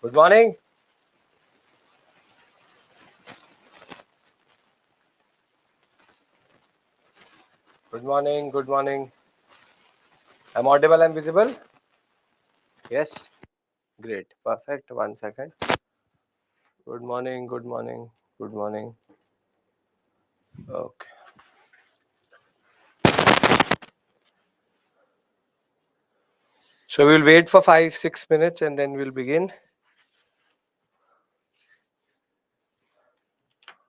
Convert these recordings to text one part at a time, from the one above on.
Good morning. Good morning. Good morning. I'm audible. I'm visible. Yes. Great. Perfect. 1 second. Good morning. Good morning. Good morning. Okay. So we'll wait for 5-6 minutes and then we'll begin.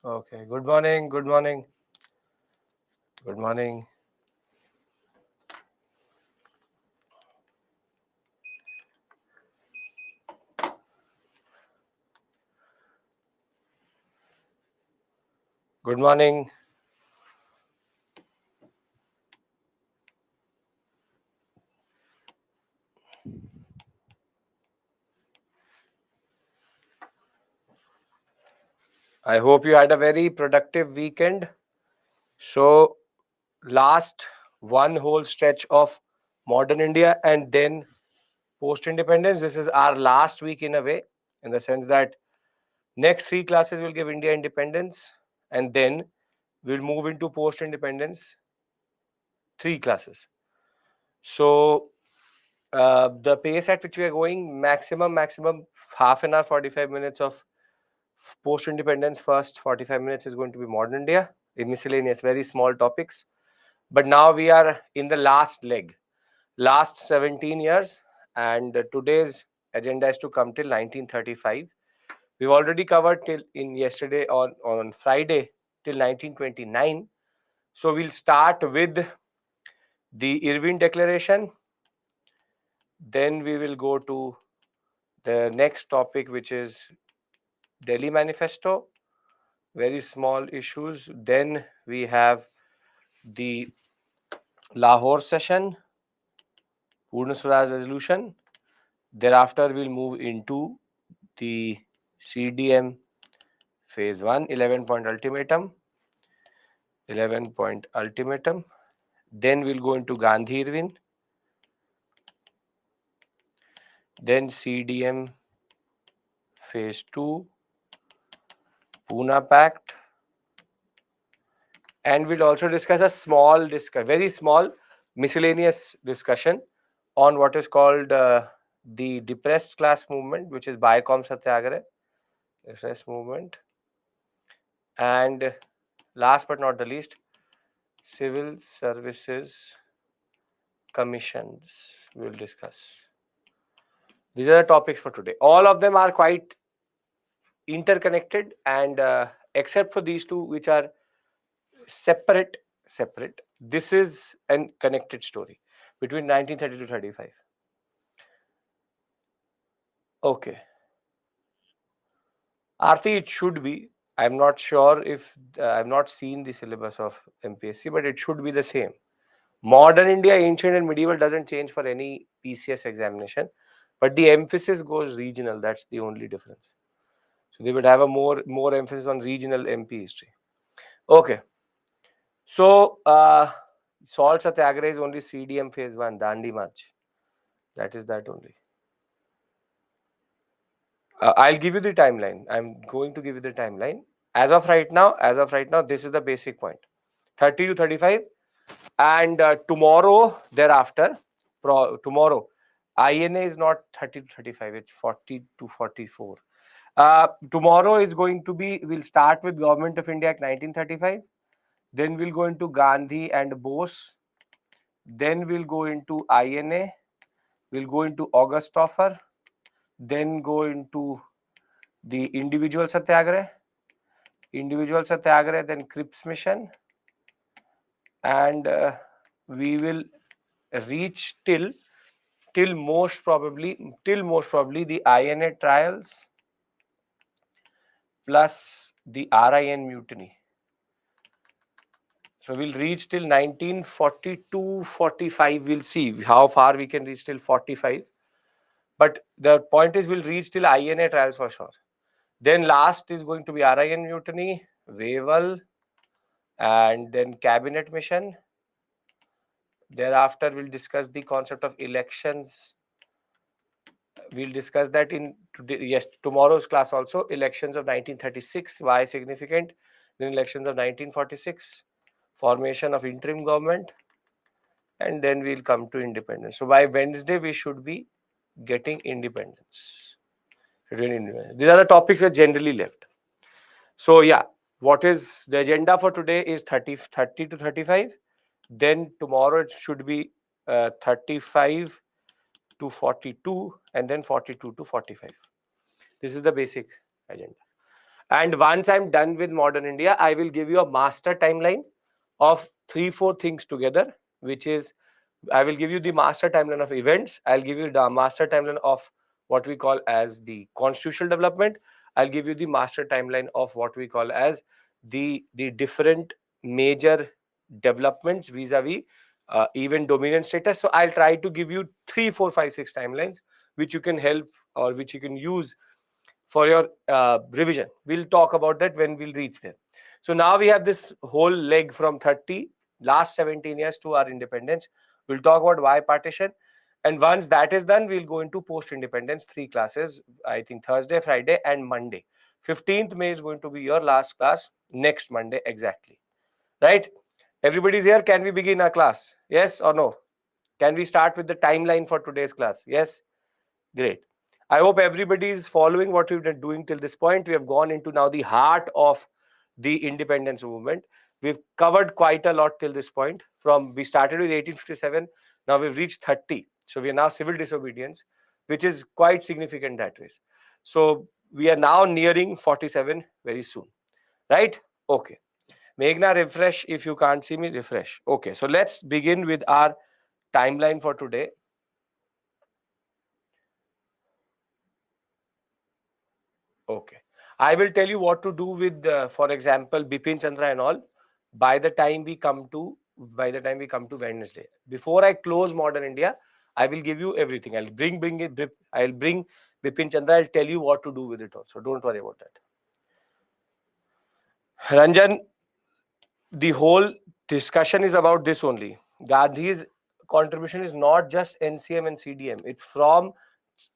Okay. Good morning. Good morning. Good morning. Good morning. I hope you had a very productive weekend. So, last one whole stretch of modern India and then post independence. This is our last week in a way, in the sense that next 3 classes will give India independence and then we'll move into post independence 3 classes. So, the pace at which we are going, maximum half an hour, 45 minutes of post independence. First 45 minutes is going to be modern India, in miscellaneous, very small topics. But now we are in the last leg, last 17 years, and today's agenda is to come till 1935. We've already covered till in yesterday on Friday till 1929. So we'll start with the Irving Declaration. Then we will go to the next topic, which is Delhi Manifesto. Very small issues. Then we have the Lahore session, Purna Swaraj resolution. Thereafter, we'll move into the CDM phase 1, 11-point ultimatum. 11-point ultimatum. Then we'll go into Gandhi Irwin. Then CDM phase 2, Pune Pact. And we'll also discuss a very small miscellaneous discussion on what is called the depressed class movement, which is Biocom Satyagraha, depressed movement. And last but not the least, civil services commissions we'll discuss. These are the topics for today. All of them are quite interconnected, and except for these two, which are separate, this is a connected story between 1930 to 35. Okay. Aarti, it should be. I'm not sure if I've not seen the syllabus of MPSC, but it should be the same. Modern India, ancient and medieval doesn't change for any PCS examination, but the emphasis goes regional. That's the only difference. So they would have a more emphasis on regional MP history. Okay. So Salt Satyagraha is only CDM phase 1, Dandi March. That is that only. I'll give you the timeline. I'm going to give you the timeline. As of right now, this is the basic point. 30 to 35. And tomorrow, thereafter, tomorrow, INA is not 30 to 35, it's 40 to 44. Tomorrow is going to be, we'll start with Government of India Act 1935. Then we'll go into Gandhi and Bose. Then we'll go into INA. We'll go into August offer. Then go into the individual Satyagraha, then Cripps mission, and we will reach till most probably the INA trials plus the RIN mutiny. So we'll reach till 1942-45. We'll see how far we can reach till 45. But the point is, we'll reach till INA trials for sure. Then last is going to be RIN mutiny, Wavell, and then cabinet mission. Thereafter, we'll discuss the concept of elections We'll discuss that in tomorrow's class also. Elections of 1936, why significant? Then elections of 1946, formation of interim government, and then we'll come to independence. So by Wednesday, we should be getting independence. These are the topics we generally left. So yeah, what is the agenda for today is 30 to 35. Then tomorrow it should be 35 to 42, and then 42 to 45. This is the basic agenda. And once I'm done with modern India, I will give you a master timeline of 3-4 things together, which is I will give you the master timeline of events. I'll give you the master timeline of what we call as the constitutional development. I'll give you the master timeline of what we call as the different major developments vis-a-vis even dominion status. So I'll try to give you 3, 4, 5, 6 timelines which you can help or which you can use for your revision. We'll talk about that when we'll reach there. So now we have this whole leg from 30 last 17 years to our independence. We'll talk about why partition, and once that is done, we'll go into post independence 3 classes. I think Thursday, Friday, and Monday. 15th May is going to be your last class, next Monday exactly. Right? Everybody's here. Can we begin our class? Yes or no? Can we start with the timeline for today's class? Yes. Great. I hope everybody is following what we've been doing till this point. We have gone into now the heart of the independence movement. We've covered quite a lot till this point. From we started with 1857, now we've reached 30. So we are now civil disobedience, which is quite significant that way. So we are now nearing 47 very soon, right? Okay. Meghna, refresh. If you can't see me, refresh. Okay. So let's begin with our timeline for today. Okay. I will tell you what to do with, for example, Bipin Chandra and all by the time we come to Wednesday. Before I close Modern India, I will give you everything. I'll bring it. I'll bring Bipin Chandra. I'll tell you what to do with it also. Don't worry about that. Ranjan, the whole discussion is about this only. Gandhi's contribution is not just NCM and CDM. It's from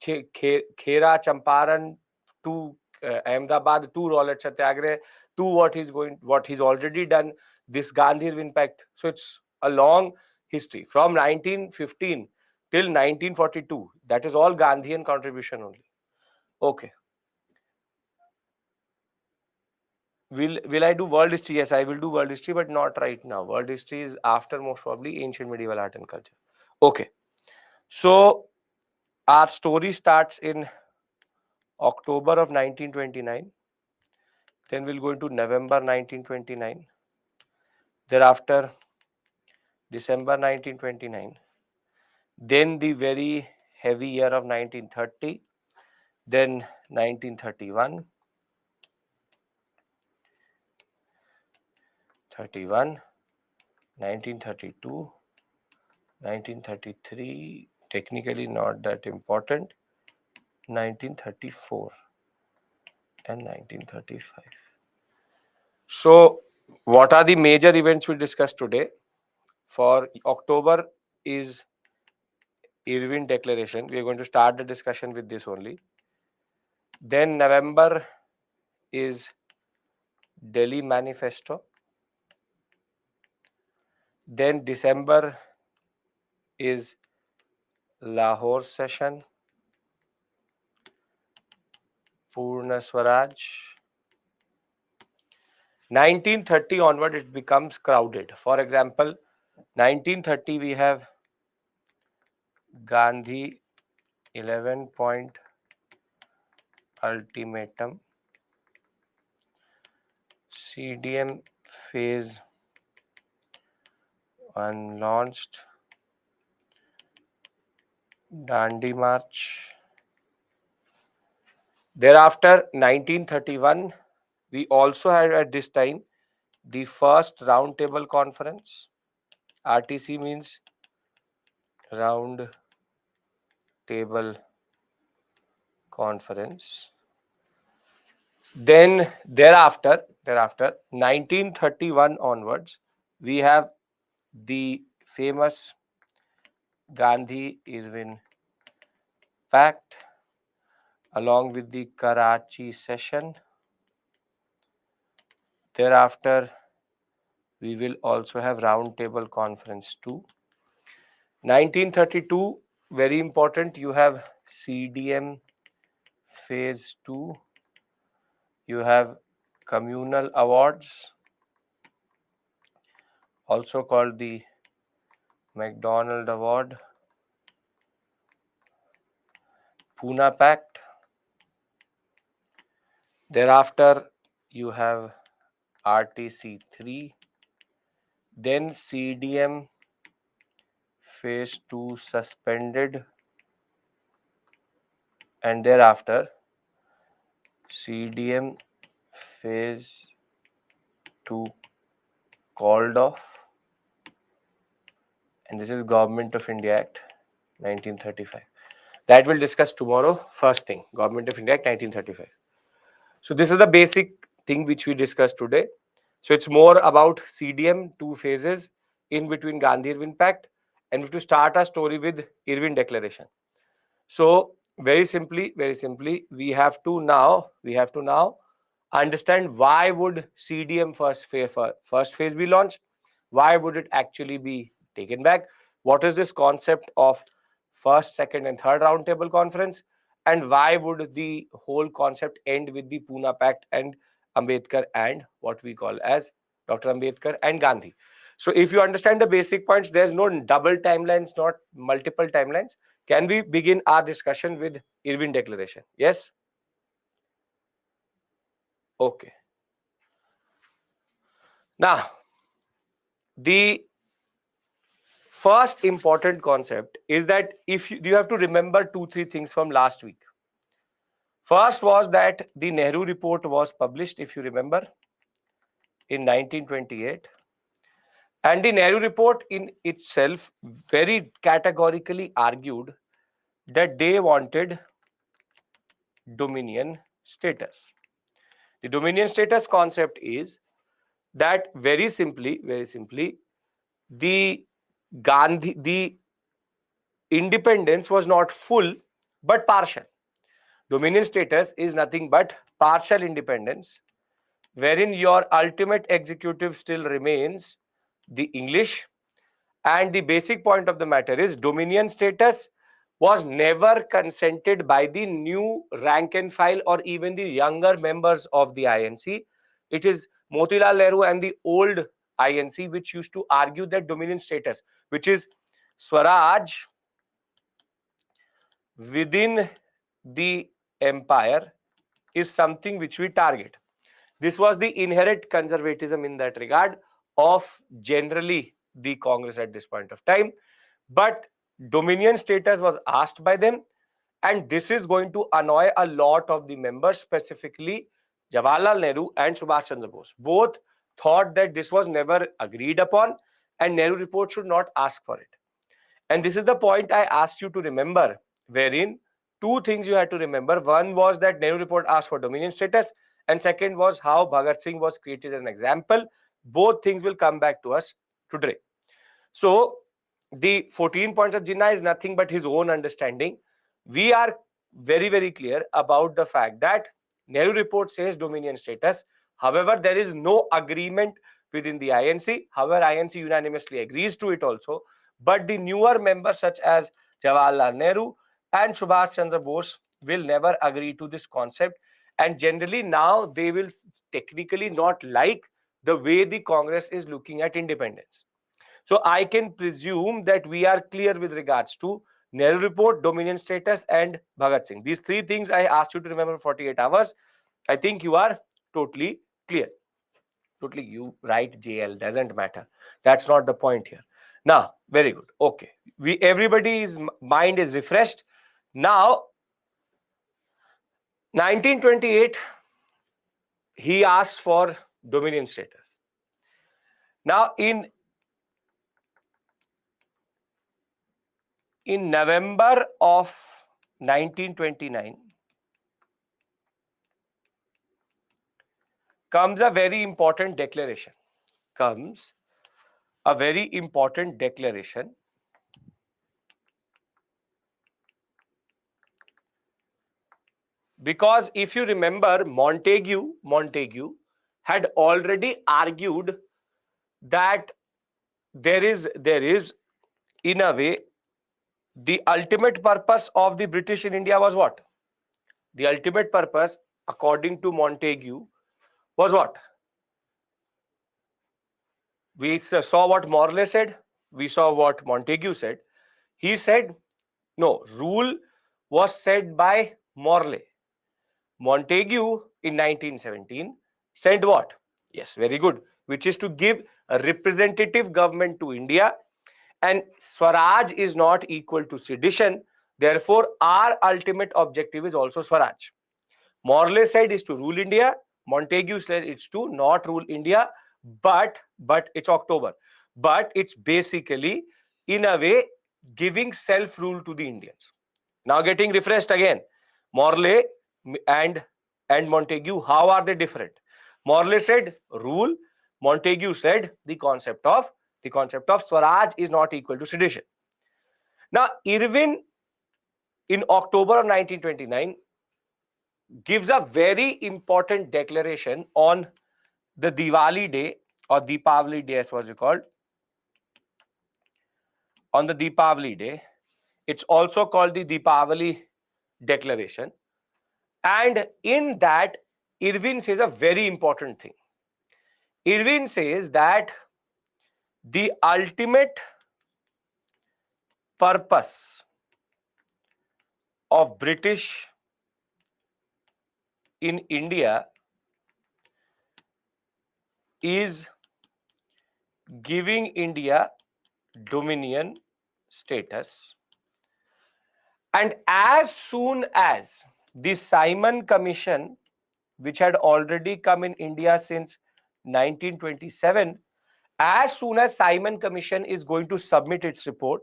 Khera, Champaran to Ahmedabad to Rowlatt Satyagrah to what he's already done. This Gandhi's impact. So it's a long history from 1915 till 1942. That is all Gandhian contribution only. Okay. Will I do world history? Yes, I will do world history, but not right now. World history is after most probably ancient medieval art and culture. Okay. So our story starts in October of 1929. Then we'll go into November 1929. Thereafter, December 1929. Then the very heavy year of 1930. Then 1931. 31. 1932. 1933. Technically not that important. 1934 and 1935. So, what are the major events we discussed today? For October is Irwin Declaration. We are going to start the discussion with this only. Then November is Delhi Manifesto. Then December is Lahore Session, Purna Swaraj. 1930 onward, it becomes crowded. For example, 1930 we have Gandhi 11-point ultimatum, CDM phase 1 launched, Dandi March. Thereafter, 1931, we also had at this time the first round table conference. RTC means round table conference. Then thereafter 1931 onwards, we have the famous Gandhi Irwin Pact. along with the Karachi session. Thereafter, we will also have Roundtable Conference 2. 1932, very important, you have CDM Phase 2. You have Communal Awards, also called the McDonald Award, Pune Pact. Thereafter, you have RTC 3, then CDM Phase 2 suspended, and thereafter CDM Phase 2 called off, and this is Government of India Act 1935. That we'll discuss tomorrow. First thing, Government of India Act 1935. So this is the basic thing which we discussed today. So it's more about CDM, two phases in between Gandhi Irwin Pact, and we have to start our story with Irwin Declaration. So very simply, we have to now understand why would CDM first phase be launched? Why would it actually be taken back? What is this concept of first, second, and third roundtable conference? And why would the whole concept end with the Pune Pact and Ambedkar and what we call as Dr. Ambedkar and Gandhi? So if you understand the basic points, there's no double timelines, not multiple timelines. Can we begin our discussion with Irwin Declaration? Yes? Okay. Now, the first important concept is that if you have to remember 2-3 things from last week. First was that the Nehru report was published, if you remember, in 1928. And the Nehru report in itself very categorically argued that they wanted dominion status. The dominion status concept is that very simply, the the independence was not full but partial. Dominion status is nothing but partial independence, wherein your ultimate executive still remains the English. And the basic point of the matter is dominion status was never consented by the new rank and file or even the younger members of the INC. It is Motilal Nehru and the old INC which used to argue that dominion status, which is Swaraj within the empire, is something which we target. This was the inherent conservatism in that regard of generally the Congress at this point of time. But dominion status was asked by them, and this is going to annoy a lot of the members, specifically Jawaharlal Nehru and Subhash Chandra Bose. Both thought that this was never agreed upon and Nehru report should not ask for it. And this is the point I asked you to remember, wherein two things you had to remember. One was that Nehru report asked for dominion status, and second was how Bhagat Singh was created an example. Both things will come back to us today. So the 14 points of Jinnah is nothing but his own understanding. We are very, very clear about the fact that Nehru report says dominion status. However, there is no agreement within the INC. However, INC unanimously agrees to it also. But the newer members such as Jawaharlal Nehru and Subhash Chandra Bose will never agree to this concept. And generally now they will technically not like the way the Congress is looking at independence. So I can presume that we are clear with regards to Nehru report, dominion status, and Bhagat Singh. These three things I asked you to remember 48 hours. I think you are totally clear. Totally, you write JL, doesn't matter. That's not the point here. Now, very good. Okay. Everybody's mind is refreshed. Now, 1928, he asked for dominion status. Now, in November of 1929, comes a very important declaration. Because if you remember, Montague had already argued that there is in a way the ultimate purpose of the British in India was what? The ultimate purpose, according to Montague, was what? We saw what Morley said. We saw what Montague said. He said, no, rule was said by Morley. Montague in 1917 said what? Yes, very good. Which is to give a representative government to India, and Swaraj is not equal to sedition. Therefore, our ultimate objective is also Swaraj. Morley said is to rule India. Montague said it's to not rule India, but it's October. But it's basically, in a way, giving self-rule to the Indians. Now getting refreshed again. Morley and Montague, how are they different? Morley said rule. Montague said the concept of Swaraj is not equal to sedition. Now Irwin in October of 1929 gives a very important declaration on the Diwali day or Deepavali day, as was called. On the Deepavali day, it's also called the Deepavali Declaration. And in that, Irwin says a very important thing. Irwin says that the ultimate purpose of British in India is giving India dominion status. And as soon as the Simon Commission, which had already come in India since 1927, as soon as Simon Commission is going to submit its report,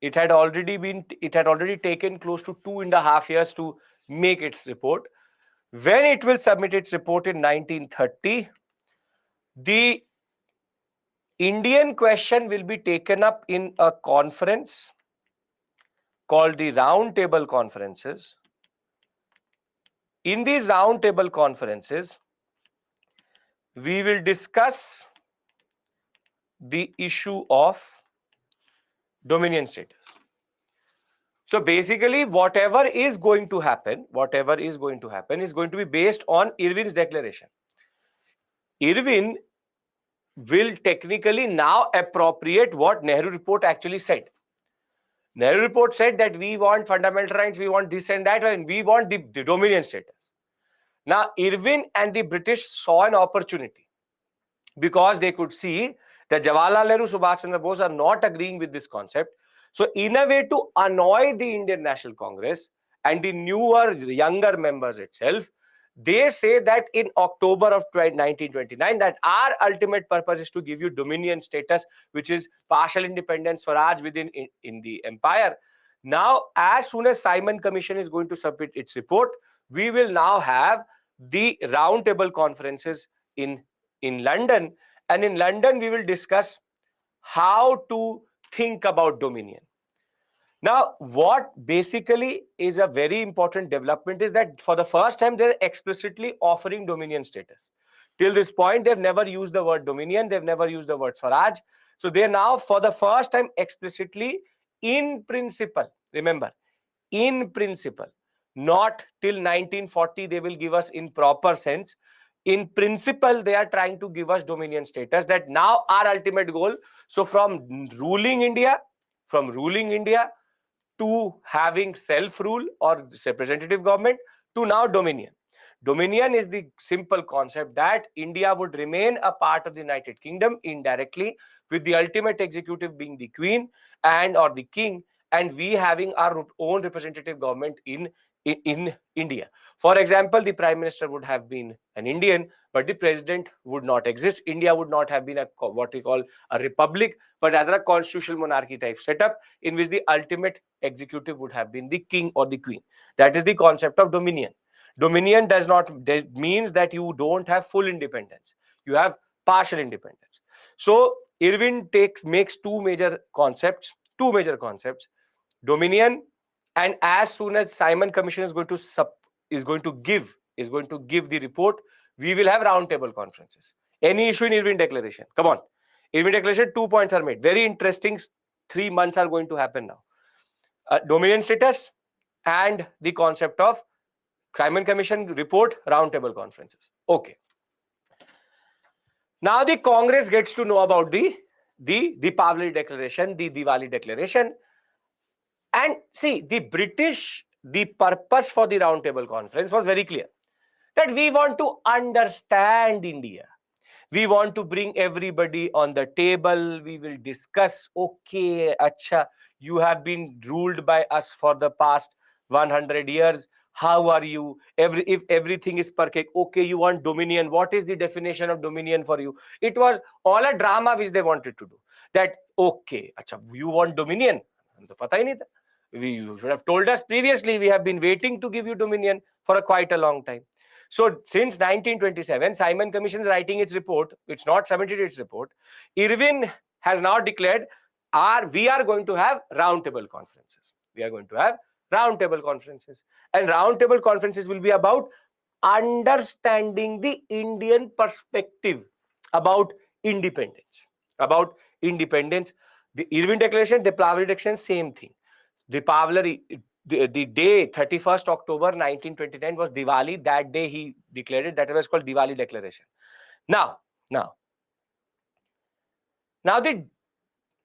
it had already taken close to 2.5 years to make its report. When it will submit its report in 1930, the Indian question will be taken up in a conference called the Round Table Conferences. In these Round Table Conferences, we will discuss the issue of dominion status. So basically, whatever is going to happen is going to be based on Irwin's declaration. Irwin will technically now appropriate what Nehru report actually said. Nehru report said that we want fundamental rights, we want this and that, and we want the dominion status. Now, Irwin and the British saw an opportunity because they could see that Jawaharlal Nehru, Subhash Chandra Bose are not agreeing with this concept. So, in a way to annoy the Indian National Congress and the newer, younger members itself, they say that in October of 1929, that our ultimate purpose is to give you dominion status, which is partial independence, Swaraj within in the empire. Now, as soon as Simon Commission is going to submit its report, we will now have the roundtable conferences in London, and in London we will discuss how to think about dominion. Now, what basically is a very important development is that for the first time they're explicitly offering dominion status. Till this point, they've never used the word dominion, they've never used the word Swaraj. So they're now for the first time explicitly, in principle, remember, in principle, not till 1940 they will give us in proper sense. In principle, they are trying to give us dominion status, that now our ultimate goal. So from ruling India to having self-rule or representative government to now dominion. Dominion is the simple concept that India would remain a part of the United Kingdom indirectly, with the ultimate executive being the Queen and or the King, and we having our own representative government in India. For example, the Prime Minister would have been an Indian, but the President would not exist. India would not have been a what we call a republic, but rather a constitutional monarchy type setup in which the ultimate executive would have been the King or the Queen. That is the concept of dominion. Dominion means that you don't have full independence. You have partial independence. So Irwin makes two major concepts: dominion and as soon as Simon Commission is going to give the report, we will have roundtable conferences. Any issue in Irwin Declaration? Come on, Irwin Declaration, 2 points are made. Very interesting. 3 months are going to happen now. Dominion status and the concept of Simon Commission report, roundtable conferences. Okay. Now the Congress gets to know about the Deepavali Declaration, the Diwali Declaration. And see, the purpose for the roundtable conference was very clear, that we want to understand India. We want to bring everybody on the table. We will discuss, okay, acha, you have been ruled by us for the past 100 years. How are you? If everything is perfect, okay, you want dominion. What is the definition of dominion for you? It was all a drama which they wanted to do. That, okay, acha, you want dominion? तो पता ही नहीं था. You should have told us previously. We have been waiting to give you dominion for quite a long time. So since 1927, Simon Commission is writing its report. It's not submitted its report. Irwin has now declared, we are going to have roundtable conferences. We are going to have roundtable conferences. And roundtable conferences will be about understanding the Indian perspective about independence. About independence. The Irwin Declaration, Deepavali Declaration, same thing. Deepavali, the day 31st October 1929 was Diwali. That day he declared it. That was called Diwali Declaration. Now the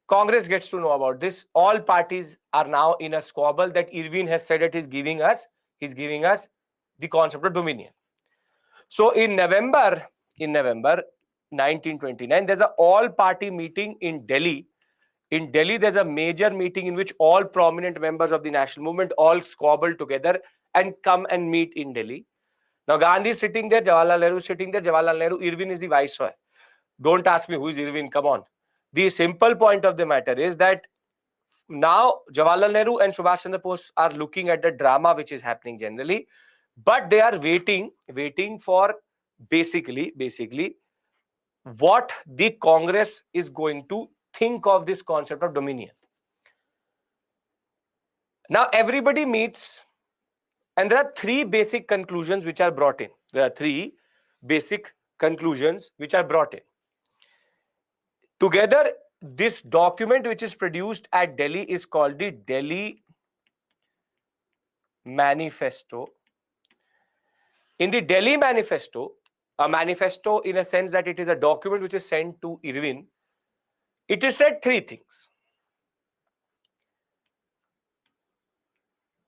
Congress gets to know about this. All parties are now in a squabble that Irwin has said that he's giving us the concept of dominion. So in November 1929, there's an all-party meeting in Delhi. In Delhi, there's a major meeting in which all prominent members of the national movement all squabble together and come and meet in Delhi. Now, Gandhi is sitting there, Jawaharlal Nehru is sitting there, Jawaharlal Nehru, Irwin is the viceroy. Don't ask me who is Irwin, come on. The simple point of the matter is that now Jawaharlal Nehru and Subhash Chandra Bose are looking at the drama which is happening generally, but they are waiting for basically what the Congress is going to think of this concept of dominion. Now everybody meets, and there are three basic conclusions which are brought in. Together, this document which is produced at Delhi is called the Delhi Manifesto. In the Delhi Manifesto, a manifesto in a sense that it is a document which is sent to Irwin, it is said three things.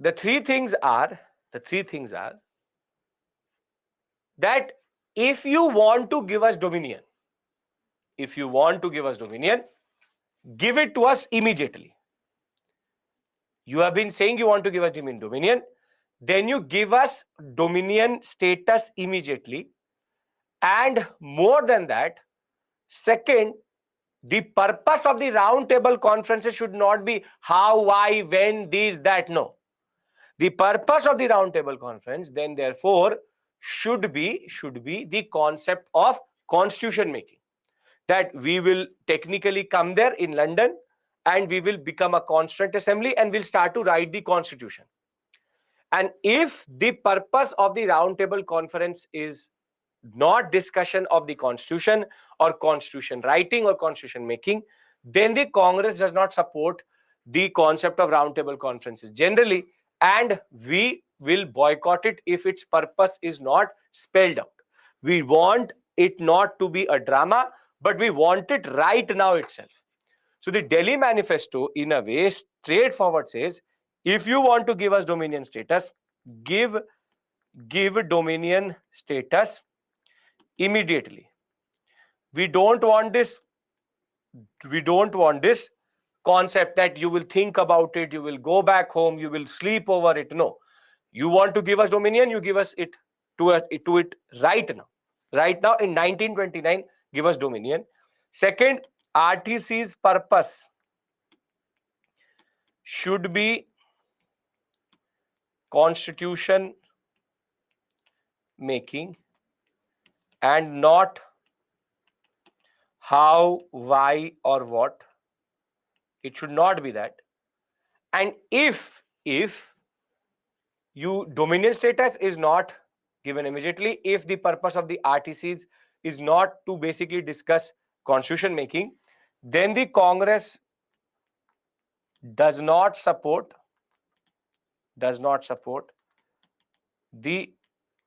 The three things are that if you want to give us dominion, give it to us immediately. You have been saying you want to give us dominion, then you give us dominion status immediately. And more than that, second, the purpose of the round table conferences should not be how, why, when, these, that. No. The purpose of the round table conference then therefore should be the concept of constitution making. That we will technically come there in London and we will become a constituent assembly and we'll start to write the constitution. And if the purpose of the round table conference is not discussion of the constitution or constitution writing or constitution making, then the Congress does not support the concept of roundtable conferences generally, and we will boycott it if its purpose is not spelled out. We want it not to be a drama, but we want it right now itself. So the Delhi Manifesto, in a way, straightforward says, if you want to give us dominion status, give dominion status immediately. We don't want this concept that you will think about it, you will go back home, you will sleep over it. No. You want to give us dominion, you give us it to it right now. Right now in 1929, give us dominion. Second, RTC's purpose should be constitution making and not how, why, or what. It should not be that. And if dominion status is not given immediately if the purpose of the RTCs is not to basically discuss constitution making, then the Congress does not support the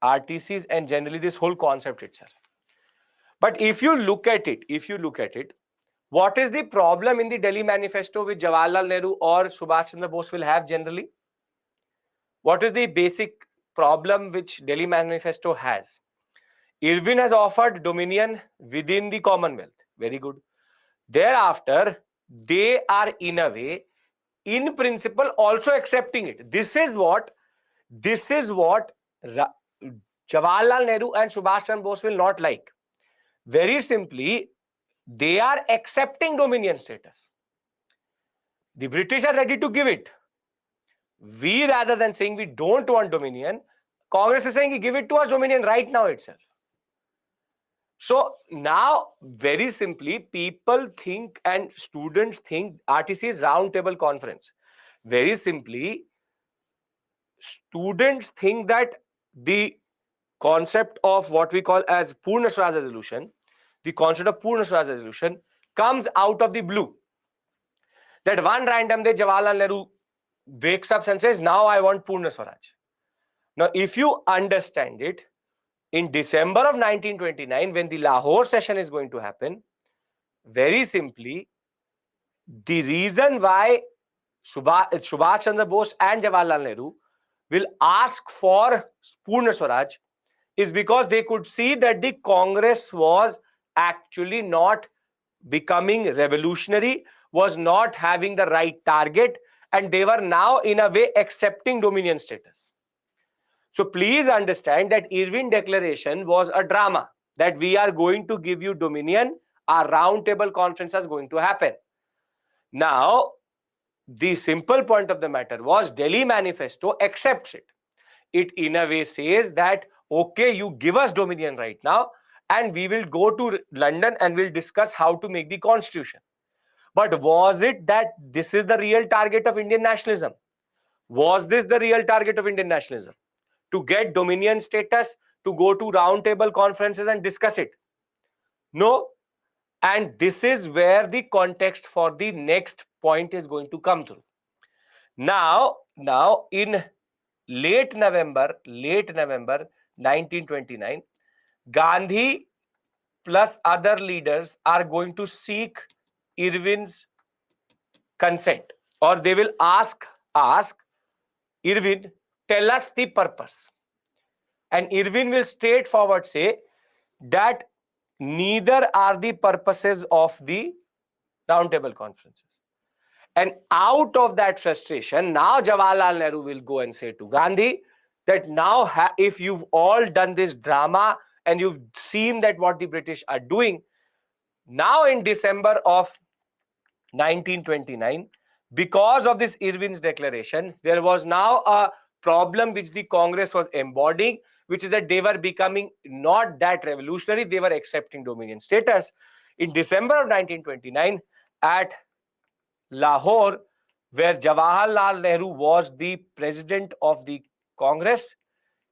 RTCs and generally this whole concept itself. But if you look at it, what is the problem in the Delhi manifesto which Jawaharlal Nehru or Subhash Chandra Bose will have generally? What is the basic problem which Delhi manifesto has? Irwin has offered dominion within the Commonwealth. Very good. Thereafter, they are in a way, in principle, also accepting it. This is what Jawaharlal Nehru and Subhash Chandra Bose will not like. Very simply, they are accepting dominion status. The British are ready to give it. We, rather than saying we don't want dominion, Congress is saying give it to us dominion right now itself. So now, very simply, people think and students think RTC is round table conference. Very simply, students think that the concept of what we call as Purna Swaraj resolution, the concept of Purna Swaraj resolution comes out of the blue. That one random day Jawaharlal Nehru wakes up and says, now I want Purna Swaraj. Now, if you understand it, in December of 1929, when the Lahore session is going to happen, very simply, the reason why Subhash Chandra Bose and Jawaharlal Nehru will ask for Purna Swaraj is because they could see that the Congress was actually not becoming revolutionary, was not having the right target, and they were now in a way accepting dominion status. So please understand that Irwin Declaration was a drama, that we are going to give you dominion, our round table conference is going to happen. Now, the simple point of the matter was Delhi Manifesto accepts it. It in a way says that, okay, you give us dominion right now and we will go to London and we'll discuss how to make the constitution. But was it that this is the real target of Indian nationalism? Was this the real target of Indian nationalism? To get dominion status, to go to round table conferences and discuss it? No. And this is where the context for the next point is going to come through. Now in late November 1929, Gandhi plus other leaders are going to seek Irwin's consent, or they will ask Irwin, tell us the purpose. And Irwin will straightforward say that neither are the purposes of the roundtable conferences. And out of that frustration, now Jawaharlal Nehru will go and say to Gandhi that now if you've all done this drama and you've seen that what the British are doing, now in December of 1929, because of this Irwin's declaration, there was now a problem which the Congress was embodying, which is that they were becoming not that revolutionary, they were accepting dominion status. In December of 1929, at Lahore, where Jawaharlal Nehru was the president of the Congress,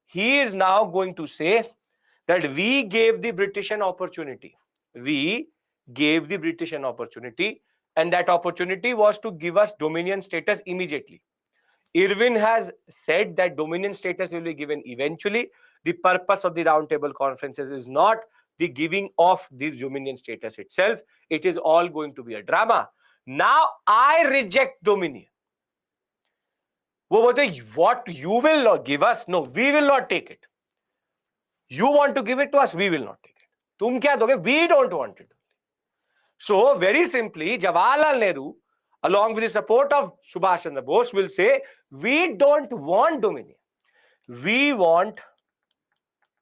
he is now going to say that we gave the British an opportunity. We gave the British an opportunity, and that opportunity was to give us dominion status immediately. Irwin has said that dominion status will be given eventually. The purpose of the roundtable conferences is not the giving of the dominion status itself. It is all going to be a drama. Now I reject dominion. What you will not give us? No, we will not take it. You want to give it to us? We will not take it. Tum kya doge? We don't want it. So very simply, Jawaharlal Nehru, along with the support of Subhash Chandra Bose, will say, we don't want dominion. We want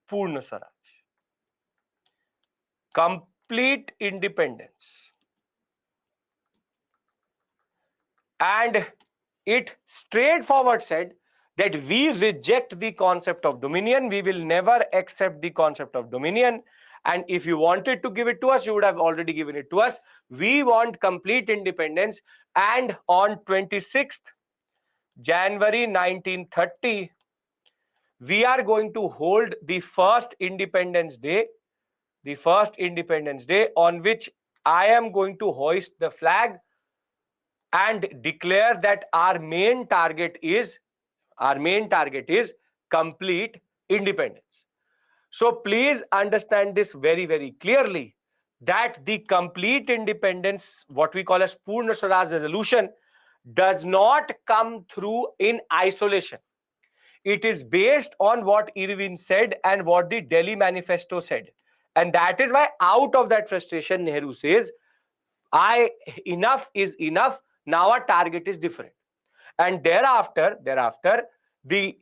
Purna Swaraj. Complete independence. And it straightforward said that we reject the concept of dominion. We will never accept the concept of dominion. And if you wanted to give it to us, you would have already given it to us. We want complete independence. And on 26th January 1930, we are going to hold the first Independence Day, on which I am going to hoist the flag and declare that our main target is complete independence. So please understand this very, very clearly, that the complete independence, what we call as Purna Swaraj resolution, does not come through in isolation. It is based on what Irwin said and what the Delhi Manifesto said. And that is why, out of that frustration, Nehru says, enough is enough. Now our target is different. And thereafter, the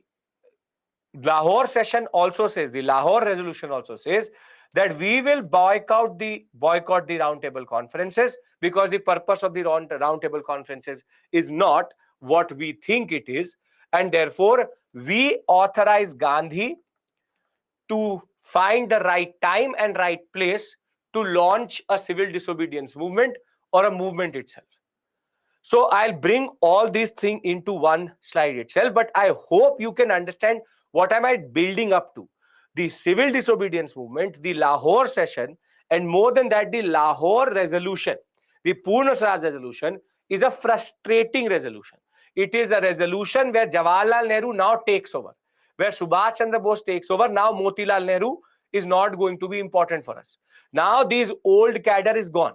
the Lahore resolution also says that we will boycott the roundtable conferences, because the purpose of the roundtable conferences is not what we think it is, and therefore we authorize Gandhi to find the right time and right place to launch a civil disobedience movement or a movement itself. So I'll bring all these things into one slide itself, but I hope you can understand what am I building up to. The civil disobedience movement, the Lahore session, and more than that, the Lahore resolution, the Purna Swaraj resolution, is a frustrating resolution. It is a resolution where Jawaharlal Nehru now takes over, where Subhash Chandra Bose takes over. Now Motilal Nehru is not going to be important for us. Now this old cadre is gone.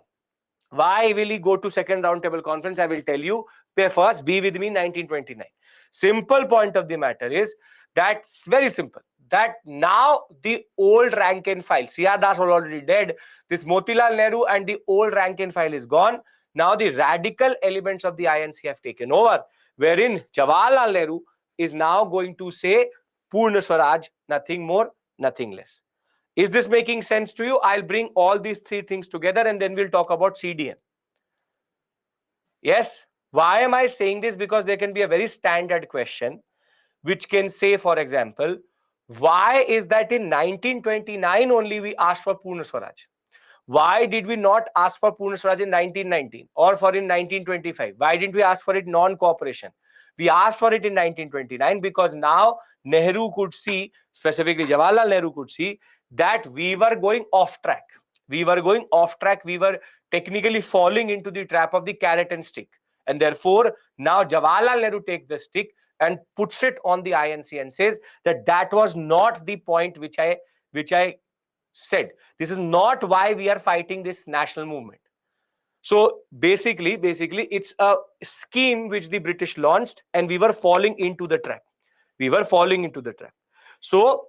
Why will he go to second roundtable conference? I will tell you. First, be with me 1929. Simple point of the matter is that it's very simple. That now the old rank and file, C.R. Das was already dead. This Motilal Nehru and the old rank and file is gone. Now the radical elements of the INC have taken over, wherein Jawaharlal Nehru is now going to say Purna Swaraj, nothing more, nothing less. Is this making sense to you? I'll bring all these three things together and then we'll talk about CDM. Yes. Why am I saying this? Because there can be a very standard question which can say, for example, why is that in 1929 only we asked for Purna Swaraj? Why did we not ask for Purna Swaraj in 1919 or for in 1925? Why didn't we ask for it non-cooperation? We asked for it in 1929 because now Nehru could see, specifically Jawaharlal Nehru could see, that we were going off track. We were technically falling into the trap of the carrot and stick. And therefore, now Jawaharlal Nehru takes the stick and puts it on the INC and says that that was not the point which I said. This is not why we are fighting this national movement. So basically, it's a scheme which the British launched, and we were falling into the trap. So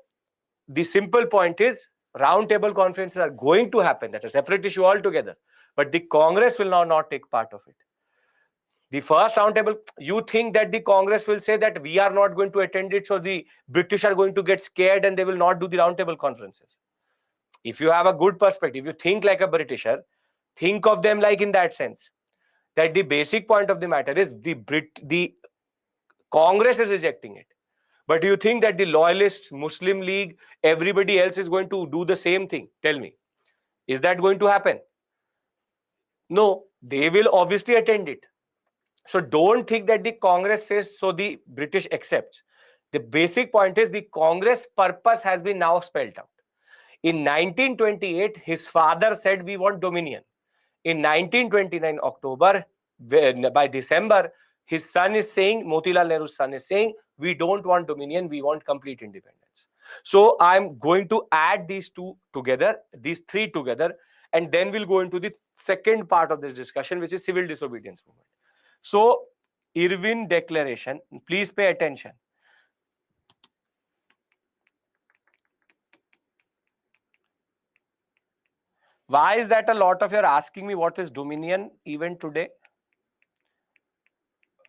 the simple point is, roundtable conferences are going to happen. That's a separate issue altogether. But the Congress will now not take part of it. The first roundtable, you think that the Congress will say that we are not going to attend it, so the British are going to get scared and they will not do the roundtable conferences. If you have a good perspective, you think like a Britisher, think of them like in that sense, that the basic point of the matter is the Congress is rejecting it. But do you think that the loyalists, Muslim League, everybody else is going to do the same thing? Tell me. Is that going to happen? No, they will obviously attend it. So don't think that the Congress says so the British accepts. The basic point is the Congress purpose has been now spelled out. In 1928, his father said we want dominion. In 1929 October, by December, his son is saying, Motilal Nehru's son is saying, we don't want dominion, we want complete independence. So I'm going to add these three together, and then we'll go into the second part of this discussion, which is civil disobedience movement. So Irwin Declaration, please pay attention. Why is that a lot of you are asking me what is Dominion event today?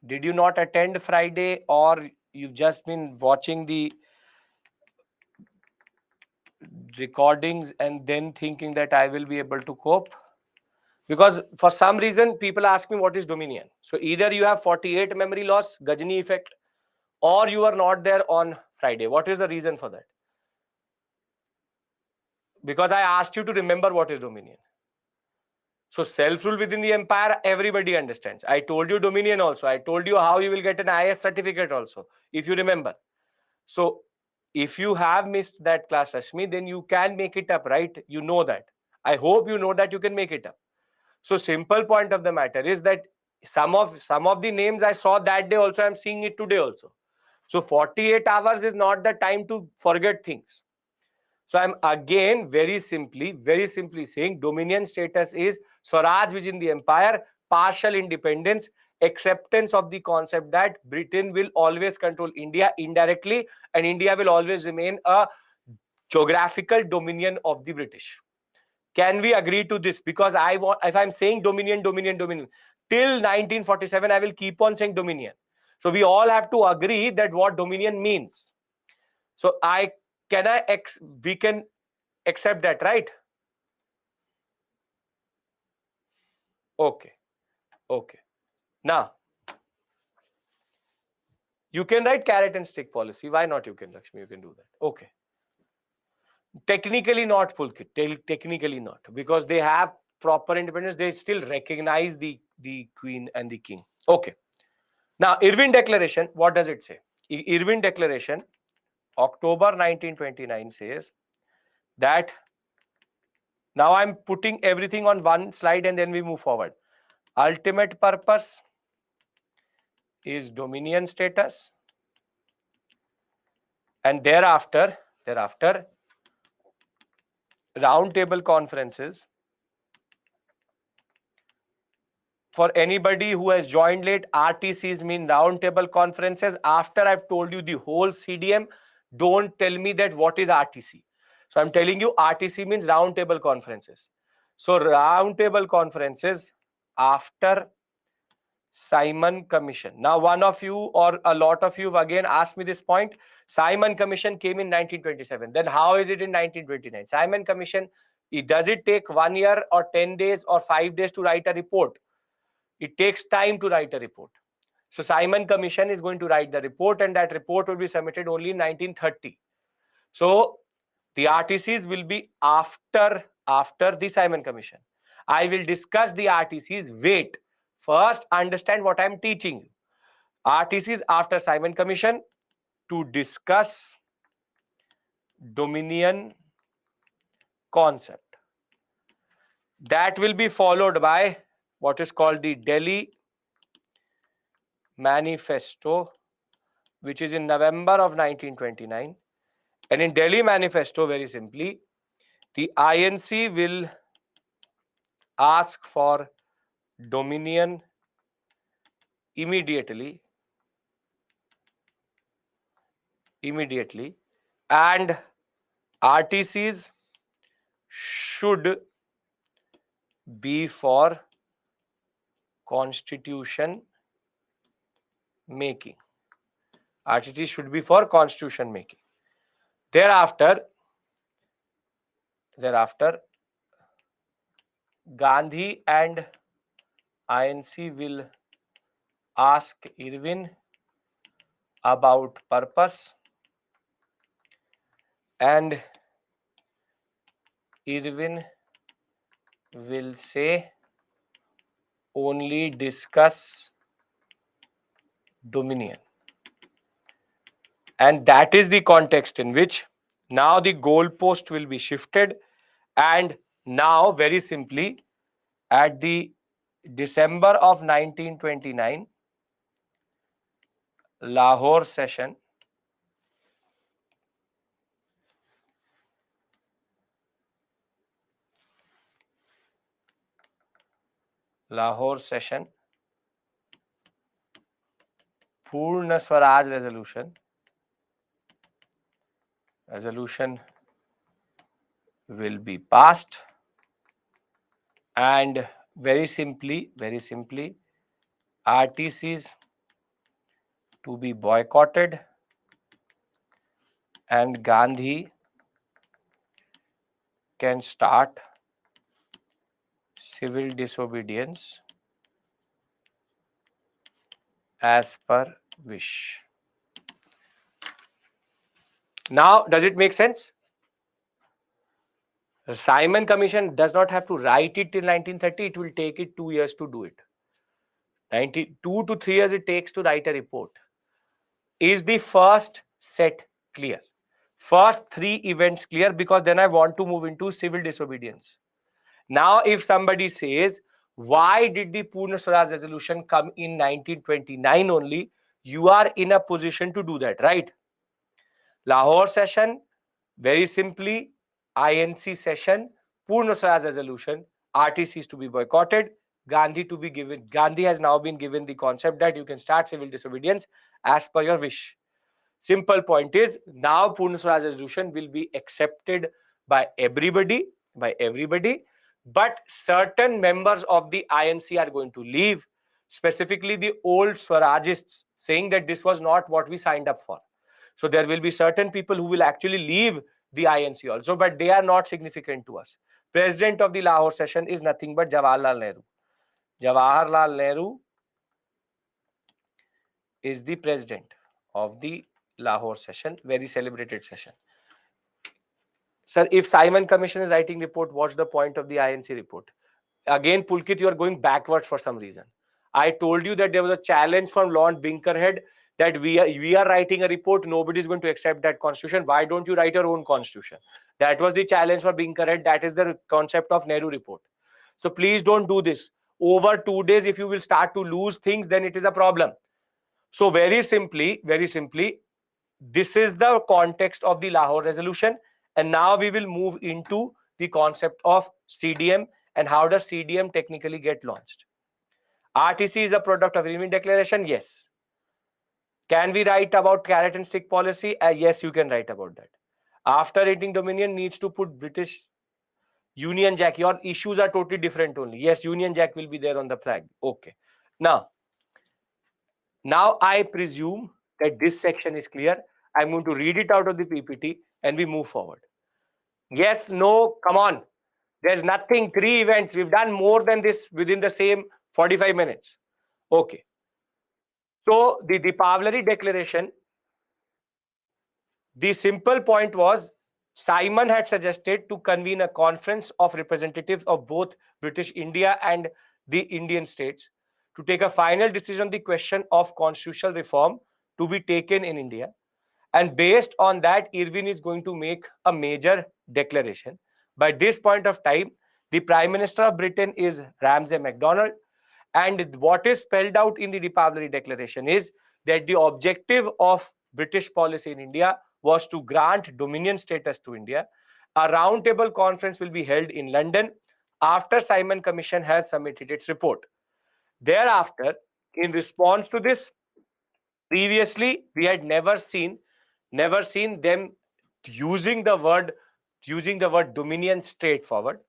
Did you not attend Friday, or you've just been watching the recordings and then thinking that I will be able to cope? Because for some reason, people ask me what is Dominion. So either you have 48 memory loss, Gajni effect, or you are not there on Friday. What is the reason for that? Because I asked you to remember what is Dominion. So self-rule within the empire, everybody understands. I told you Dominion also. I told you how you will get an IS certificate also, if you remember. So If you have missed that class, Rashmi, then you can make it up, right? You know that. I hope you know that you can make it up. So simple point of the matter is that some of the names I saw that day also, I'm seeing it today also. So 48 hours is not the time to forget things. So I'm again very simply saying dominion status is Swaraj within the empire, partial independence, acceptance of the concept that Britain will always control India indirectly and India will always remain a geographical dominion of the British. Can we agree to this? Because I want, if I'm saying dominion, till 1947, I will keep on saying dominion. So we all have to agree that what dominion means. So we can accept that, right? Okay. Okay. Now, you can write carrot and stick policy. Why not? You can, Lakshmi, you can do that. Okay. Technically not Pulkit. Technically not. Because they have proper independence. They still recognize the queen and the king. Okay. Now, Irwin Declaration, what does it say? Irwin Declaration, October 1929 says that, now I'm putting everything on one slide and then we move forward. Ultimate purpose is dominion status, and thereafter round table conferences. For anybody who has joined late, RTCs mean round table conferences. After I've told you the whole CDM, don't tell me that what is RTC. So I'm telling you RTC means round table conferences. So round table conferences after Simon Commission. Now, one of you or a lot of you have again asked me this point. Simon Commission came in 1927. Then how is it in 1929? Simon Commission, does it take 1 year or 10 days or 5 days to write a report? It takes time to write a report. So Simon Commission is going to write the report and that report will be submitted only in 1930. So the RTCs will be after the Simon Commission. I will discuss the RTCs. Wait. First, understand what I am teaching you. RTCs after Simon Commission to discuss dominion concept. That will be followed by what is called the Delhi Manifesto, which is in November of 1929. And in Delhi Manifesto, very simply, the INC will ask for dominion immediately, and RTCs should be for constitution making. RTCs should be for constitution making. Thereafter, Gandhi and INC will ask Irwin about purpose, and Irwin will say only discuss dominion. And that is the context in which now the goalpost will be shifted, and now very simply at the December of 1929 Lahore session, Purna Swaraj resolution will be passed, and very simply RTCs to be boycotted and Gandhi can start civil disobedience as per wish. Now, does it make sense? Simon Commission does not have to write it till 1930. It will take it 2 years to do it. 2 to 3 years it takes to write a report. Is the first set clear? First three events clear, because then I want to move into civil disobedience. Now, if somebody says, why did the Purna Swaraj resolution come in 1929 only? You are in a position to do that, right? Lahore session, very simply, INC session, Purna Swaraj resolution, RTC is to be boycotted, Gandhi to be given. Gandhi has now been given the concept that you can start civil disobedience as per your wish. Simple point is, now Purna Swaraj resolution will be accepted by everybody, but certain members of the INC are going to leave, specifically the old Swarajists, saying that this was not what we signed up for. So there will be certain people who will actually leave the INC also, but they are not significant to us. President of the Lahore session is nothing but Jawaharlal Nehru. Jawaharlal Nehru is the president of the Lahore session, very celebrated session. Sir, if Simon Commission is writing report, what's the point of the INC report? Again, Pulkit, you are going backwards for some reason. I told you that there was a challenge from Lord Binkerhead that we are writing a report, nobody is going to accept that constitution. Why don't you write your own constitution? That was the challenge for Binkerhead. That is the concept of Nehru report. So please don't do this. Over 2 days, if you will start to lose things, then it is a problem. So very simply, this is the context of the Lahore resolution. And now we will move into the concept of CDM and how does CDM technically get launched. RTC is a product of Union Declaration. Yes. Can we write about carrot and stick policy? Yes, you can write about that. After rating Dominion needs to put British Union Jack. Your issues are totally different only. Yes, Union Jack will be there on the flag. Okay. Now I presume that this section is clear. I'm going to read it out of the PPT and we move forward. Yes, no, come on. There's nothing. 3 events. We've done more than this within the same 45 minutes. Okay. So the Deepavali declaration, the simple point was Simon had suggested to convene a conference of representatives of both British India and the Indian states to take a final decision on the question of constitutional reform to be taken in India. And based on that, Irwin is going to make a major declaration. By this point of time, the Prime Minister of Britain is Ramsay MacDonald. And what is spelled out in the Deepavali Declaration is that the objective of British policy in India was to grant dominion status to India. A roundtable conference will be held in London after Simon Commission has submitted its report. Thereafter, in response to this, previously we had never seen them using the word dominion straightforward.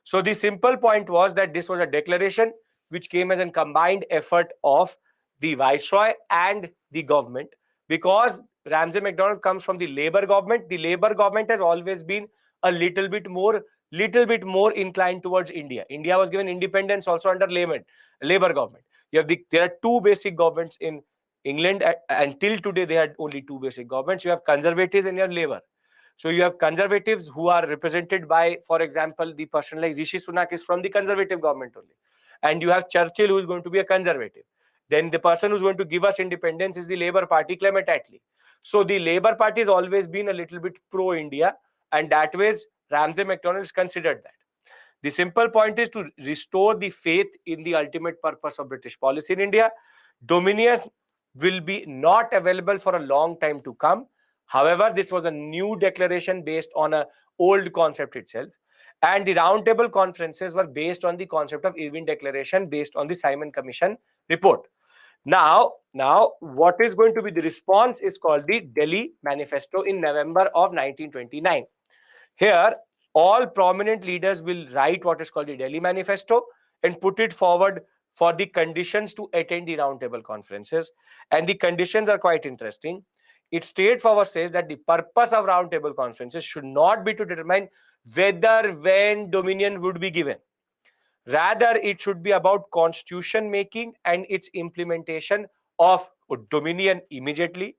So the simple point was that this was a declaration which came as a combined effort of the Viceroy and the government, because Ramsay MacDonald comes from the Labour government. The Labour government has always been a little bit more inclined towards India. India was given independence also under Labour government. There are two basic governments in England. Until today, they had only two basic governments. You have Conservatives and you have Labour. So you have Conservatives who are represented by, for example, the person like Rishi Sunak is from the Conservative government only. And you have Churchill, who is going to be a Conservative. Then the person who's going to give us independence is the Labour Party, Clement Attlee. So the Labour Party has always been a little bit pro-India, and that way Ramsay MacDonald is considered that. The simple point is to restore the faith in the ultimate purpose of British policy in India. Dominion will be not available for a long time to come. However, this was a new declaration based on an old concept itself. And the roundtable conferences were based on the concept of Irving Declaration based on the Simon Commission report. Now, what is going to be the response is called the Delhi Manifesto in November of 1929. Here, all prominent leaders will write what is called the Delhi Manifesto and put it forward for the conditions to attend the roundtable conferences. And the conditions are quite interesting. It straightforward says that the purpose of roundtable conferences should not be to determine whether, when dominion would be given. Rather, it should be about constitution making and its implementation of dominion immediately.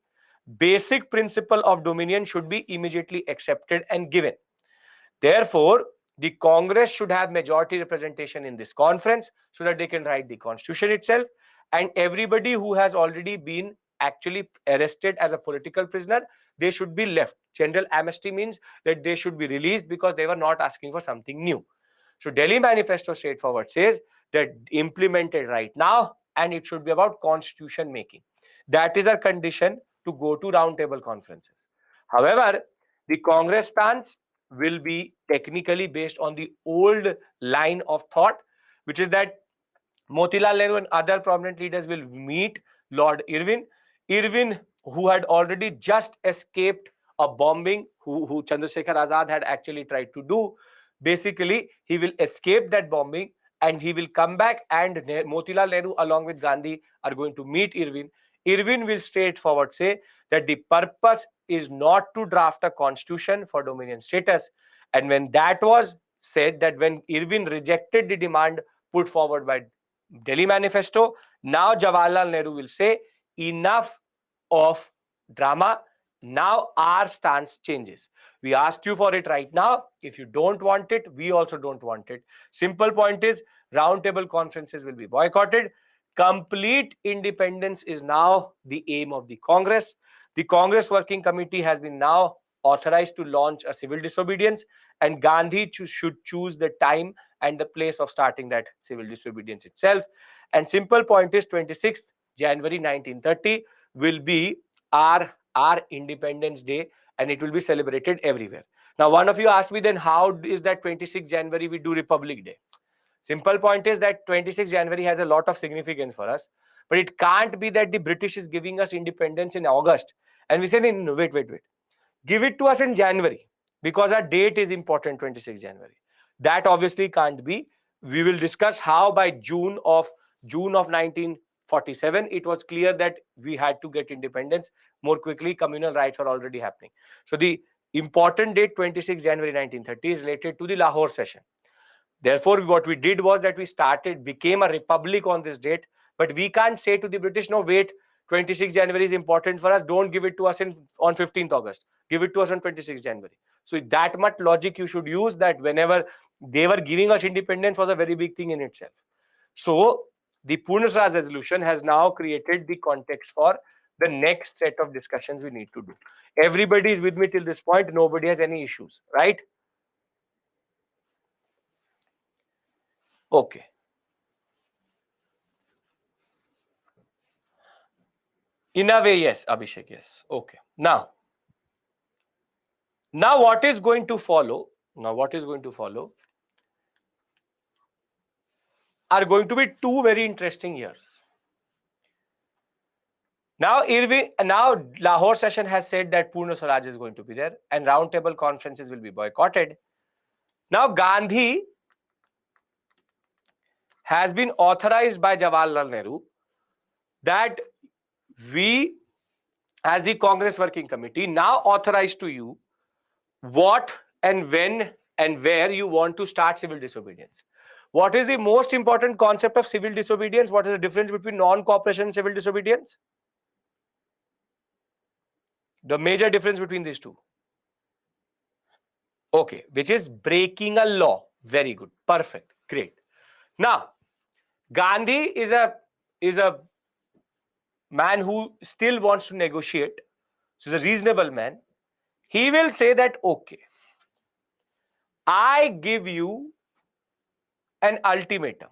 Basic principle of dominion should be immediately accepted and given. Therefore, the Congress should have majority representation in this conference so that they can write the constitution itself. And everybody who has already been actually arrested as a political prisoner, they should be left. General amnesty means that they should be released because they were not asking for something new. So Delhi Manifesto straightforward says that implemented right now, and it should be about constitution making. That is a condition to go to roundtable conferences. However, the Congress stance will be technically based on the old line of thought, which is that Motilal Nehru and other prominent leaders will meet Lord Irwin. Irwin, who had already just escaped a bombing, who Chandrasekhar Azad had actually tried to do, basically, he will escape that bombing and he will come back, and Motilal Nehru along with Gandhi are going to meet Irwin. Irwin will straightforward say that the purpose is not to draft a constitution for dominion status. And when that was said, that when Irwin rejected the demand put forward by Delhi Manifesto, now Jawaharlal Nehru will say, enough of drama. Now our stance changes. We asked you for it right now. If you don't want it, we also don't want it. Simple point is, roundtable conferences will be boycotted. Complete independence is now the aim of the Congress. The Congress Working Committee has been now authorized to launch a civil disobedience, and Gandhi should choose the time and the place of starting that civil disobedience itself. And simple point is, 26th January 1930 will be our Independence Day, and it will be celebrated everywhere. Now, one of you asked me, then how is that 26th January we do Republic Day? Simple point is that 26th January has a lot of significance for us, but it can't be that the British is giving us independence in August and we say, no, wait. Give it to us in January because our date is important, 26th January. That obviously can't be. We will discuss how by June of 1947, it was clear that we had to get independence more quickly. Communal rights were already happening. So the important date, 26th January 1930, is related to the Lahore session. Therefore, what we did was that we became a republic on this date, but we can't say to the British, no, wait, 26th January is important for us. Don't give it to us on 15th August. Give it to us on 26th January. So that much logic you should use, that whenever they were giving us independence was a very big thing in itself. So the Purna Swaraj resolution has now created the context for the next set of discussions we need to do. Everybody is with me till this point. Nobody has any issues, right? Okay. In a way, yes, Abhishek, yes. Okay. Now what is going to follow? Are going to be two very interesting years. Now Lahore session has said that Purna Swaraj is going to be there and roundtable conferences will be boycotted. Now Gandhi has been authorized by Jawaharlal Nehru that we, as the Congress Working Committee, now authorize to you what and when and where you want to start civil disobedience. What is the most important concept of civil disobedience? What is the difference between non-cooperation and civil disobedience? The major difference between these two. Okay, which is breaking a law. Very good. Perfect. Great. Now, Gandhi is a man who still wants to negotiate. So he's a reasonable man. He will say that, okay, I give you an ultimatum.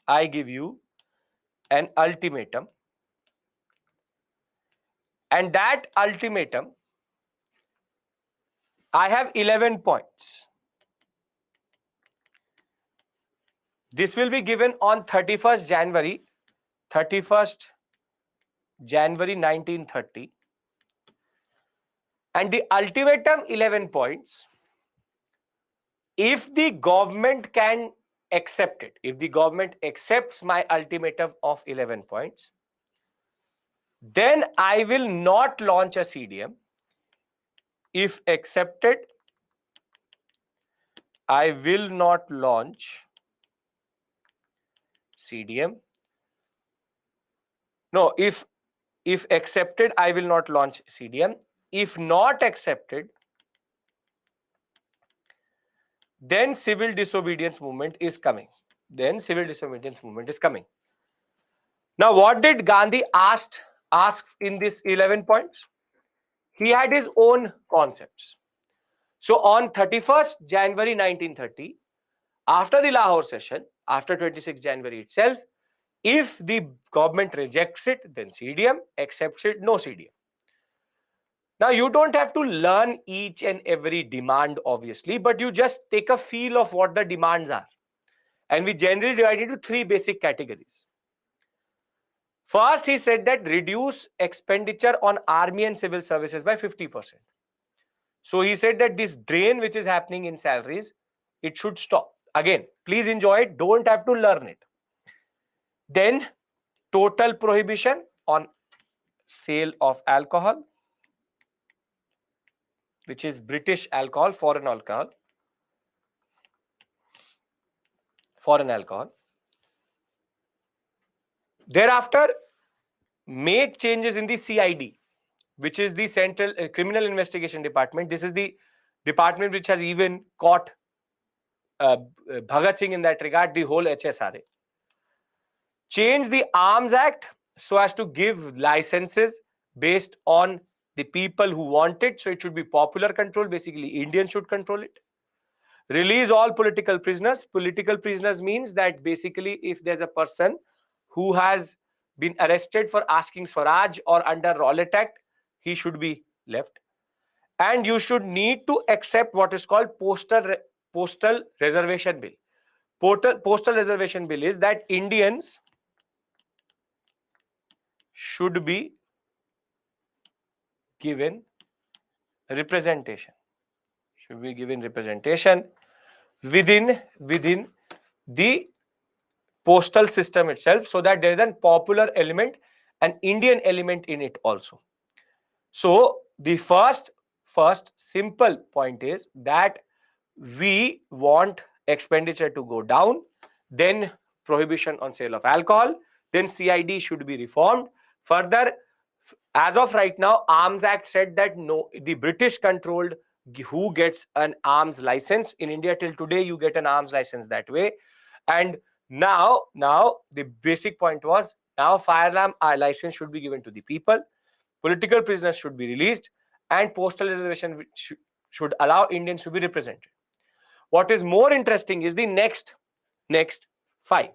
I give you an ultimatum. And that ultimatum, I have 11 points. This will be given on 31st January 1930. And the ultimatum 11 points, if the government can accept it, if the government accepts my ultimatum of 11 points, then I will not launch a CDM. If accepted, I will not launch CDM. No, if accepted, I will not launch CDM. If not accepted, then civil disobedience movement is coming. Now, what did Gandhi ask in this 11 points? He had his own concepts. So on 31st January 1930, after the Lahore session, after 26 January itself, if the government rejects it, then CDM, accepts it, no CDM. Now, you don't have to learn each and every demand, obviously, but you just take a feel of what the demands are. And we generally divide into three basic categories. First, he said that reduce expenditure on army and civil services by 50%. So he said that this drain which is happening in salaries, it should stop. Again, please enjoy it. Don't have to learn it. Then total prohibition on sale of alcohol, which is British alcohol, foreign alcohol. Foreign alcohol. Thereafter, make changes in the CID, which is the Central Criminal Investigation Department. This is the department which has even caught Bhagat Singh in that regard, the whole HSRA. Change the Arms Act so as to give licenses based on the people who want it. So it should be popular control. Basically, Indians should control it. Release all political prisoners. Political prisoners means that basically if there's a person who has been arrested for asking Swaraj or under Rowlatt Act, he should be left. And you should need to accept what is called postal reservation bill. Postal reservation bill is that Indians should be given representation. Should be given representation within the postal system itself, so that there is a popular element, an Indian element in it also. So the first simple point is that we want expenditure to go down, then prohibition on sale of alcohol, then CID should be reformed. Further, as of right now, Arms Act said that no, the British controlled who gets an arms license. In India till today, you get an arms license that way. And now the basic point was, now firearm license should be given to the people, political prisoners should be released, and postal reservation should allow Indians to be represented. What is more interesting is the next five.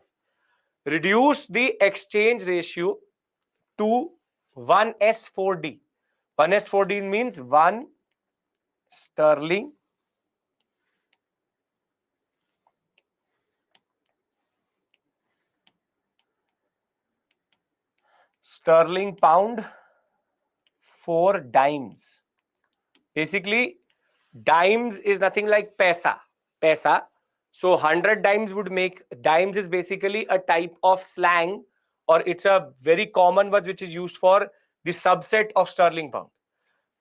Reduce the exchange ratio to 1s4d. 1s4d means 1 sterling pound for dimes. Basically, dimes is nothing like paisa. So 100 dimes would make, dimes is basically a type of slang, or it's a very common word which is used for the subset of sterling pound.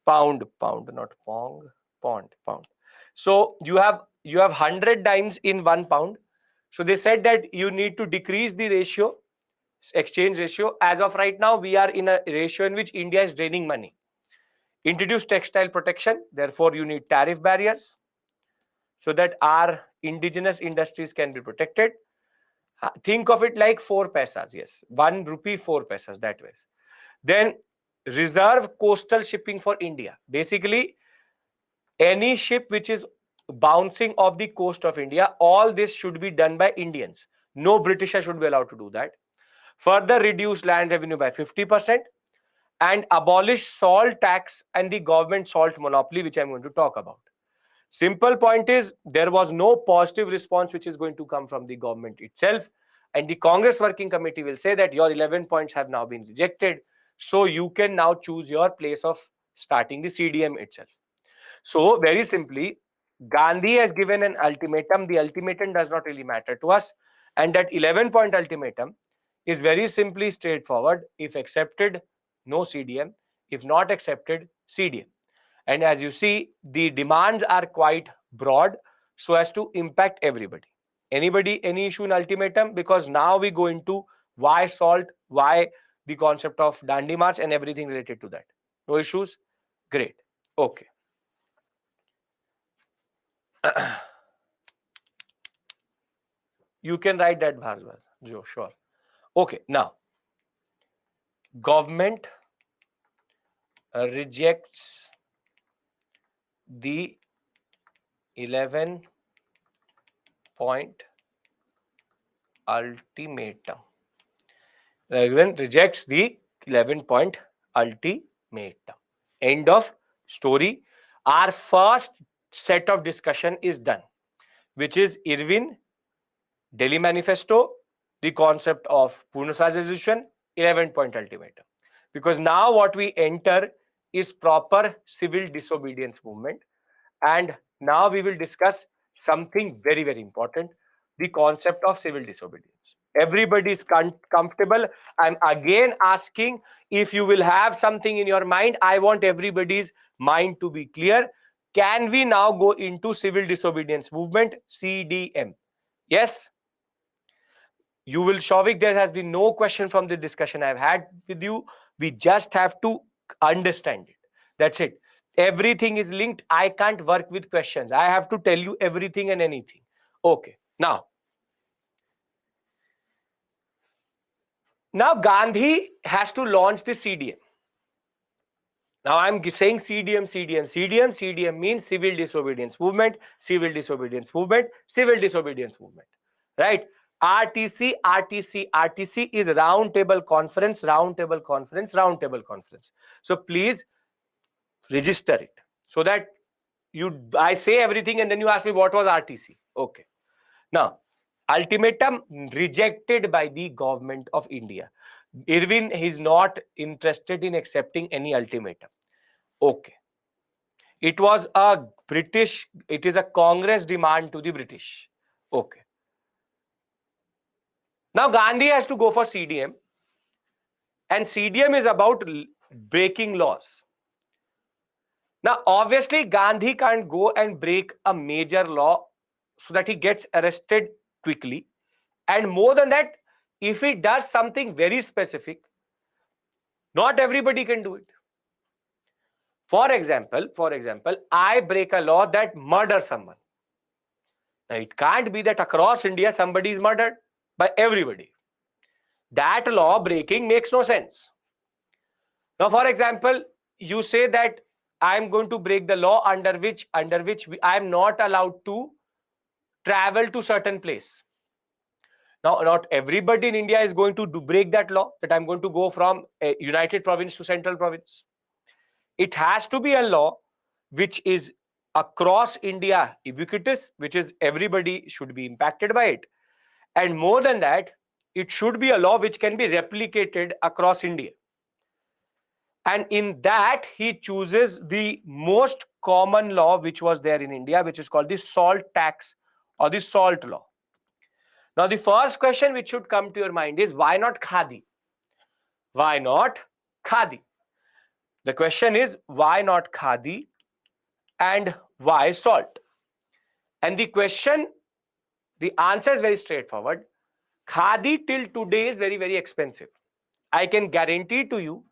Pound, not pong, pound. So you have 100 dimes in 1 pound. So they said that you need to decrease the ratio, exchange ratio. As of right now, we are in a ratio in which India is draining money. Introduce textile protection. Therefore, you need tariff barriers so that our indigenous industries can be protected. Think of it like 4 paisas. Yes, 1 rupee, 4 paisas, that way. Then reserve coastal shipping for India. Basically, any ship which is bouncing off the coast of India, all this should be done by Indians. No Britisher should be allowed to do that. Further reduce land revenue by 50% and abolish salt tax and the government salt monopoly, which I'm going to talk about. Simple point is, there was no positive response which is going to come from the government itself. And the Congress Working Committee will say that your 11 points have now been rejected. So you can now choose your place of starting the CDM itself. So very simply, Gandhi has given an ultimatum. The ultimatum does not really matter to us. And that 11-point ultimatum is very simply straightforward. If accepted, no CDM. If not accepted, CDM. And as you see, the demands are quite broad so as to impact everybody. Anybody, any issue in ultimatum? Because now we go into why salt, why the concept of Dandi March and everything related to that. No issues? Great. Okay. You can write that, Bharswal. Sure. Okay. Now, government rejects the 11-point ultimatum. Government rejects the 11-point ultimatum. End of story. Our first set of discussion is done, which is Irwin, Delhi Manifesto, the concept of Pune Swaraj Resolution, 11-point ultimatum. Because now what we enter is proper civil disobedience movement. And now we will discuss something very, very important, the concept of civil disobedience. Everybody is comfortable. I'm again asking, if you will have something in your mind, I want everybody's mind to be clear. Can we now go into civil disobedience movement, CDM? Yes? You will, Shavik, there has been no question from the discussion I've had with you. We just have to understand it. That's it. Everything is linked. I can't work with questions. I have to tell you everything and anything. Okay. Now Gandhi has to launch the CDM. Now I'm saying CDM, CDM, CDM. CDM means civil disobedience movement, civil disobedience movement, civil disobedience movement. Right? RTC, RTC, RTC is round table conference, round table conference, round table conference. So please register it so that I say everything and then you ask me what was RTC. Okay. Now, ultimatum rejected by the government of India. Irwin is not interested in accepting any ultimatum. Okay. It was a British, it is a Congress demand to the British. Okay. Now Gandhi has to go for CDM, and CDM is about breaking laws. Now, obviously, Gandhi can't go and break a major law so that he gets arrested quickly. And more than that, if he does something very specific, not everybody can do it. For example, I break a law that murders someone. Now, it can't be that across India somebody is murdered by everybody. That law breaking makes no sense. Now, for example, you say that I am going to break the law under which I am not allowed to travel to certain place. Now, not everybody in India is going to break that law, that I'm going to go from a united province to central province. It has to be a law which is across India ubiquitous, which is everybody should be impacted by it. And more than that, it should be a law which can be replicated across India. And in that, he chooses the most common law which was there in India, which is called the salt tax or the salt law. Now, the first question which should come to your mind is, why not khadi? Why not khadi? The question is, why not khadi and why salt? And the answer is very straightforward. Khadi till today is very, very expensive. I can guarantee to you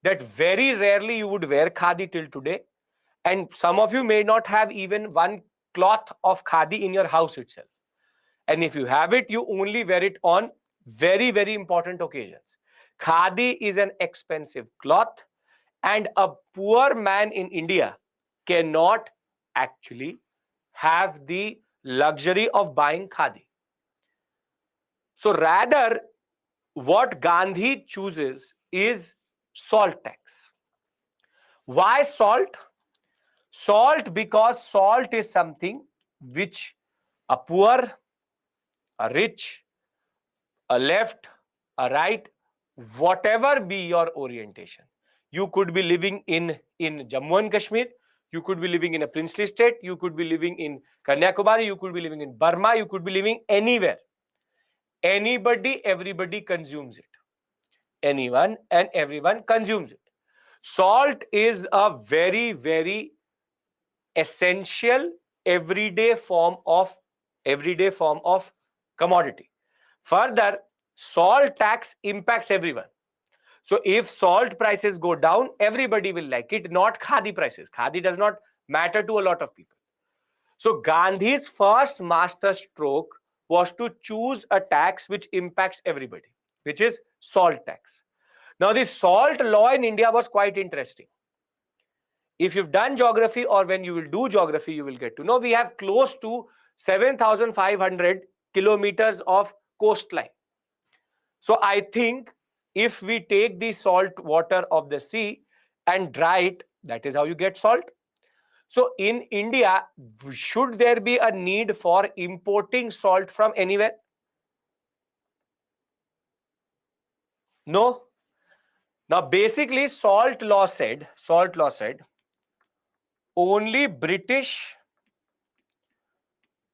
that very rarely you would wear khadi till today. And some of you may not have even one cloth of khadi in your house itself. And if you have it, you only wear it on very, very important occasions. Khadi is an expensive cloth, and a poor man in India cannot actually have the luxury of buying khadi. So rather, what Gandhi chooses is salt tax. Why salt? Salt, because salt is something which a poor, a rich, a left, a right, whatever be your orientation. You could be living in Jammu and Kashmir, you could be living in a princely state, you could be living in Kanyakumari, you could be living in Burma, you could be living anywhere. Anybody, everybody consumes it. Anyone and everyone consumes it. Salt is a very, very essential everyday form of commodity. Further, salt tax impacts everyone. So if salt prices go down, everybody will like it, not khadi prices. Khadi does not matter to a lot of people. So Gandhi's first master stroke was to choose a tax which impacts everybody, which is salt tax. Now, the salt law in India was quite interesting. If you've done geography or when you will do geography, you will get to know we have close to 7,500 kilometers of coastline. So I think if we take the salt water of the sea and dry it, that is how you get salt. So in India, should there be a need for importing salt from anywhere? No. Now basically salt law said only British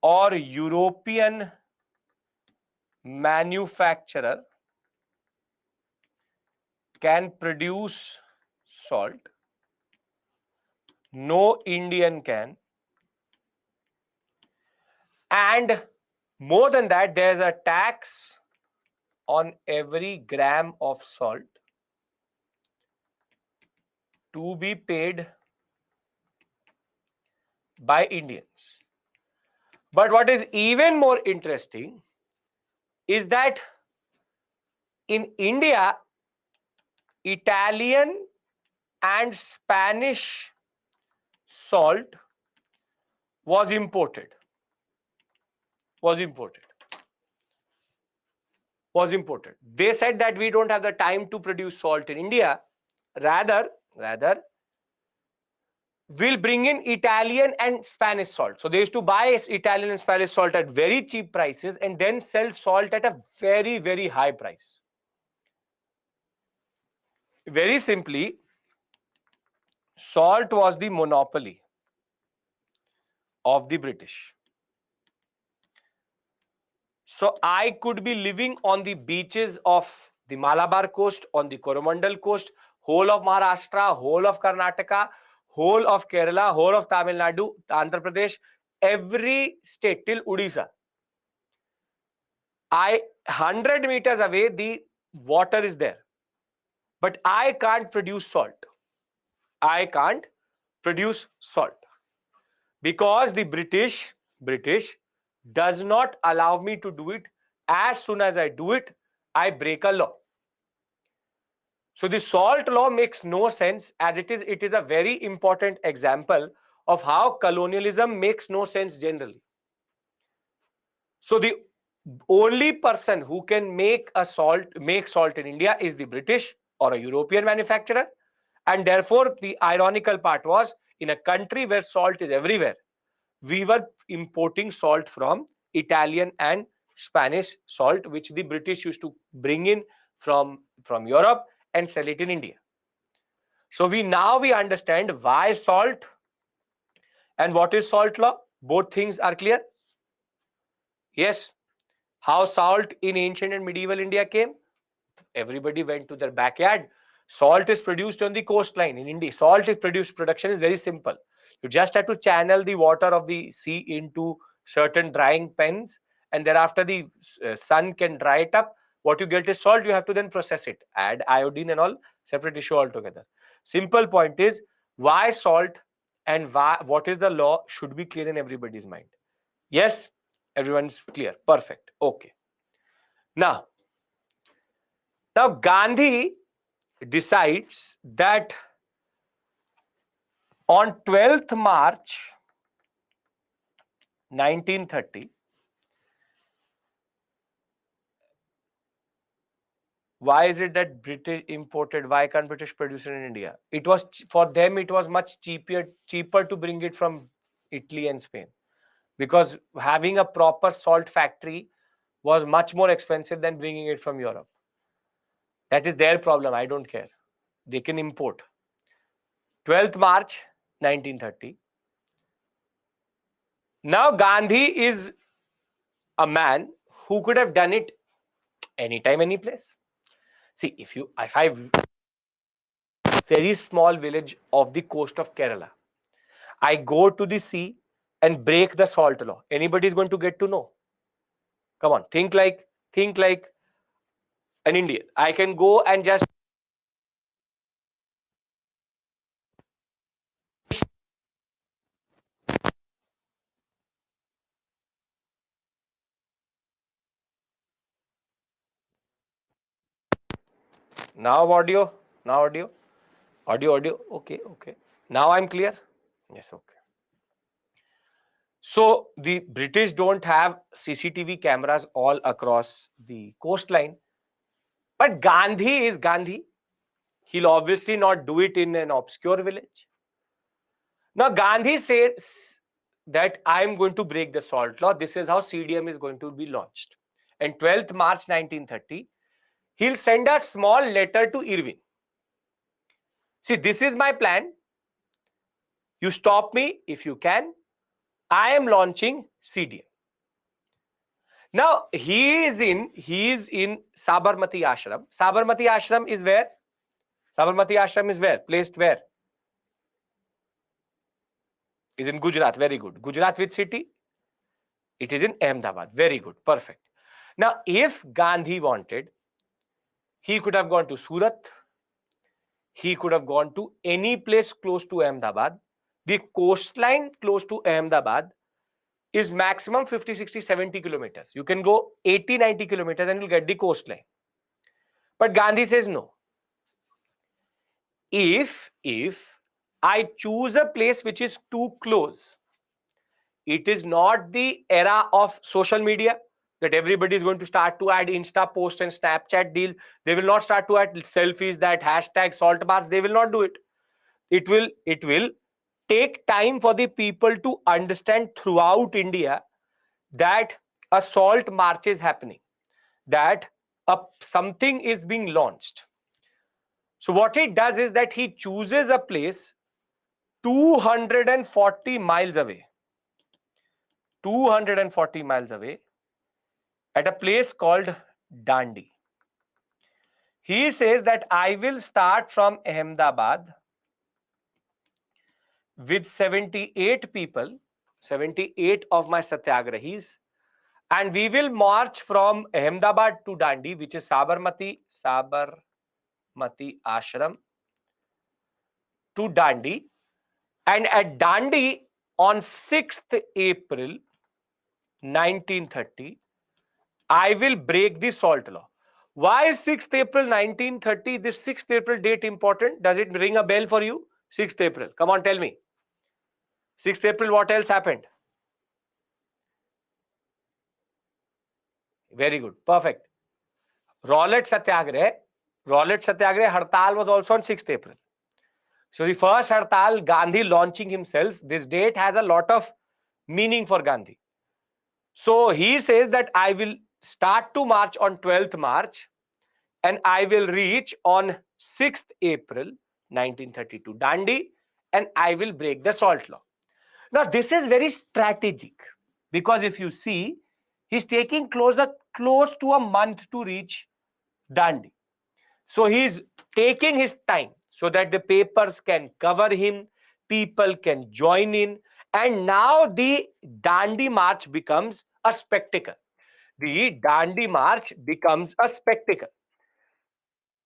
or European manufacturer can produce salt. No Indian can. And more than that, there's a tax on every gram of salt to be paid by Indians. But what is even more interesting is that in India, Italian and Spanish salt was imported. Was imported. Was imported. They said that we don't have the time to produce salt in India. Rather, we'll bring in Italian and Spanish salt. So they used to buy Italian and Spanish salt at very cheap prices and then sell salt at a very, very high price. Very simply, salt was the monopoly of the British. So I could be living on the beaches of the Malabar coast, on the Coromandel coast, whole of Maharashtra, whole of Karnataka, whole of Kerala, whole of Tamil Nadu, Andhra Pradesh, every state till Odisha. 100 meters away, the water is there. But I can't produce salt. I can't produce salt because the British does not allow me to do it. As soon as I do it, I break a law. So the salt law makes no sense, as it is a very important example of how colonialism makes no sense generally. So the only person who can make salt in India is the British or a European manufacturer. And therefore, the ironical part was, in a country where salt is everywhere, we were importing salt from Italian and Spanish salt, which the British used to bring in from Europe and sell it in India. So we understand why salt and what is salt law. Both things are clear. Yes. How salt in ancient and medieval India came? Everybody went to their backyard. Salt is produced on the coastline in India. Production is very simple. You just have to channel the water of the sea into certain drying pens, and thereafter the sun can dry it up. What you get is salt. You have to then process it, add iodine and all, separate issue altogether. Simple point is, why salt and what is the law should be clear in everybody's mind. Yes, everyone's clear. Perfect. Okay. Now Gandhi decides that on 12th March 1930, why is it that British imported? Why can't British produce it in India? It was for them. It was much cheaper to bring it from Italy and Spain, because having a proper salt factory was much more expensive than bringing it from Europe. That is their problem. I don't care. They can import. 12th March 1930. Now Gandhi is a man who could have done it anytime, any place. See, if I very small village of the coast of Kerala, I go to the sea and break the salt law, anybody is going to get to know. Come on, think like an Indian. I can go and just Now audio. Now audio. Audio, audio. Okay, okay. Now I'm clear. Yes, okay. So the British don't have CCTV cameras all across the coastline, but Gandhi is Gandhi. He'll obviously not do it in an obscure village. Now Gandhi says that I'm going to break the salt law. This is how CDM is going to be launched. And 12th March 1930, he'll send a small letter to Irving. See, this is my plan. You stop me if you can. I am launching CDM. Now he is in Sabarmati Ashram. Sabarmati Ashram is where? Sabarmati Ashram is where? Placed where? Is in Gujarat. Very good. Gujarat which city? It is in Ahmedabad. Very good. Perfect. Now, if Gandhi wanted, he could have gone to Surat. He could have gone to any place close to Ahmedabad. The coastline close to Ahmedabad is maximum 50, 60, 70 kilometers. You can go 80, 90 kilometers and you'll get the coastline. But Gandhi says no. If I choose a place which is too close, it is not the era of social media that everybody is going to start to add Insta post and Snapchat deals. They will not start to add selfies, that hashtag salt baths. They will not do it. It will take time for the people to understand throughout India that a salt march is happening, that something is being launched. So what he does is that he chooses a place 240 miles away. 240 miles away at a place called Dandi. He says that I will start from Ahmedabad with 78 people, 78 of my satyagrahis, and we will march from Ahmedabad to Dandi, which is Sabarmati Ashram, to Dandi. And at Dandi on 6th April 1930, I will break the salt law. Why is 6th April 1930, this 6th April date important? Does it ring a bell for you? 6th April. Come on, tell me. 6th April, what else happened? Very good. Perfect. Rowlatt Satyagrah. Rowlatt Satyagrah Hartal was also on 6th April. So the first Hartal, Gandhi launching himself, this date has a lot of meaning for Gandhi. So he says that I will start to march on 12th March and I will reach on 6th April 1932 Dandi and I will break the salt law. Now this is very strategic because if you see, he's taking close to a month to reach Dandi. So he's taking his time so that the papers can cover him, people can join in, and now the Dandi March becomes a spectacle. The Dandi March becomes a spectacle.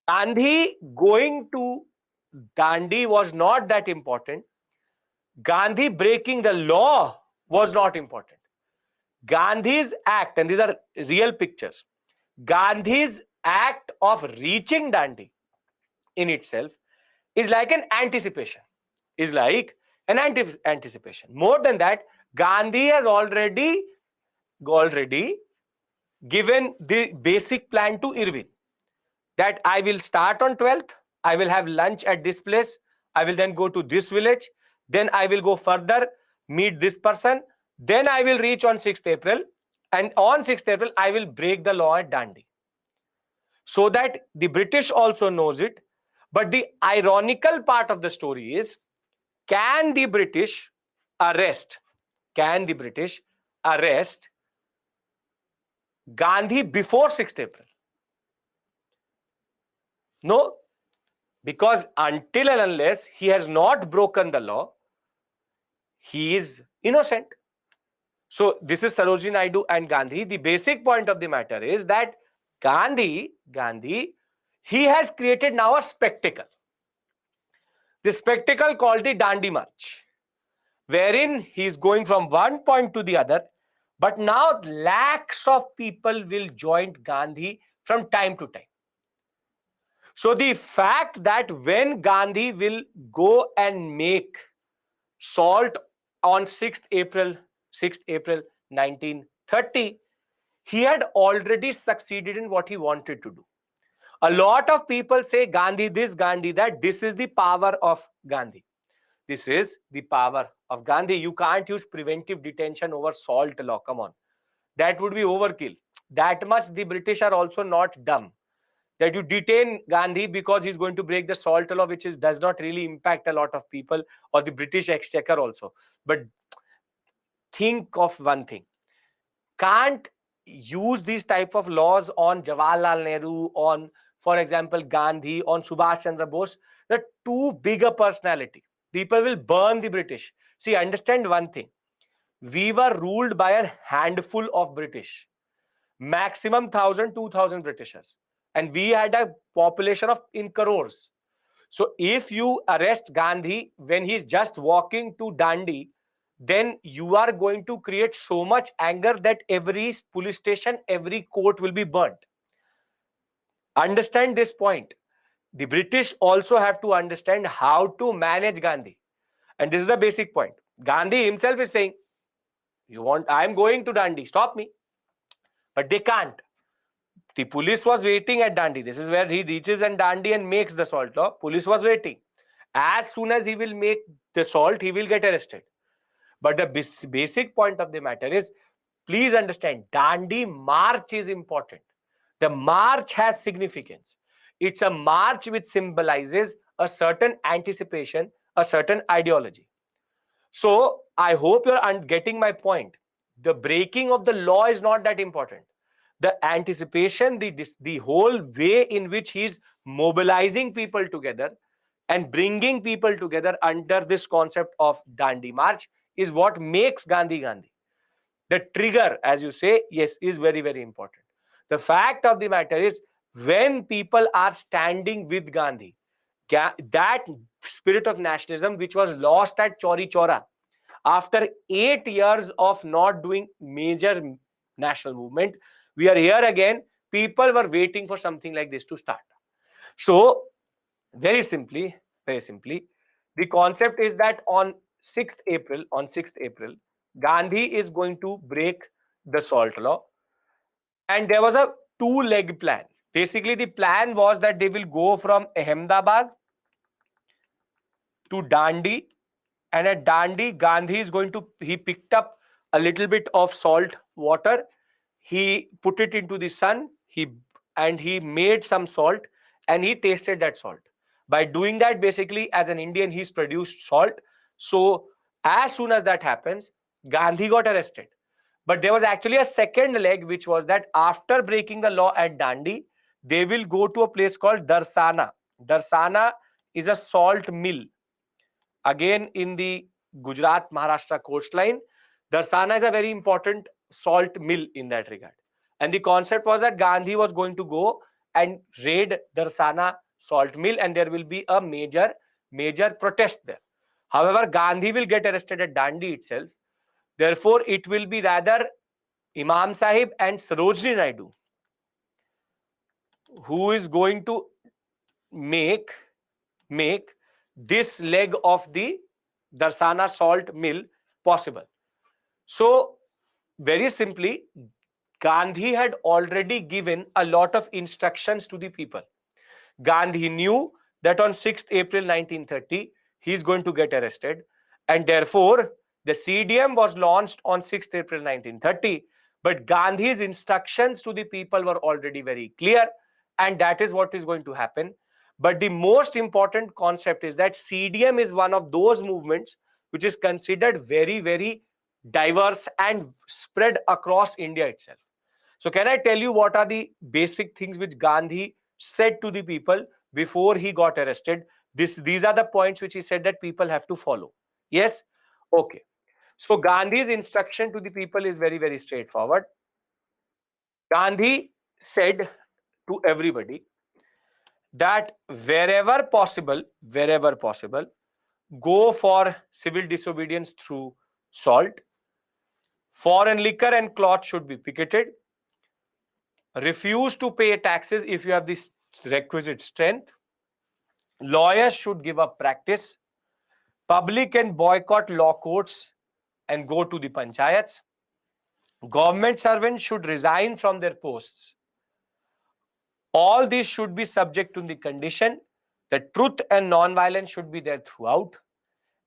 Gandhi going to Dandi was not that important. Gandhi breaking the law was not important. Gandhi's act, and these are real pictures, Gandhi's act of reaching Dandi in itself is like an anticipation. Anticipation. More than that, Gandhi has already given the basic plan to Irving that I will start on 12th, I will have lunch at this place, I will then go to this village, then I will go further, meet this person, then I will reach on 6th April, and on 6th April, I will break the law at Dandi. So that the British also knows it. But the ironical part of the story is, can the British arrest Gandhi before 6th April? No, because until and unless he has not broken the law, he is innocent. So this is Sarojini Naidu and Gandhi. The basic point of the matter is that Gandhi, he has created now a spectacle. The spectacle called the Dandi March, wherein he is going from one point to the other, but now lakhs of people will join Gandhi from time to time. So the fact that when Gandhi will go and make salt on 6th April 1930, he had already succeeded in what he wanted to do. A lot of people say Gandhi this, Gandhi that. This is the power of Gandhi. This is the power of Gandhi. You can't use preventive detention over salt law. Come on. That would be overkill. That much the British are also not dumb, that you detain Gandhi because he's going to break the salt law, which does not really impact a lot of people or the British exchequer also. But think of one thing. Can't use these type of laws on Jawaharlal Nehru, on, for example, Gandhi, on Subhash Chandra Bose. The too big a personality. People will burn the British. See, understand one thing. We were ruled by a handful of British, maximum 1,000, 2,000 Britishers. And we had a population of in crores. So if you arrest Gandhi when he's just walking to Dandi, then you are going to create so much anger that every police station, every court will be burnt. Understand this point. The British also have to understand how to manage Gandhi. And this is the basic point. Gandhi himself is saying, I'm going to Dandi, stop me. But they can't. The police was waiting at Dandi. This is where he reaches and Dandi and makes the salt law. Police was waiting. As soon as he will make the salt, he will get arrested. But the basic point of the matter is, please understand, Dandi march is important. The march has significance. It's a march which symbolizes a certain anticipation, a certain ideology. So I hope you're getting my point. The breaking of the law is not that important. The anticipation, the whole way in which he's mobilizing people together and bringing people together under this concept of Dandi March is what makes Gandhi Gandhi. The trigger, as you say, yes, is very, very important. The fact of the matter is, when people are standing with Gandhi, that spirit of nationalism which was lost at Chauri Chaura, after 8 years of not doing major national movement, we are here again. People were waiting for something like this to start. So very simply, the concept is that on 6th April, Gandhi is going to break the salt law. And there was a two-leg plan. Basically, the plan was that they will go from Ahmedabad to Dandi, and at Dandi, Gandhi is going to, he picked up a little bit of salt water, he put it into the sun, he made some salt, and he tasted that salt. By doing that, basically, as an Indian, he's produced salt. So as soon as that happens, Gandhi got arrested. But there was actually a second leg, which was that after breaking the law at Dandi, they will go to a place called Darsana. Darsana is a salt mill, again in the Gujarat Maharashtra coastline. Darsana is a very important salt mill in that regard. And the concept was that Gandhi was going to go and raid Darsana salt mill, and there will be a major protest there. However, Gandhi will get arrested at Dandi itself. Therefore, it will be rather Imam Sahib and Sarojini Naidu who is going to make this leg of the Darsana salt mill possible. So, very simply, Gandhi had already given a lot of instructions to the people. Gandhi knew that on 6th April 1930, he is going to get arrested, and therefore the CDM was launched on 6th April 1930. But Gandhi's instructions to the people were already very clear, and that is what is going to happen. But the most important concept is that CDM is one of those movements which is considered very, very diverse and spread across India itself. So can I tell you what are the basic things which Gandhi said to the people before he got arrested? These are the points which he said that people have to follow. Yes? Okay. So Gandhi's instruction to the people is very, very straightforward. Gandhi said to everybody that wherever possible, go for civil disobedience through salt. Foreign liquor and cloth should be picketed. Refuse to pay taxes if you have this requisite strength. Lawyers should give up practice. Public can boycott law courts and go to the panchayats. Government servants should resign from their posts. All these should be subject to the condition that truth and non-violence should be there throughout,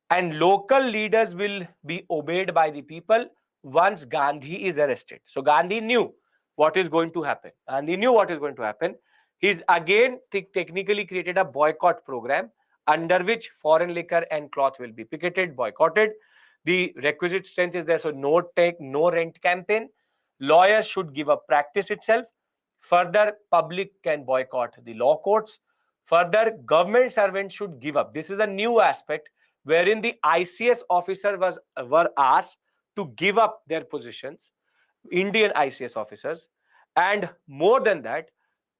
and local leaders will be obeyed by the people once Gandhi is arrested. So Gandhi knew what is going to happen. Gandhi knew what is going to happen. He's again technically created a boycott program under which foreign liquor and cloth will be picketed, boycotted. The requisite strength is there. So no take, no rent campaign. Lawyers should give up practice itself. Further, public can boycott the law courts. Further, government servants should give up. This is a new aspect wherein the ICS officer were asked to give up their positions, Indian ICS officers. And more than that,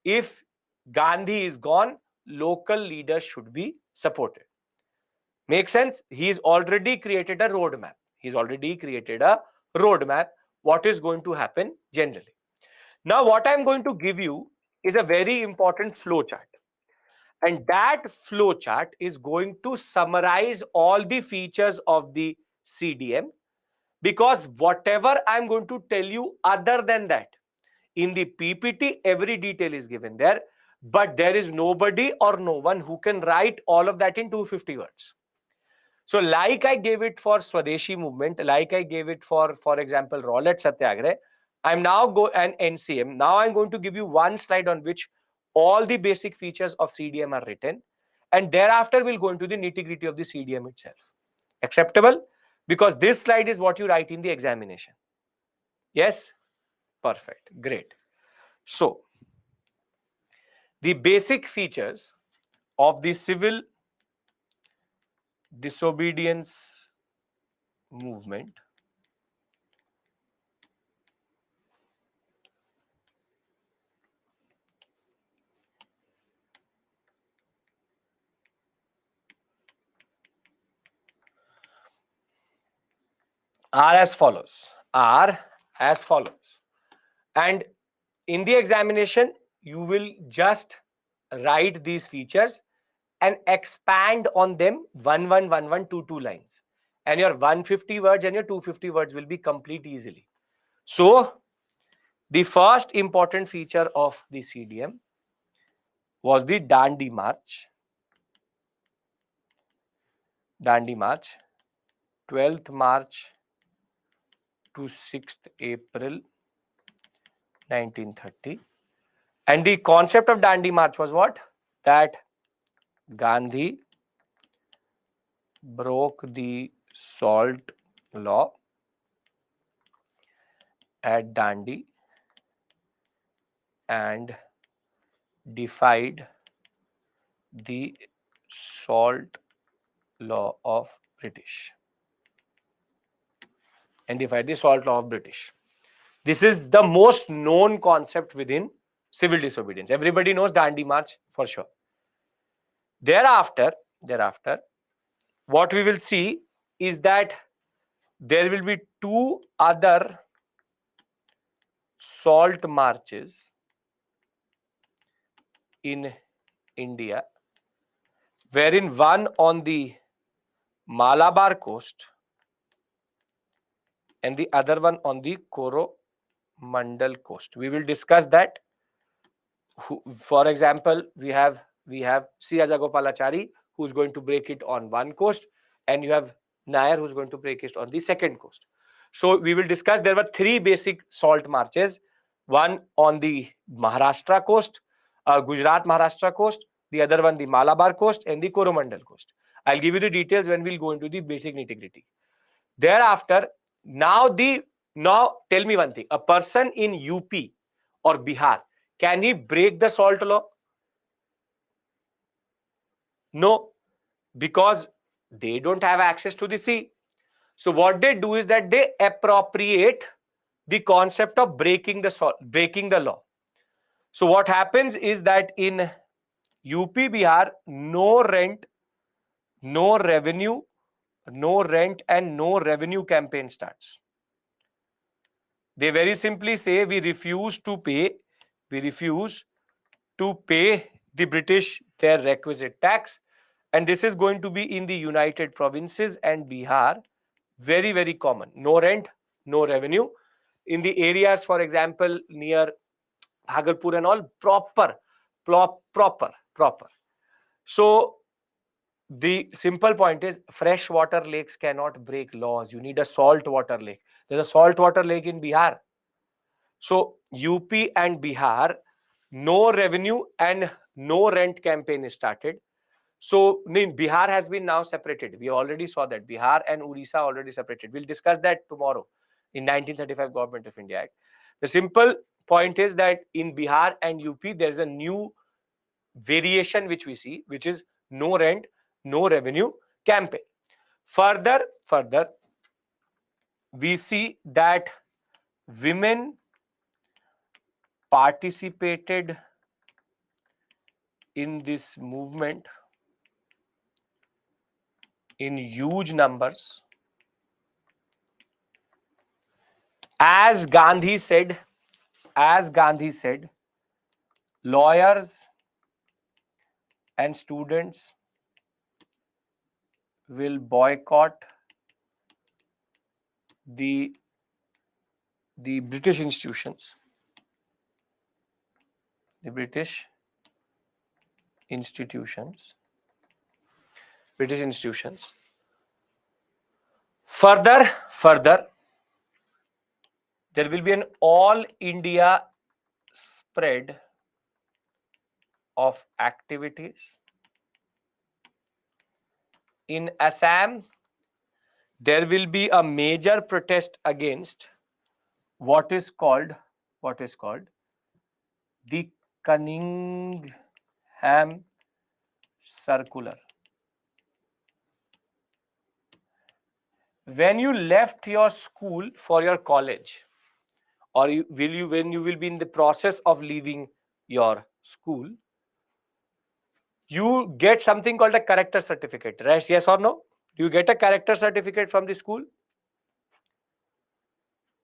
if Gandhi is gone, local leaders should be supported. Make sense? He's already created a roadmap. He's already created a roadmap. What is going to happen generally? Now, what I'm going to give you is a very important flow chart. And that flow chart is going to summarize all the features of the CDM, because whatever I'm going to tell you other than that, in the PPT, every detail is given there, but there is nobody or no one who can write all of that in 250 words. So like I gave it for Swadeshi movement, like I gave it for example, Rowlatt Satyagrah, I'm now and NCM. Now I'm going to give you one slide on which all the basic features of CDM are written. And thereafter we'll go into the nitty-gritty of the CDM itself. Acceptable? Because this slide is what you write in the examination. Yes? Perfect. Great. So, the basic features of the civil disobedience movement are as follows. And in the examination, you will just write these features and expand on them 2 lines. And your 150 words and your 250 words will be complete easily. So, the first important feature of the CDM was the Dandi March. Dandi March, 12th March to 6th April 1930. And the concept of Dandi March was what? That Gandhi broke the salt law at Dandi and defied the salt law of British. And defied the salt law of British. This is the most known concept within civil disobedience. Everybody knows Dandi March for sure. Thereafter, what we will see is that there will be two other salt marches in India, wherein one on the Malabar coast and the other one on the Coromandel coast. We will discuss that. For example, we have C. Rajagopalachari, who is going to break it on one coast, and you have Nair, who is going to break it on the second coast. So we will discuss. There were three basic salt marches: one on the Maharashtra coast, Gujarat Maharashtra coast; the other one the Malabar coast and the Coromandel coast. I'll give you the details when we'll go into the basic nitty-gritty. Thereafter, now tell me one thing: a person in UP or Bihar, can he break the salt law? No, because they don't have access to the sea. So what they do is that they appropriate the concept of breaking the law. So what happens is that in UP, Bihar, no rent, no revenue, no rent and no revenue campaign starts. They very simply say we refuse to pay the British their requisite tax, and this is going to be in the United Provinces and Bihar. Very, very common. No rent, no revenue. In the areas, for example, near Bhagalpur and all, proper. So the simple point is freshwater lakes cannot break laws. You need a saltwater lake. There's a saltwater lake in Bihar. So UP and Bihar, no revenue and no rent campaign is started. So Bihar has been now separated. We already saw that Bihar and Odisha already separated. We'll discuss that tomorrow in 1935 Government of India Act. The simple point is that in Bihar and UP, there's a new variation which we see, which is no rent, no revenue campaign. Further, we see that women participated in this movement in huge numbers. As Gandhi said, lawyers and students will boycott the British institutions. The British institutions. Further, there will be an all India spread of activities. In Assam, there will be a major protest against what is called the Cunningham Circular. When you left your school for your college, or when you will be in the process of leaving your school, you get something called a character certificate, right? Yes or no? Do you get a character certificate from the school?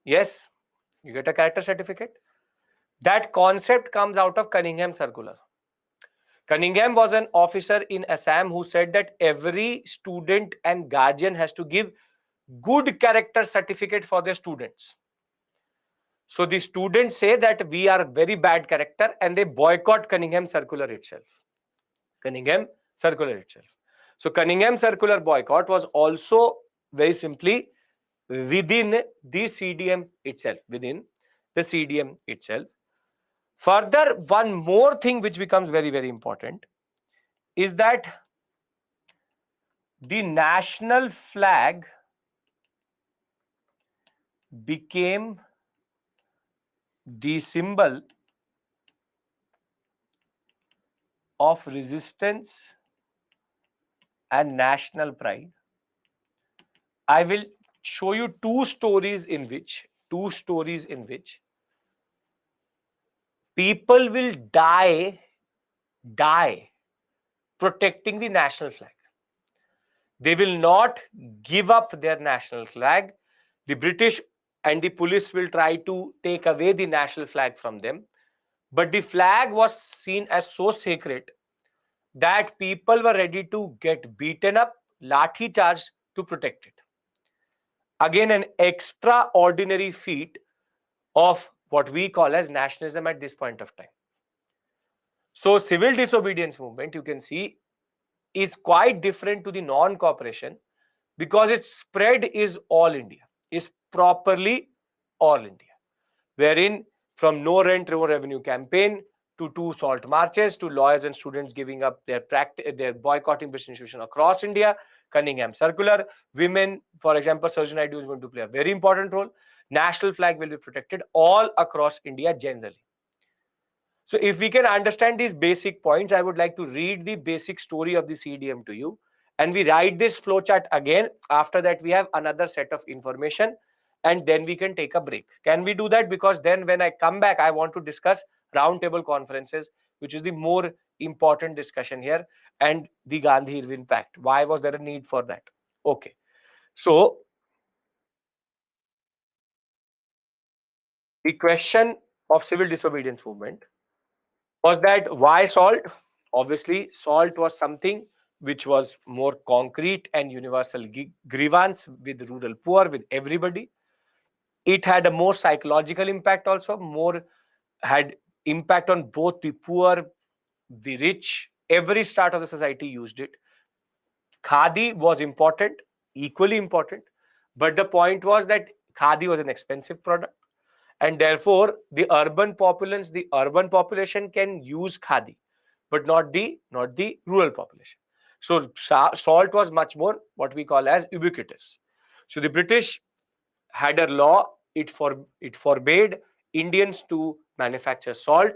Yes, you get a character certificate. That concept comes out of Cunningham Circular. Cunningham was an officer in Assam who said that every student and guardian has to give good character certificate for their students. So the students say that we are very bad character and they boycott Cunningham Circular itself. So Cunningham Circular boycott was also very simply within the CDM itself. Further, one more thing which becomes very, very important is that the national flag became the symbol of resistance and national pride. I will show you two stories in which people will die protecting the national flag. They will not give up their national flag. The British and the police will try to take away the national flag from them. But the flag was seen as so sacred that people were ready to get beaten up, lathi charged to protect it. Again, an extraordinary feat of what we call as nationalism at this point of time. So, civil disobedience movement, you can see, is quite different to the non-cooperation because its spread is all India, is properly all India, wherein from no rent, no revenue campaign to two salt marches to lawyers and students giving up their boycotting British institution across India, Cunningham Circular, women, for example, Sarojini Naidu is going to play a very important role. National flag will be protected all across India generally. So if we can understand these basic points, I would like to read the basic story of the CDM to you. And we write this flowchart again. After that, we have another set of information and then we can take a break. Can we do that? Because then when I come back, I want to discuss roundtable conferences, which is the more important discussion here, and the Gandhi Irwin Pact. Why was there a need for that? Okay. So the question of civil disobedience movement was that why salt? obviously salt was something which was more concrete and universal grievance with rural poor, with everybody. It had a more psychological impact also, more had impact on both the poor, the rich. Every start of the society used it. Khadi was important, equally important, but the point was that khadi was an expensive product, and therefore the urban population can use khadi, but not the rural population. So salt was much more what we call as ubiquitous. So the British had a law. It forbade Indians to manufacture salt,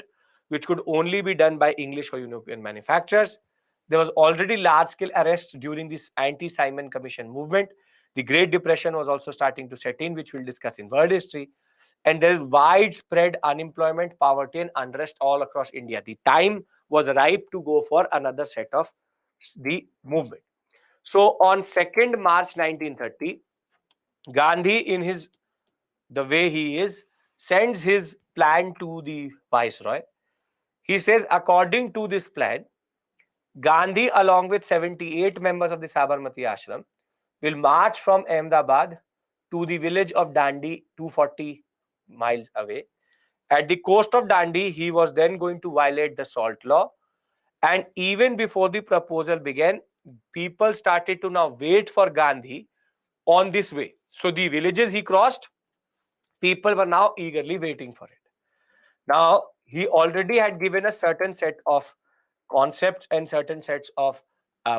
which could only be done by English or European manufacturers. There was already large scale arrest during this anti-Simon Commission movement. The Great Depression was also starting to set in, which we'll discuss in world history. And there is widespread unemployment, poverty, and unrest all across India. The time was ripe to go for another set of the movement. So on 2nd March 1930, Gandhi, in his the way he is, sends his plan to the viceroy. He says, according to this plan, Gandhi, along with 78 members of the Sabarmati ashram, will march from Ahmedabad to the village of Dandi, 240 miles away. At the coast of Dandi, he was then going to violate the salt law. And even before the proposal began, people started to now wait for Gandhi on this way. So the villages he crossed, people were now eagerly waiting for it. Now, he already had given a certain set of concepts and certain sets of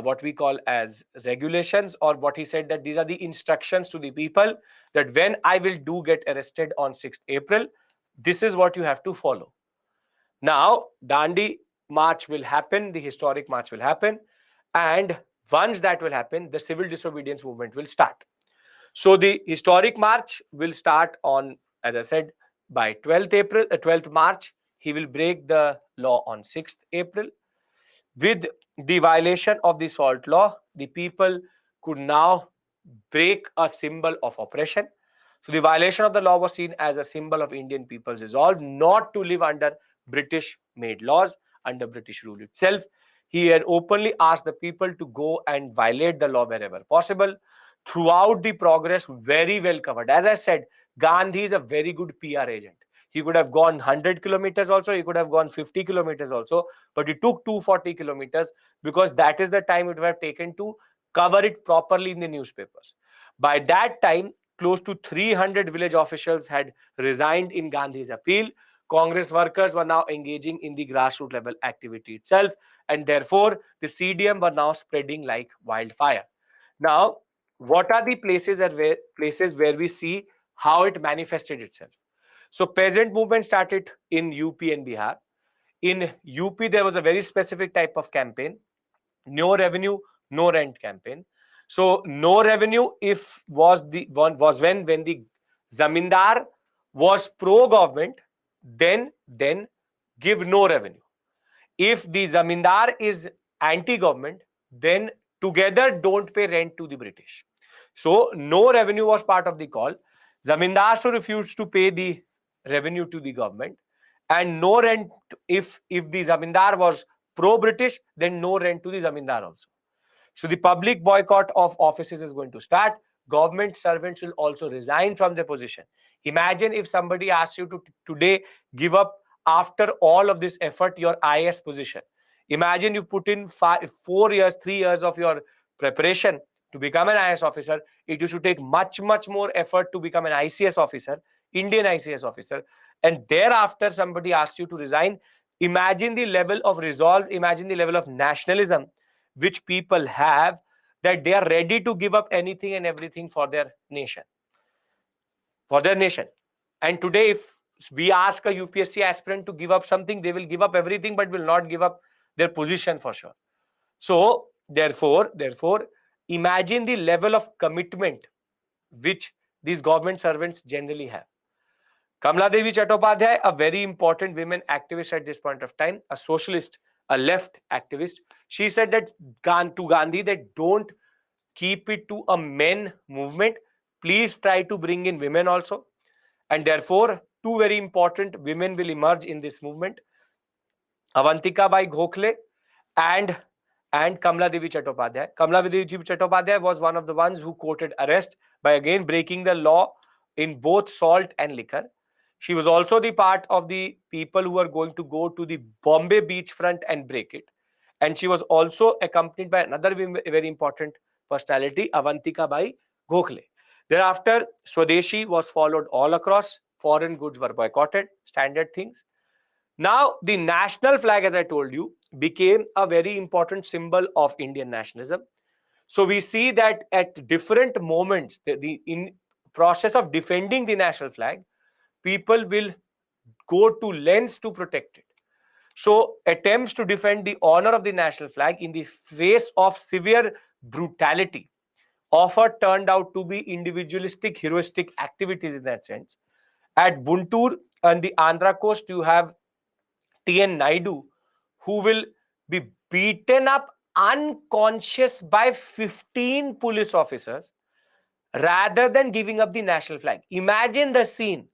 what we call as regulations, or what he said that these are the instructions to the people that when I will do get arrested on 6th April, this is what you have to follow. Now, Dandi march will happen, the historic march will happen, and once that will happen, the civil disobedience movement will start. So the historic march will start on, as I said, by 12th March. He will break the law on 6th April. With the violation of the salt law, the people could now break a symbol of oppression. So the violation of the law was seen as a symbol of Indian people's resolve not to live under British made laws, under British rule itself. He had openly asked the people to go and violate the law wherever possible. Throughout the progress, very well covered. As I said, Gandhi is a very good PR agent. He could have gone 100 kilometers also, he could have gone 50 kilometers also, but he took 240 kilometers because that is the time it would have taken to cover it properly in the newspapers. By that time, close to 300 village officials had resigned in Gandhi's appeal. Congress workers were now engaging in the grassroots level activity itself, and therefore the CDM were now spreading like wildfire. Now, what are the places where we see how it manifested itself? So, peasant movement started in UP and Bihar. In UP, there was a very specific type of campaign: no revenue, no rent campaign. So no revenue if was the one was when the zamindar was pro government, then give no revenue. If the zamindar is anti government, then together don't pay rent to the British. So no revenue was part of the call. Zamindars to refuse to pay the revenue to the government, and no rent if the zamindar was pro British, then no rent to the zamindar also. So the public boycott of offices is going to start. Government servants will also resign from their position. Imagine if somebody asks you to today give up, after all of this effort, your IS position. Imagine you put in 4 years, 3 years of your preparation to become an IS officer. It used to take much, much more effort to become an ICS officer, Indian ICS officer. And thereafter, somebody asks you to resign. Imagine the level of resolve, imagine the level of nationalism which people have, that they are ready to give up anything and everything for their nation. For their nation. And today, if we ask a UPSC aspirant to give up something, they will give up everything but will not give up their position for sure. So, therefore, imagine the level of commitment which these government servants generally have. Kamala Devi Chattopadhyay, a very important women activist at this point of time, a socialist, a left activist, she said that to Gandhi that don't keep it to a men movement. Please try to bring in women also. And therefore, two very important women will emerge in this movement: Avantika Bai Gokhale and Kamla Devi Chattopadhyay. Kamla Devi Chattopadhyay was one of the ones who quoted arrest by again breaking the law in both salt and liquor. She was also the part of the people who were going to go to the Bombay beachfront and break it. And she was also accompanied by another very important personality, Avantika Bai Gokhale. Thereafter, Swadeshi was followed all across. Foreign goods were boycotted, standard things. Now, the national flag, as I told you, became a very important symbol of Indian nationalism. So we see that at different moments, the in process of defending the national flag, people will go to lengths to protect it. So attempts to defend the honor of the national flag in the face of severe brutality often turned out to be individualistic, heroistic activities in that sense. At Guntur and the Andhra coast, you have T.N. Naidu, who will be beaten up unconscious by 15 police officers rather than giving up the national flag. Imagine the scene.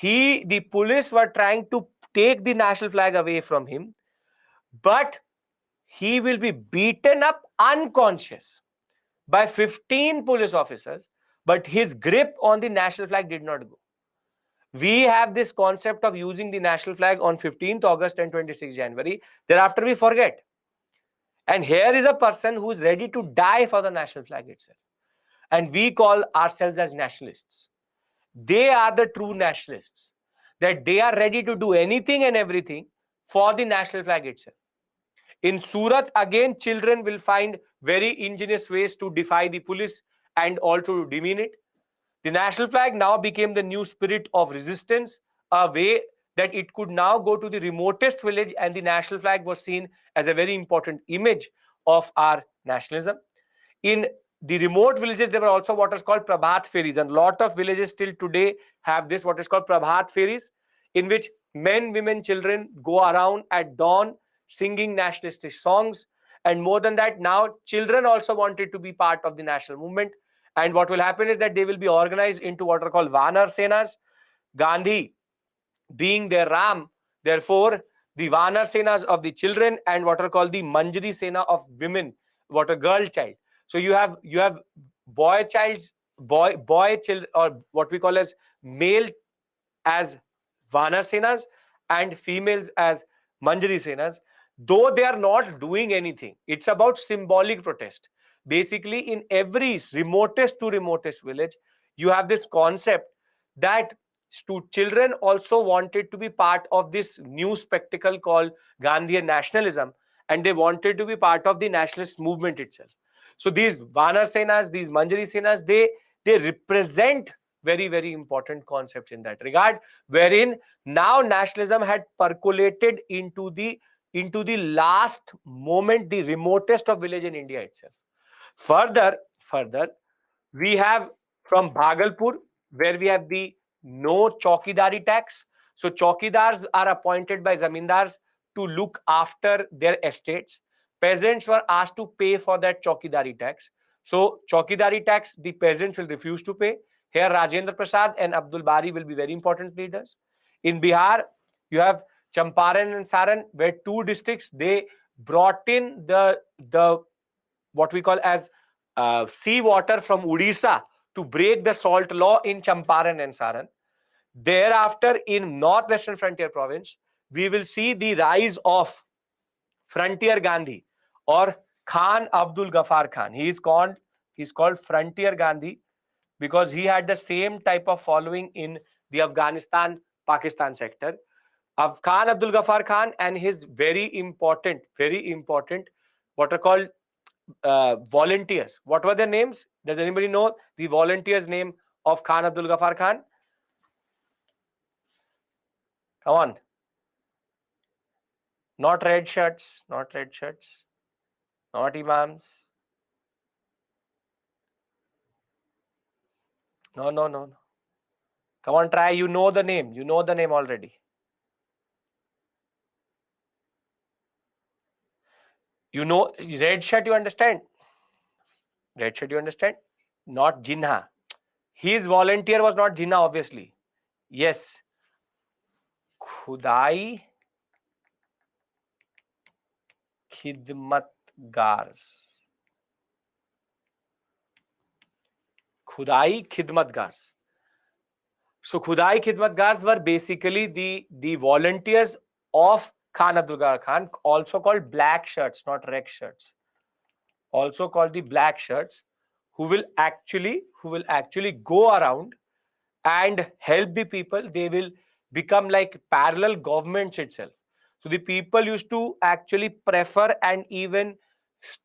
The police were trying to take the national flag away from him, but he will be beaten up unconscious by 15 police officers, but his grip on the national flag did not go. We have this concept of using the national flag on 15th August and 26th January. Thereafter, we forget. And here is a person who is ready to die for the national flag itself. And we call ourselves as nationalists. They are the true nationalists, that they are ready to do anything and everything for the national flag itself. In Surat, again, children will find very ingenious ways to defy the police and also to demean it. The national flag now became the new spirit of resistance, a way that it could now go to the remotest village, and the national flag was seen as a very important image of our nationalism. In the remote villages, there were also what is called Prabhat Fairies, and a lot of villages still today have this what is called Prabhat Fairies, in which men, women, children go around at dawn singing nationalistic songs. And more than that, now children also wanted to be part of the national movement. And what will happen is that they will be organized into what are called Vanar Senas, Gandhi being their Ram. Therefore, the Vanar Senas of the children and what are called the Manjari Sena of women, what a girl child. So you have boy childs, boy child, or what we call as male as Vanar Senas and females as Manjari Senas, though they are not doing anything. It's about symbolic protest. Basically, in every remotest to remotest village, you have this concept that children also wanted to be part of this new spectacle called Gandhian nationalism, and they wanted to be part of the nationalist movement itself. So these Vanar Senas, these Manjari Senas, they represent very, very important concepts in that regard, wherein now nationalism had percolated into the last moment, the remotest of village in India itself. Further, we have from Bhagalpur, where we have the no chowkidari tax. So chowkidars are appointed by zamindars to look after their estates. Peasants were asked to pay for that chowkidari tax. So chowkidari tax, the peasants will refuse to pay. Here Rajendra Prasad and Abdul Bari will be very important leaders. In Bihar, you have Champaran and Saran, where two districts, they brought in the what we call as sea water from Odisha to break the salt law in Champaran and Saran. Thereafter, in northwestern frontier province, we will see the rise of Frontier Gandhi or Khan Abdul Ghaffar Khan. He's called Frontier Gandhi because he had the same type of following in the Afghanistan Pakistan sector. Of Khan Abdul Ghaffar Khan and his very important, what are called volunteers. What were their names? Does anybody know the volunteers' name of Khan Abdul Ghaffar Khan? Come on. Not red shirts, not imams. No, no, no, no. Come on, try. You know the name. You know the name already. You know, red shirt, you understand? Red shirt, you understand? Not Jinnah. His volunteer was not Jinnah, obviously. Yes. Khudai khidmatgars. Khudai khidmatgars. So Khudai khidmatgars were basically the volunteers of Khan Abdul Khan, also called black shirts, not red shirts, also called the black shirts, who will actually go around and help the people. They will become like parallel governments itself. So the people used to actually prefer and even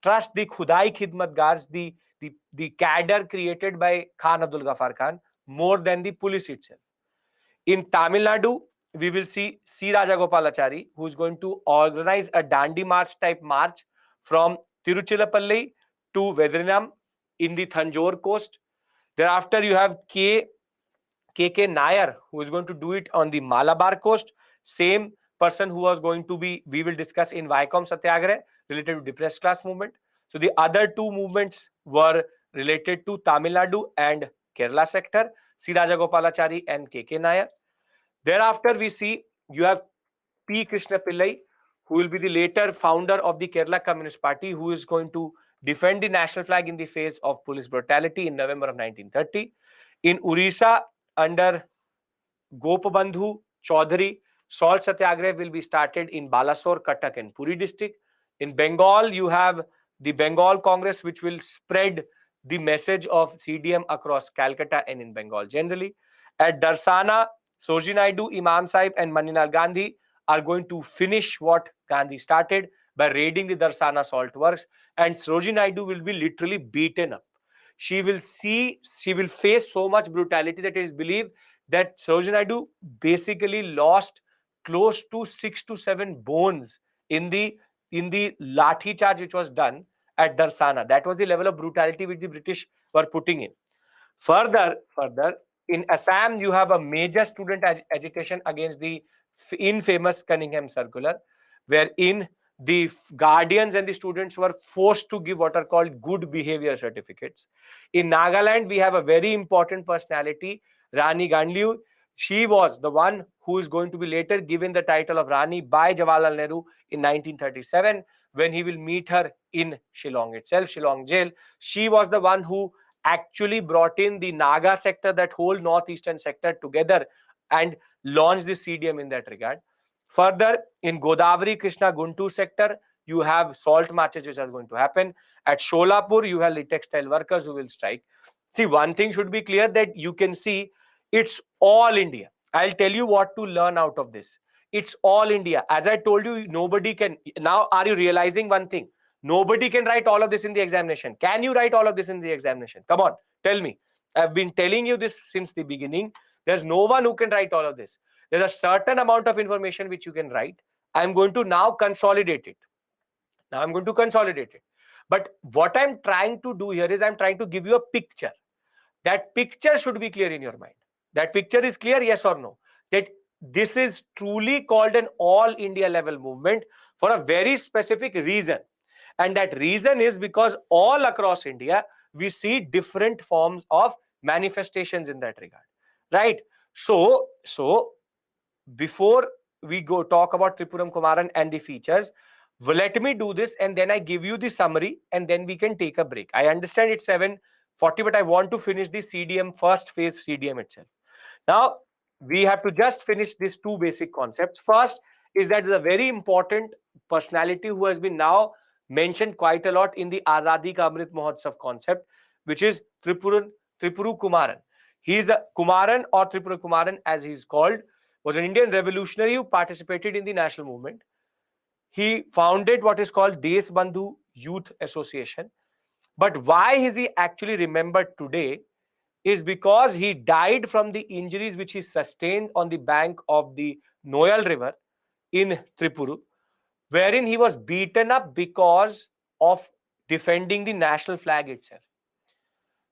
trust the Khudai Khidmatgars, the cadre created by Khan Abdul Ghaffar Khan, more than the police itself. In Tamil Nadu, we will see C. Rajagopalachari, who is going to organize a Dandi March type march from Tiruchirappalli to Vedrinam in the Thanjore coast. Thereafter, you have K. Nair, who is going to do it on the Malabar coast. Same person who was going to be, we will discuss in Vaikom Satyagraha, related to depressed class movement. So the other two movements were related to Tamil Nadu and Kerala sector, C. Rajagopalachari and K. Nair. Thereafter, we see you have P. Krishna Pillai, who will be the later founder of the Kerala Communist Party, who is going to defend the national flag in the face of police brutality in November of 1930. In Orissa, under Gopabandhu Chaudhary, salt satyagraha will be started in Balasore, Cuttack and Puri district. In Bengal, you have the Bengal Congress, which will spread the message of CDM across Calcutta and in Bengal generally. At Darsana, Soji Naidu, Imam Sahib and Maninal Gandhi are going to finish what Gandhi started by raiding the Darsana salt works, and Soji Naidu will be literally beaten up. She will face so much brutality that it is believed that Sarojini Naidu basically lost close to 6 to 7 bones in the lathi charge which was done at Darsana. That was the level of brutality which the British were putting in. Further, in Assam, you have a major student agitation against the infamous Cunningham Circular, wherein the guardians and the students were forced to give what are called good behavior certificates. In Nagaland, we have a very important personality, Rani Gandliu. She was the one who is going to be later given the title of Rani by Jawaharlal Nehru in 1937, when he will meet her in Shillong itself, Shillong jail. She was the one who actually brought in the Naga sector, that whole northeastern sector together, and launched the CDM in that regard. Further, in Godavari, Krishna, Guntur sector, you have salt marches which are going to happen. At Sholapur, you have the textile workers who will strike. See, one thing should be clear, that you can see it's all India. I'll tell you what to learn out of this. It's all India. As I told you, nobody can. Now, are you realizing one thing? Nobody can write all of this in the examination. Can you write all of this in the examination? Come on, tell me. I've been telling you this since the beginning. There's no one who can write all of this. There's a certain amount of information which you can write. I'm going to now consolidate it. But what I'm trying to do here is I'm trying to give you a picture. That picture should be clear in your mind. That picture is clear, yes or no? That this is truly called an all India level movement for a very specific reason. And that reason is because all across India, we see different forms of manifestations in that regard. Right? So before we go talk about Tripuram Kumaran and the features, let me do this and then I give you the summary and then we can take a break. I understand it's 7:40, but I want to finish the CDM, first phase CDM itself. Now, we have to just finish these two basic concepts. First is that the very important personality who has been now mentioned quite a lot in the Azadi Ka Amrit Mahotsav concept, which is Tripuru Kumaran. He is a Kumaran, or Tripura Kumaran as he's called, was an Indian revolutionary who participated in the national movement. He founded what is called Desbandhu Youth Association. But why is he actually remembered today is because he died from the injuries which he sustained on the bank of the Noyal River in Tripuru, wherein he was beaten up because of defending the national flag itself.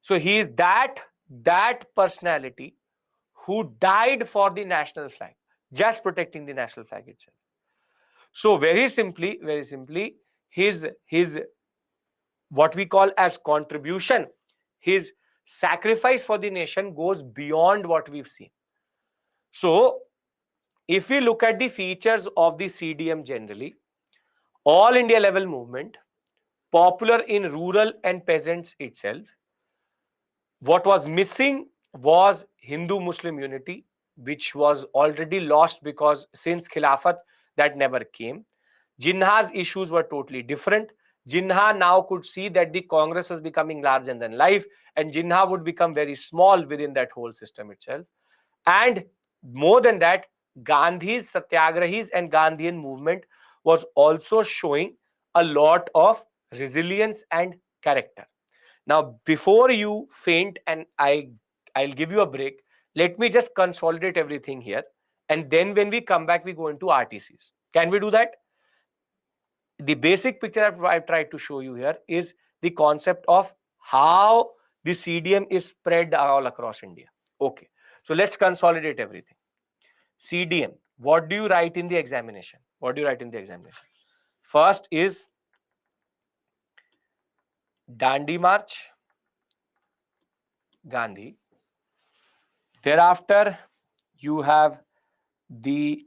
So he is that personality who died for the national flag, just protecting the national flag itself. So very simply, his what we call as contribution, his sacrifice for the nation goes beyond what we've seen. So if we look at the features of the CDM generally, all India level movement, popular in rural and peasants itself. What was missing was Hindu Muslim unity, which was already lost because since Khilafat that never came. Jinnah's issues were totally different. Jinnah now could see that the Congress was becoming larger than life, and Jinnah would become very small within that whole system itself. And more than that, Gandhi's Satyagrahis and Gandhian movement was also showing a lot of resilience and character. Now, before you faint and I'll give you a break, let me just consolidate everything here. And then when we come back, we go into RTCs. Can we do that? The basic picture I've tried to show you here is the concept of how the CDM is spread all across India. Okay. So let's consolidate everything. CDM. What do you write in the examination? What do you write in the examination? First is Dandi March, Gandhi. Thereafter, you have the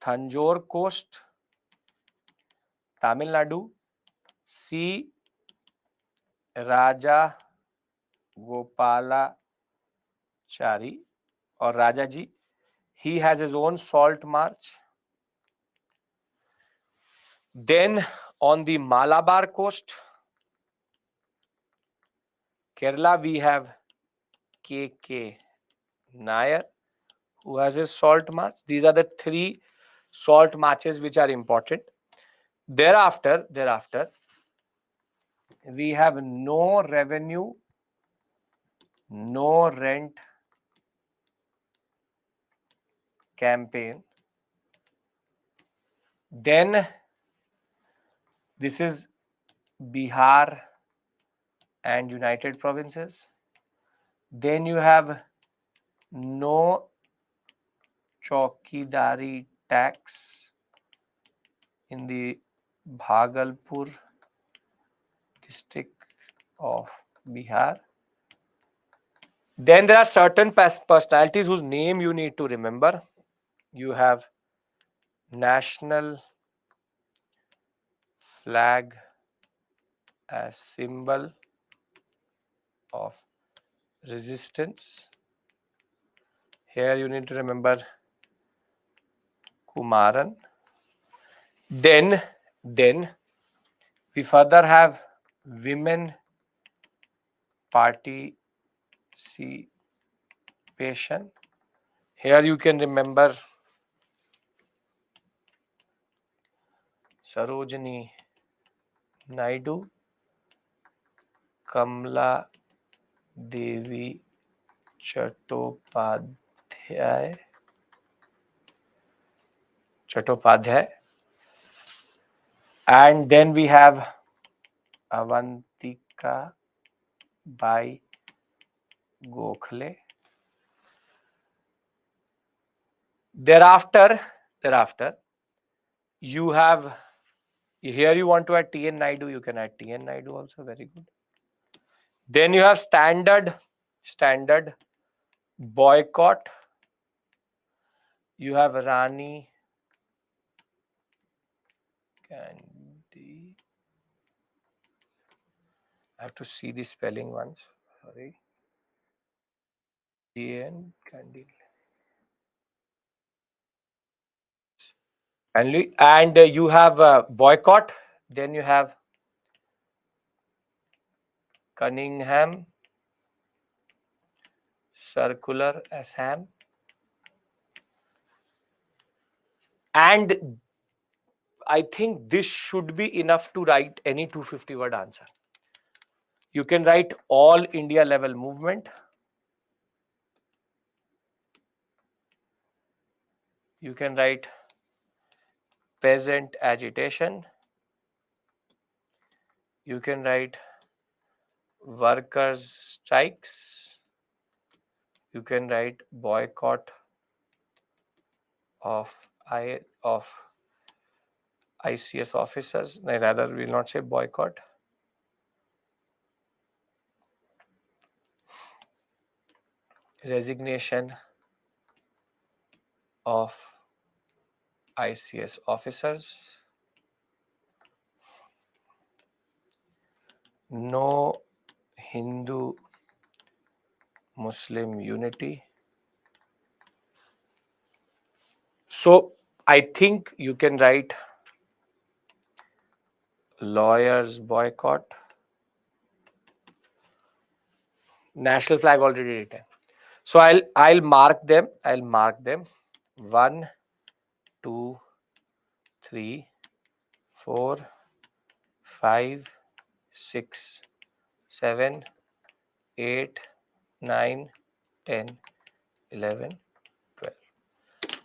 Thanjore Coast, Tamil Nadu, C. Raja Gopalachari or Rajaji. He has his own salt march. Then on the Malabar coast, Kerala, we have K. Nair, who has his salt march. These are the three salt marches which are important. Thereafter, we have no revenue, no rent campaign. Then this is Bihar and United Provinces. Then you have no Chaukidari tax in the Bhagalpur district of Bihar. Then there are certain personalities whose name you need to remember. You have national flag as symbol of resistance. Here you need to remember Kumaran. Then we further have women participation. Here you can remember Sarojini Naidu, Kamla Devi Chattopadhyay, and then we have Avantika Bai Gokhale. Thereafter, you have here you want to add TN Naidu, you can add TN Naidu also, very good. Then you have standard boycott. You have Rani Candy. I have to see the spelling once. Sorry. TN Candy. And you have boycott. Then you have Cunningham, Circular Assam. And I think this should be enough to write any 250-word answer. You can write all India level movement. You can write peasant agitation. You can write workers strikes. You can write boycott of ICS officers. No, rather, we will not say boycott. Resignation of ICS officers. no Hindu Muslim unity. So I think you can write lawyers boycott. National flag already written. So I'll mark them. I'll mark them. 1, 2, 3, 4, 5, 6, 7, 8, 9, 10, 11, 12.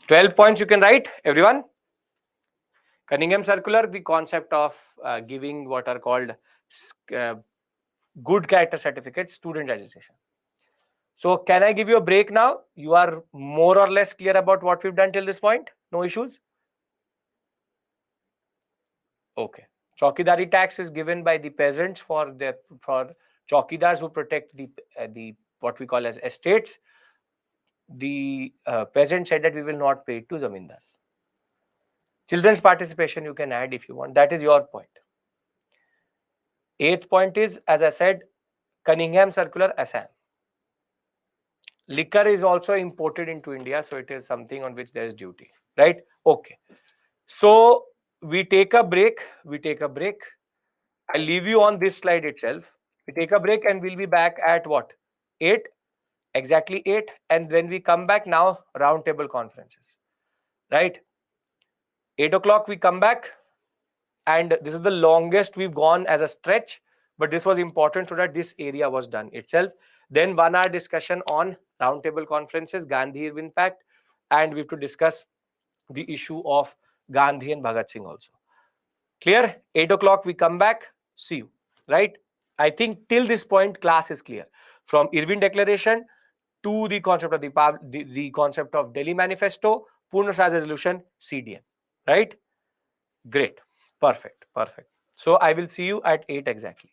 12 points you can write, everyone. Cunningham circular, the concept of giving what are called uh, good character certificates, student registration. So can I give you a break now? You are more or less clear about what we've done till this point? No issues? Okay. Chaukidari tax is given by the peasants for chaukidars who protect the what we call as estates. The peasant said that we will not pay it to zamindars. Children's participation you can add if you want. That is your point. Eighth point is, as I said, Cunningham Circular Assam. Liquor is also imported into India, so it is something on which there is duty, right? Okay. So we take a break. We take a break. I'll leave you on this slide itself. We take a break and we'll be back at what? 8? Exactly 8. And when we come back now, roundtable conferences, right? 8 o'clock we come back. And this is the longest we've gone as a stretch, but this was important so that this area was done itself. Then 1 hour discussion on roundtable conferences, Gandhi impact, and we have to discuss the issue of Gandhi and Bhagat Singh also. Clear? 8 o'clock we come back. See you. Right? I think till this point class is clear. From Irvin Declaration to the concept of the concept of Delhi Manifesto, Purna Swaraj Resolution, CDM. Right? Great. Perfect. Perfect. So I will see you at 8 exactly.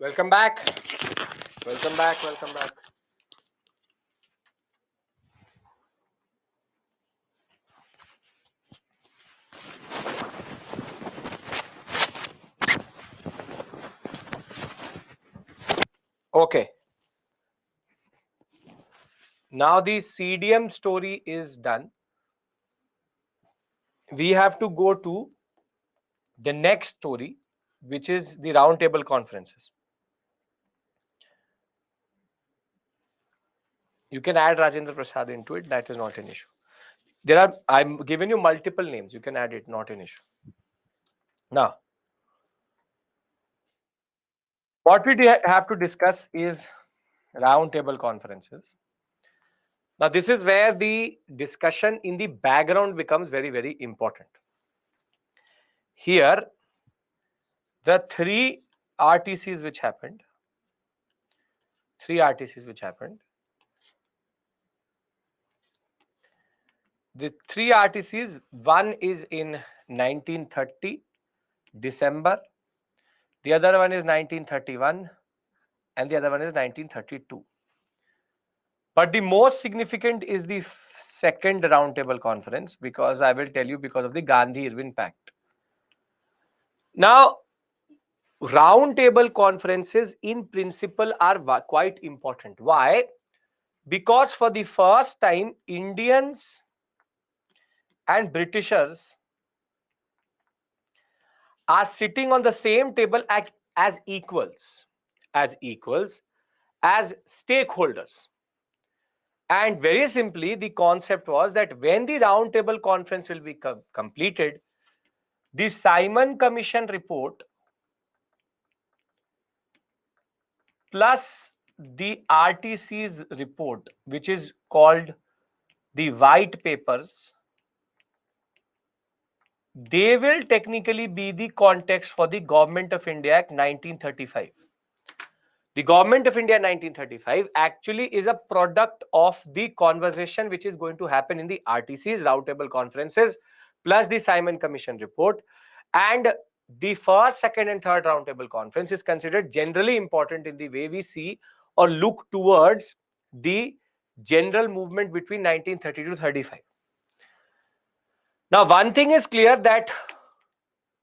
Welcome back. Welcome back. Welcome back. Okay. Now the CDM story is done. We have to go to the next story, which is the roundtable conferences. You can add Rajendra Prasad into it. That is not an issue. I'm giving you multiple names. You can add it, not an issue. Now, what we have to discuss is roundtable conferences. Now, this is where the discussion in the background becomes very, very important. Here, the three RTCs which happened, the three RTCs, one is in 1930 December, the other one is 1931, and the other one is 1932. But the most significant is the second roundtable conference, because I will tell you, because of the Gandhi-Irwin Pact. Now, roundtable conferences in principle are quite important. Why? Because for the first time, Indians and Britishers are sitting on the same table as equals, as stakeholders. And very simply, the concept was that when the roundtable conference will be completed, the Simon Commission report plus the RTC's report, which is called the white papers, they will technically be the context for the Government of India Act 1935. The Government of India 1935 actually is a product of the conversation which is going to happen in the RTCs, roundtable conferences, plus the Simon Commission report. And the first, second, and third roundtable conference is considered generally important in the way we see or look towards the general movement between 1930 to 35. Now, one thing is clear, that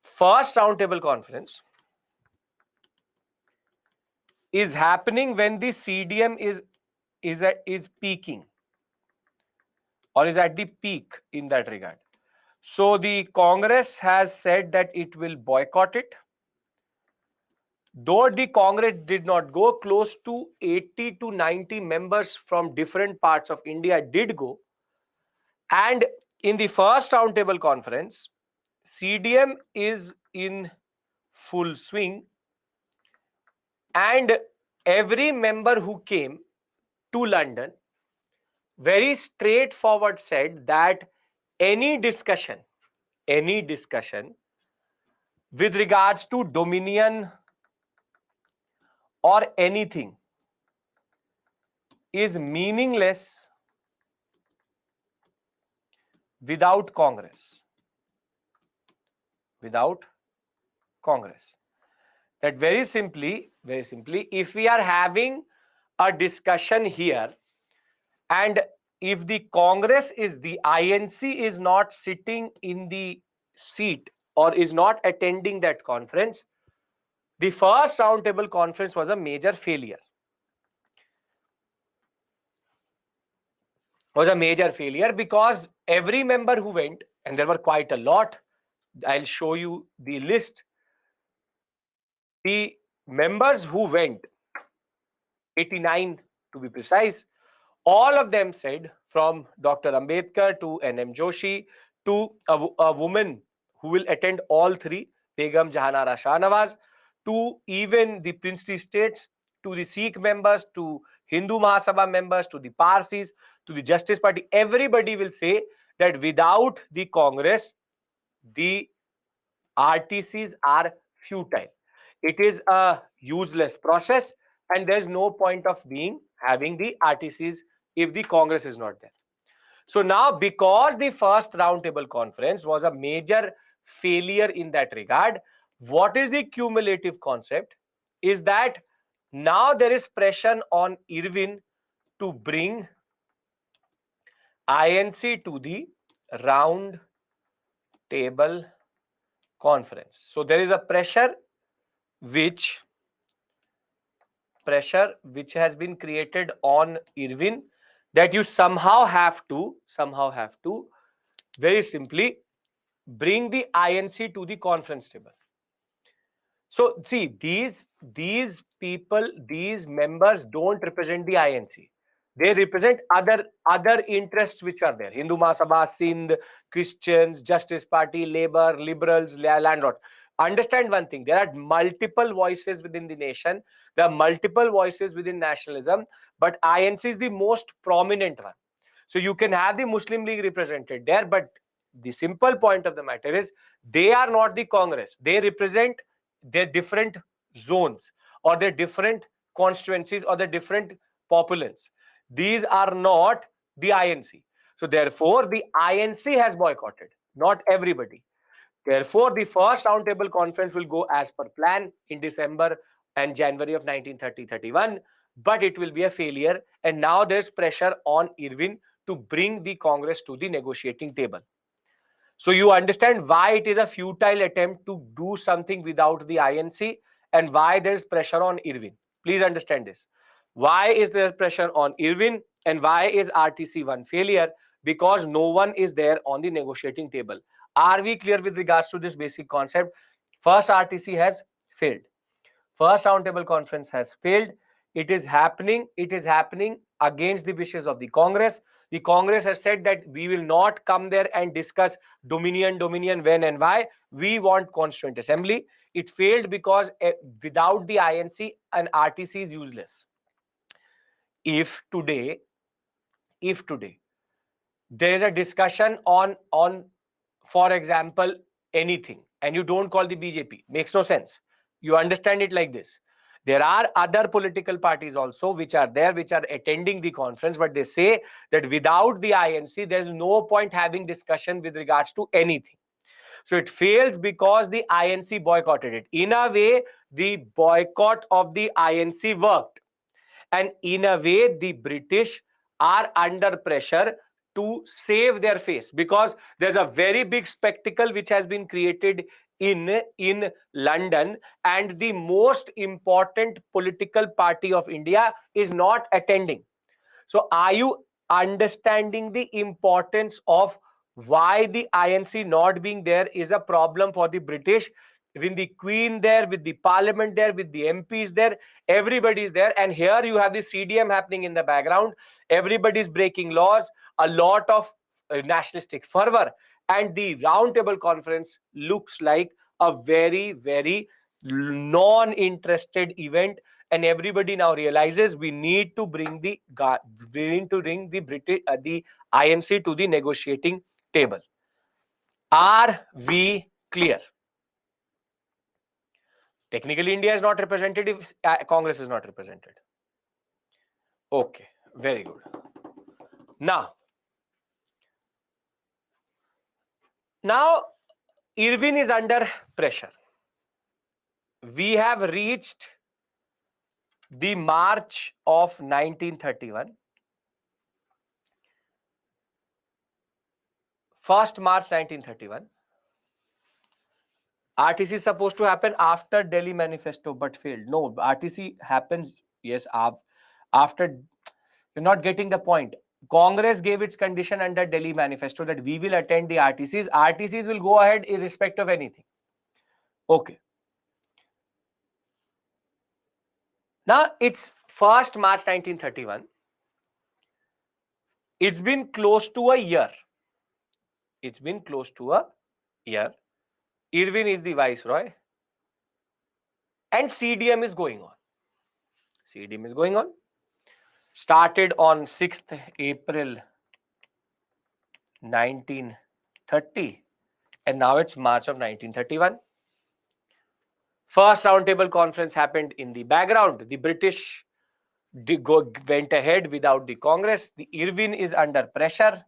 first roundtable conference is happening when the CDM is peaking, or is at the peak in that regard. So the Congress has said that it will boycott it. Though the Congress did not go, close to 80 to 90 members from different parts of India did go. And in the first roundtable conference, CDM is in full swing, and every member who came to London very straightforward said that any discussion with regards to dominion or anything is meaningless without Congress. That very simply, if we are having a discussion here, and if the Congress is, the INC is not sitting in the seat or is not attending that conference, the first roundtable conference was a major failure. Because every member who went, and there were quite a lot, I'll show you the list. The members who went, 89 to be precise, all of them said, from Dr. Ambedkar to NM Joshi to a woman who will attend all three, Begum Jahanara Shahnawaz, to even the princely states, to the Sikh members, to Hindu Mahasabha members, to the Parsis, to the Justice Party, everybody will say that without the Congress, the RTCs are futile. It is a useless process, and there's no point of having the RTCs if the Congress is not there. So now, because the first roundtable conference was a major failure in that regard, what is the cumulative concept? is that now there is pressure on Irwin to bring INC to the round table conference. So there is a which pressure which has been created on Irwin, that you somehow have to very simply bring the INC to the conference table. So see, these people, these members don't represent the INC. They represent other interests which are there. Hindu Mahasabha, Sindh, Christians, Justice Party, Labour, Liberals, Landlord. Understand one thing: there are multiple voices within the nation. There are multiple voices within nationalism, but INC is the most prominent one. So you can have the Muslim League represented there, but the simple point of the matter is they are not the Congress. They represent their different zones or their different constituencies or the different populations. These are not the INC. So therefore, the INC has boycotted, not everybody. Therefore, the first roundtable conference will go as per plan in December and January of 1930-31, but it will be a failure. And now there's pressure on Irwin to bring the Congress to the negotiating table. So you understand why it is a futile attempt to do something without the INC and why there is pressure on Irwin. Please understand this. Why is there pressure on Irwin and why is RTC one failure? Because no one is there on the negotiating table. Are we clear with regards to this basic concept? First, RTC has failed. First roundtable conference has failed. It is happening against the wishes of the Congress. The Congress has said that we will not come there and discuss dominion, when and why. We want Constituent Assembly. It failed because without the INC, an RTC is useless. If today there is a discussion on, for example, anything, and you don't call the BJP, makes no sense. You understand it like this: there are other political parties also which are there, which are attending the conference, but they say that without the INC, there is no point having discussion with regards to anything. So it fails because the INC boycotted it. In a way, the boycott of the INC worked. And in a way, the British are under pressure to save their face, because there's a very big spectacle which has been created in London, and the most important political party of India is not attending. So are you understanding the importance of why the INC not being there is a problem for the British? With the Queen there, with the Parliament there, with the MPs there, everybody is there. And here you have the CDM happening in the background. Everybody is breaking laws, a lot of nationalistic fervor. And the roundtable conference looks like a very, very non-interested event, and everybody now realizes we need to bring the British the INC to the negotiating table. Are we clear? Technically, India is not represented if Congress is not represented. Okay, very good. Now, Irwin is under pressure. We have reached the March of 1931. 1st March 1931. RTC is supposed to happen after Delhi Manifesto, but failed. No, RTC happens, yes, after. You're not getting the point. Congress gave its condition under Delhi Manifesto that we will attend the RTCs. RTCs will go ahead irrespective of anything. Okay. Now, it's 1st March 1931. It's been close to a year. It's been close to a year. Irwin is the viceroy. And CDM is going on. CDM is going on. Started on 6th April 1930. And now it's March of 1931. First roundtable conference happened in the background. The British went ahead without the Congress. The Irwin is under pressure.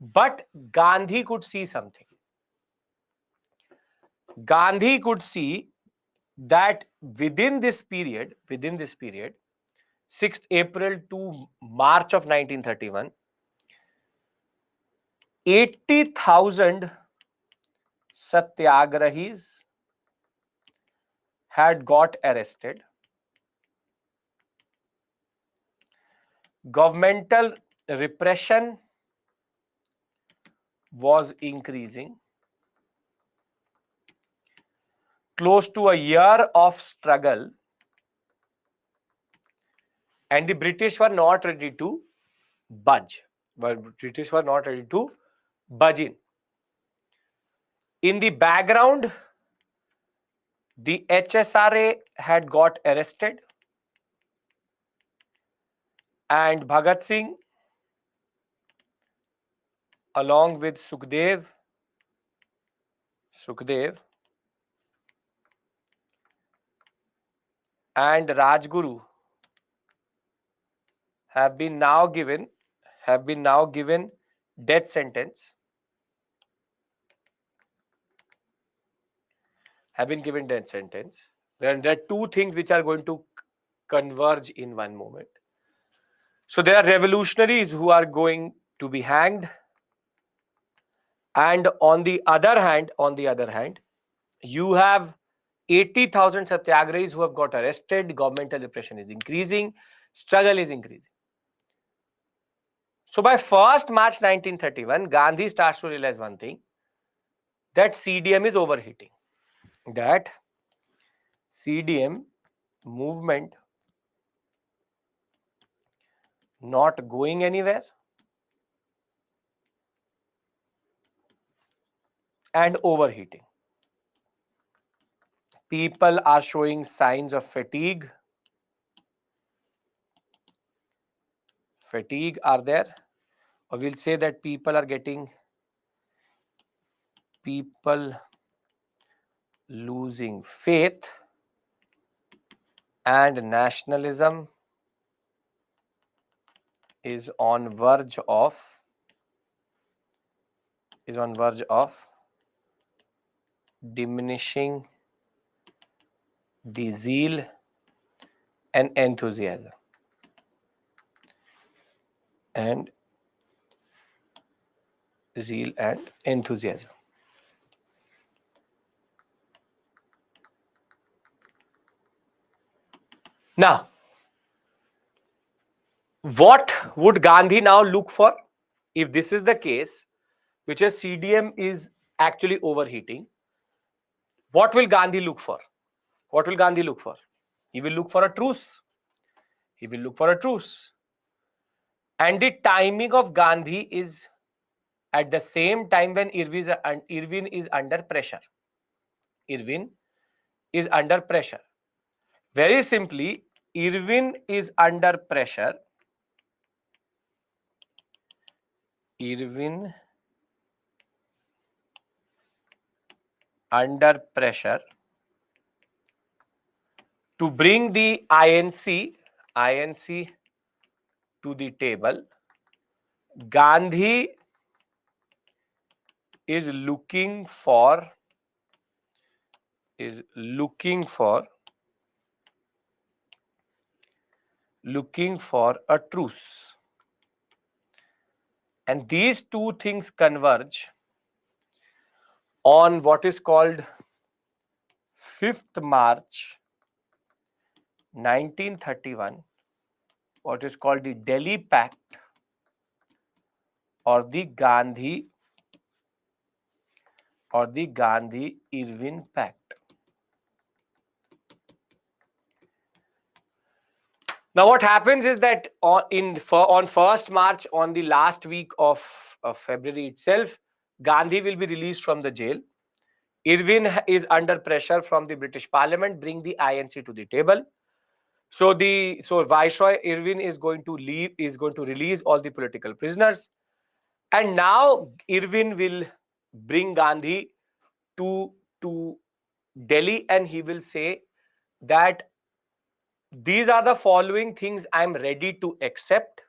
But Gandhi could see something. Gandhi could see that within this period, 6th April to March of 1931, 80,000 satyagrahis had got arrested. Governmental repression was increasing. Close to a year of struggle, and the British were not ready to budge. British were not ready to budge in. In the background, the HSRA had got arrested, and Bhagat Singh, along with Sukhdev and Rajguru have been now given death sentence. Have been given death sentence. There are two things which are going to converge in one moment. So there are revolutionaries who are going to be hanged, and on the other hand, you have 80,000 satyagrahis who have got arrested. Governmental repression is increasing, struggle is increasing. So by 1st March 1931, Gandhi starts to realize one thing, that CDM is overheating, that CDM movement not going anywhere and overheating. People are showing signs of fatigue. Fatigue are there, or we'll say that people losing faith, and nationalism is on verge of diminishing the zeal and enthusiasm. Now, what would Gandhi now look for? If this is the case, which is CDM is actually overheating, what will Gandhi look for? What will Gandhi look for? He will look for a truce. And the timing of Gandhi is at the same time when Irwin is under pressure. Very simply, Irwin is under pressure. To bring the INC to the table. Gandhi is looking for a truce, and these two things converge on what is called 5th March 1931, what is called the Delhi Pact or the Gandhi-Irwin Pact. Now, what happens is that on 1st March, on the last week of February itself, Gandhi will be released from the jail. Irwin is under pressure from the British Parliament, bring the INC to the table. So Viceroy Irwin is going to release all the political prisoners, and now Irwin will bring Gandhi to Delhi, and he will say that these are the following things I am ready to accept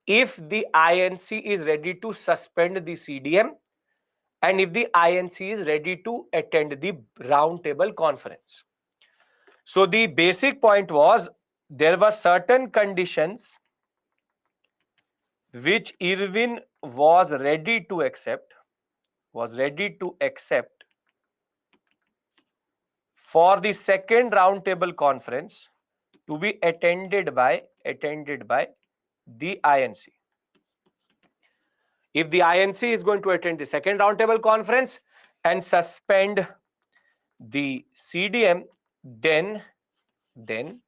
if the INC is ready to suspend the CDM and if the INC is ready to attend the round table conference. So the basic point was there were certain conditions which Irwin was ready to accept, for the second roundtable conference to be attended by the INC. If the INC is going to attend the second roundtable conference and suspend the CDM, then then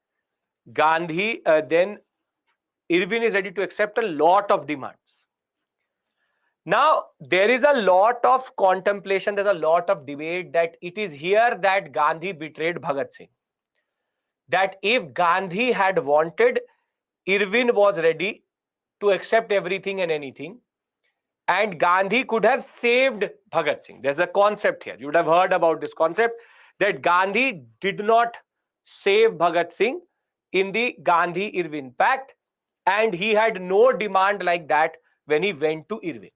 Irwin is ready to accept a lot of demands. Now, there is a lot of contemplation, there's a lot of debate that it is here that Gandhi betrayed Bhagat Singh. That if Gandhi had wanted, Irwin was ready to accept everything and anything, and Gandhi could have saved Bhagat Singh. There's a concept here. You would have heard about this concept that Gandhi did not save Bhagat Singh in the Gandhi-Irwin pact, and he had no demand like that when he went to Irwin.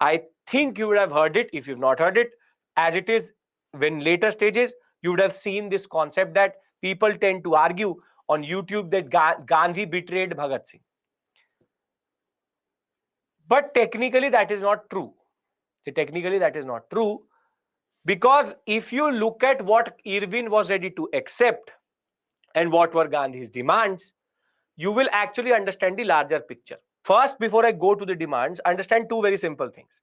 I think you would have heard it. If you've not heard it, as it is, when later stages, you would have seen this concept that people tend to argue on YouTube that Gandhi betrayed Bhagat Singh. But technically, that is not true. Technically, that is not true, because if you look at what Irwin was ready to accept and what were Gandhi's demands, you will actually understand the larger picture. First, before I go to the demands, understand two very simple things.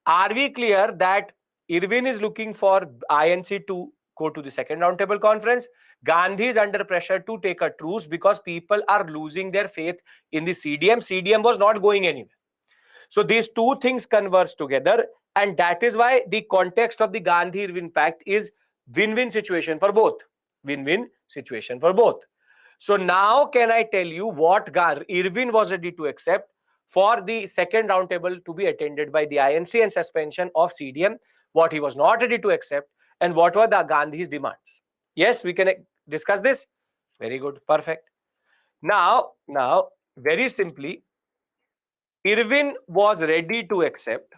Are we clear that Irwin is looking for INC to go to the second roundtable conference? Gandhi is under pressure to take a truce because people are losing their faith in the CDM. CDM was not going anywhere. So these two things converge together, and that is why the context of the Gandhi-Irwin Pact is win-win situation for both. Win-win situation for both. So now can I tell you what Irwin was ready to accept for the second roundtable to be attended by the INC and suspension of CDM, what he was not ready to accept, and what were the Gandhi's demands? Yes, we can discuss this. Very good. Perfect. Now, very simply, Irwin was ready to accept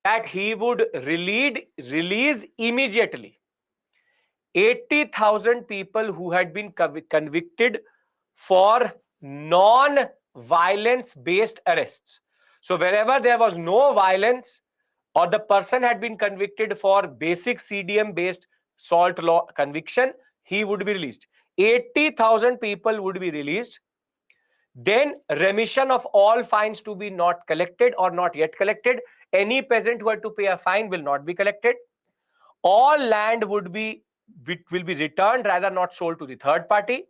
that he would release immediately 80,000 people who had been convicted for non-violence based arrests. So wherever there was no violence or the person had been convicted for basic CDM based salt law conviction, he would be released. 80,000 people would be released. Then remission of all fines to be not collected or not yet collected. Any peasant who had to pay a fine will not be collected. All land will be returned, rather not sold to the third party.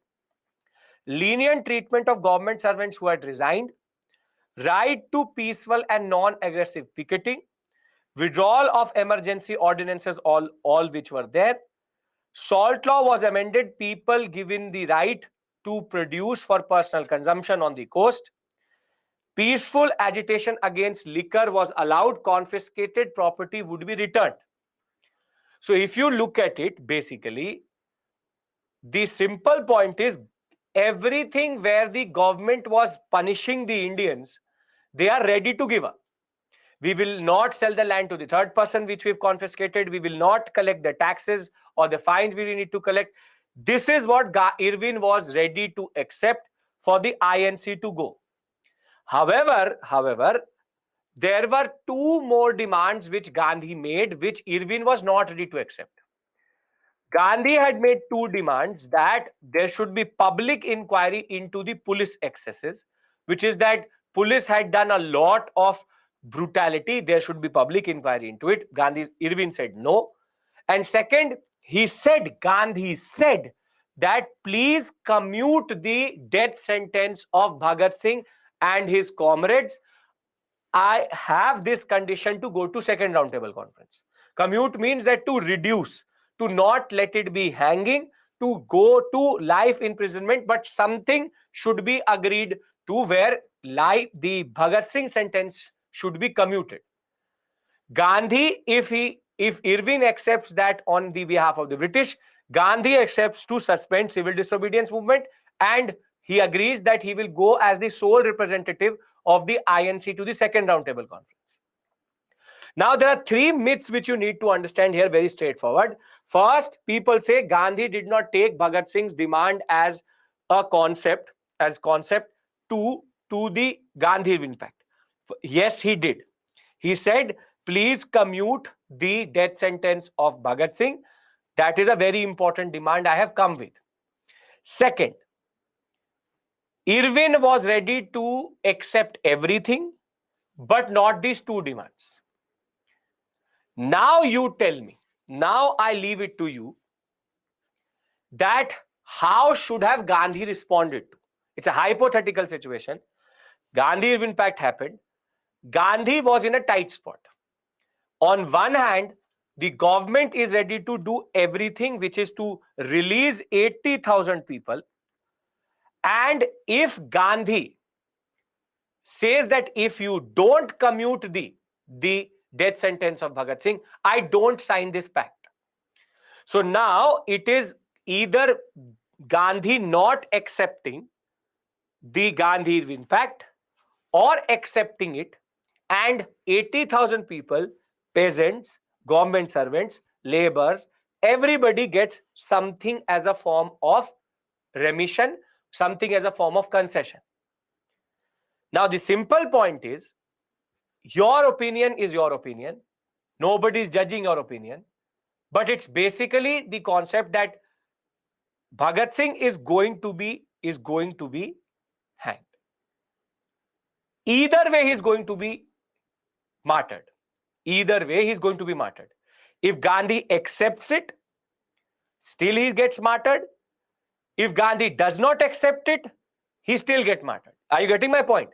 Lenient treatment of government servants who had resigned. Right to peaceful and non-aggressive picketing. Withdrawal of emergency ordinances, all which were there. Salt law was amended, people given the right to produce for personal consumption on the coast. Peaceful agitation against liquor was allowed, confiscated property would be returned. So if you look at it, basically, the simple point is everything where the government was punishing the Indians, they are ready to give up. We will not sell the land to the third person which we've confiscated. We will not collect the taxes or the fines we need to collect. This is what Irwin was ready to accept for the INC to go. However, there were two more demands which Gandhi made, which Irwin was not ready to accept. Gandhi had made two demands, that there should be public inquiry into the police excesses, which is that police had done a lot of brutality. There should be public inquiry into it. Irwin said no. And second, Gandhi said that please commute the death sentence of Bhagat Singh and his comrades. I have this condition to go to second roundtable conference. Commute means that to reduce, to not let it be hanging, to go to life imprisonment, but something should be agreed to where the Bhagat Singh sentence should be commuted. Gandhi, if Irwin accepts that on the behalf of the British, Gandhi accepts to suspend civil disobedience movement, and he agrees that he will go as the sole representative of the INC to the second roundtable conference. Now, there are three myths which you need to understand here, very straightforward. First, people say Gandhi did not take Bhagat Singh's demand as a concept, to, to the Gandhi impact. Yes, he did. He said, please commute the death sentence of Bhagat Singh. That is a very important demand I have come with. Second, Irwin was ready to accept everything, but not these two demands. Now you tell me, now I leave it to you, that how should have Gandhi responded to? It's a hypothetical situation. Gandhi Irwin Pact happened. Gandhi was in a tight spot. On one hand, the government is ready to do everything, which is to release 80,000 people. And if Gandhi says that if you don't commute the death sentence of Bhagat Singh, I don't sign this pact. So now it is either Gandhi not accepting the Gandhi Irwin Pact or accepting it, and 80,000 people, peasants, government servants, laborers, everybody gets something as a form of remission, something as a form of concession. Now, the simple point is, your opinion is your opinion. Nobody is judging your opinion. But it's basically the concept that Bhagat Singh is going to be hanged. Either way, he's going to be martyred. Either way, he's going to be martyred. If Gandhi accepts it, still he gets martyred. If Gandhi does not accept it, he still gets martyred. Are you getting my point?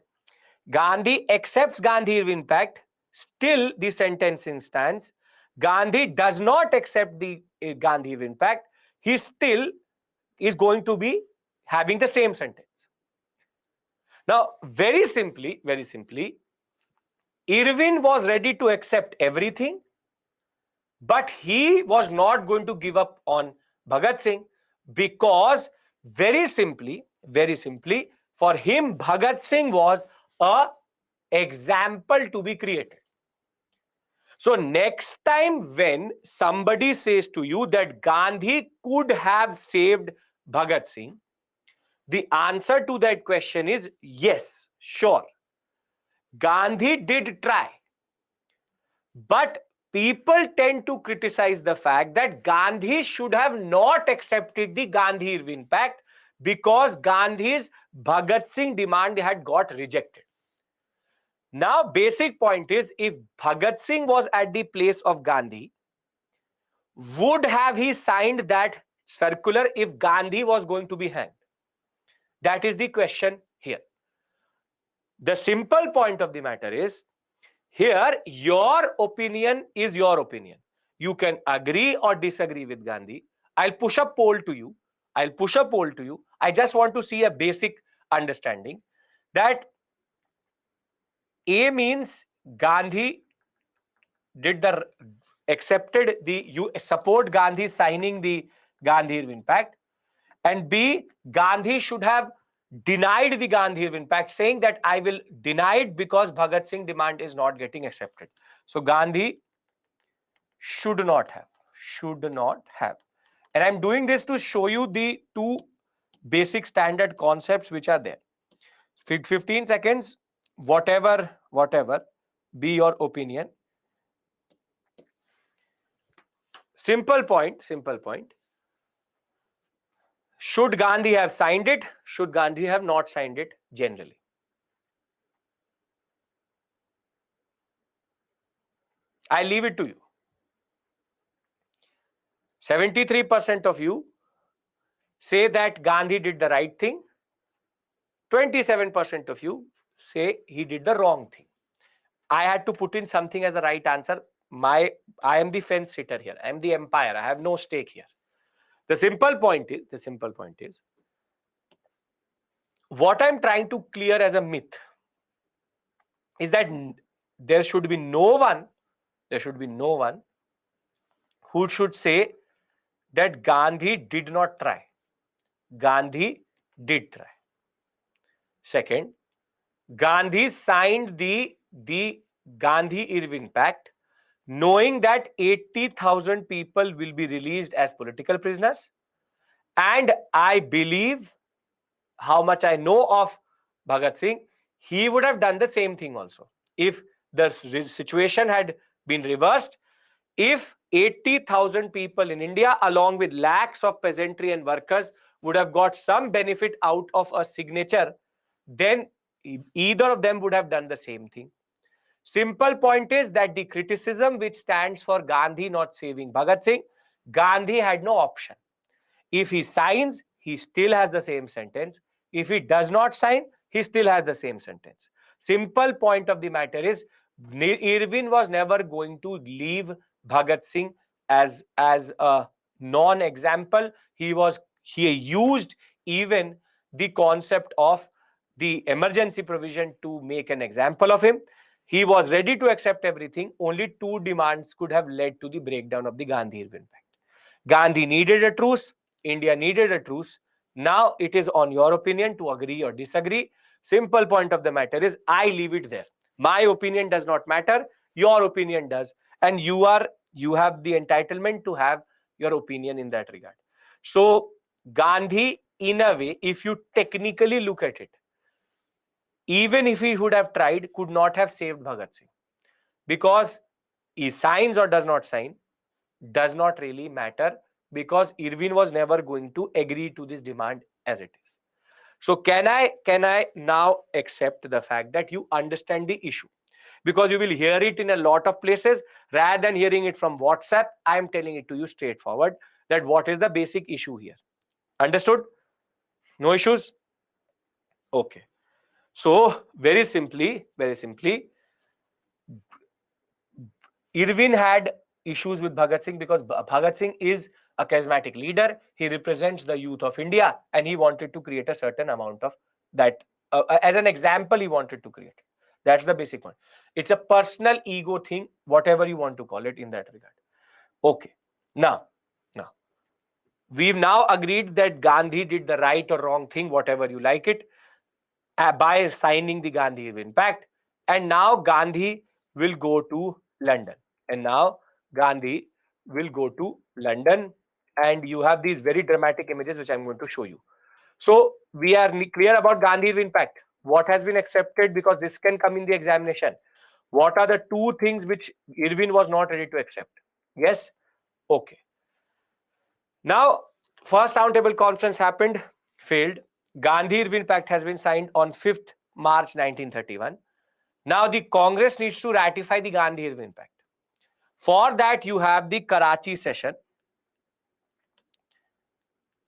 Gandhi accepts Gandhi Irwin Pact, still the sentencing stands. Gandhi does not accept the Gandhi Irwin Pact, he still is going to be having the same sentence. Now, very simply, Irwin was ready to accept everything, but he was not going to give up on Bhagat Singh, because very simply, for him, Bhagat Singh was a example to be created. So next time when somebody says to you that Gandhi could have saved Bhagat Singh, the answer to that question is yes, sure. Gandhi did try. But people tend to criticize the fact that Gandhi should have not accepted the Gandhi Irwin Pact because Gandhi's Bhagat Singh demand had got rejected. Now, basic point is, if Bhagat Singh was at the place of Gandhi, would have he signed that circular if Gandhi was going to be hanged? That is the question here. The simple point of the matter is, here your opinion is your opinion. You can agree or disagree with Gandhi. I'll push a poll to you. I just want to see a basic understanding that A means Gandhi did the accepted the, you support Gandhi signing the Gandhi Irwin Pact, and B, Gandhi should have denied the Gandhi Irwin Pact, saying that I will deny it because Bhagat Singh demand is not getting accepted. So Gandhi should not have. And I'm doing this to show you the two basic standard concepts which are there. 15 seconds, whatever be your opinion. Simple point. Should Gandhi have signed it? Should Gandhi have not signed it generally? I leave it to you. 73% of you say that Gandhi did the right thing. 27% of you say he did the wrong thing. I had to put in something as the right answer. I am the fence sitter here. I am the umpire. I have no stake here. The simple point is, what I'm trying to clear as a myth is that there should be no one who should say that Gandhi did not try. Gandhi did try. Second, Gandhi signed the Gandhi Irwin Pact knowing that 80,000 people will be released as political prisoners. And I believe, how much I know of Bhagat Singh, he would have done the same thing also. If the situation had been reversed, if 80,000 people in India, along with lakhs of peasantry and workers, would have got some benefit out of a signature, then either of them would have done the same thing. Simple point is that the criticism which stands for Gandhi not saving Bhagat Singh, Gandhi had no option. If he signs, he still has the same sentence. If he does not sign, he still has the same sentence. Simple point of the matter is, Irwin was never going to leave Bhagat Singh as a non-example. He used even the concept of the emergency provision to make an example of him. He was ready to accept everything. Only two demands could have led to the breakdown of the Gandhi-Irwin Pact. Gandhi needed a truce. India needed a truce. Now it is on your opinion to agree or disagree. Simple point of the matter is, I leave it there. My opinion does not matter. Your opinion does. And you have the entitlement to have your opinion in that regard. So Gandhi, in a way, if you technically look at it, even if he would have tried, could not have saved Bhagat Singh. Because he signs or does not sign does not really matter, because Irwin was never going to agree to this demand as it is. So can I now accept the fact that you understand the issue? Because you will hear it in a lot of places. Rather than hearing it from WhatsApp, I am telling it to you straightforward, that what is the basic issue here. Understood? No issues? Okay. So very simply, Irwin had issues with Bhagat Singh because Bhagat Singh is a charismatic leader. He represents the youth of India, and he wanted to create a certain amount of that. As an example, he wanted to create. That's the basic one. It's a personal ego thing, whatever you want to call it in that regard. Okay. Now, we've now agreed that Gandhi did the right or wrong thing, whatever you like it, by signing the Gandhi Irwin Pact. And now Gandhi will go to London. And now Gandhi will go to London. And you have these very dramatic images which I'm going to show you. So we are clear about Gandhi Irwin Pact. What has been accepted, because this can come in the examination. What are the two things which Irwin was not ready to accept? Yes? Okay. Now, first roundtable conference happened, failed. Gandhi-Irwin Pact has been signed on 5th March 1931. Now, the Congress needs to ratify the Gandhi-Irwin Pact. For that, you have the Karachi session.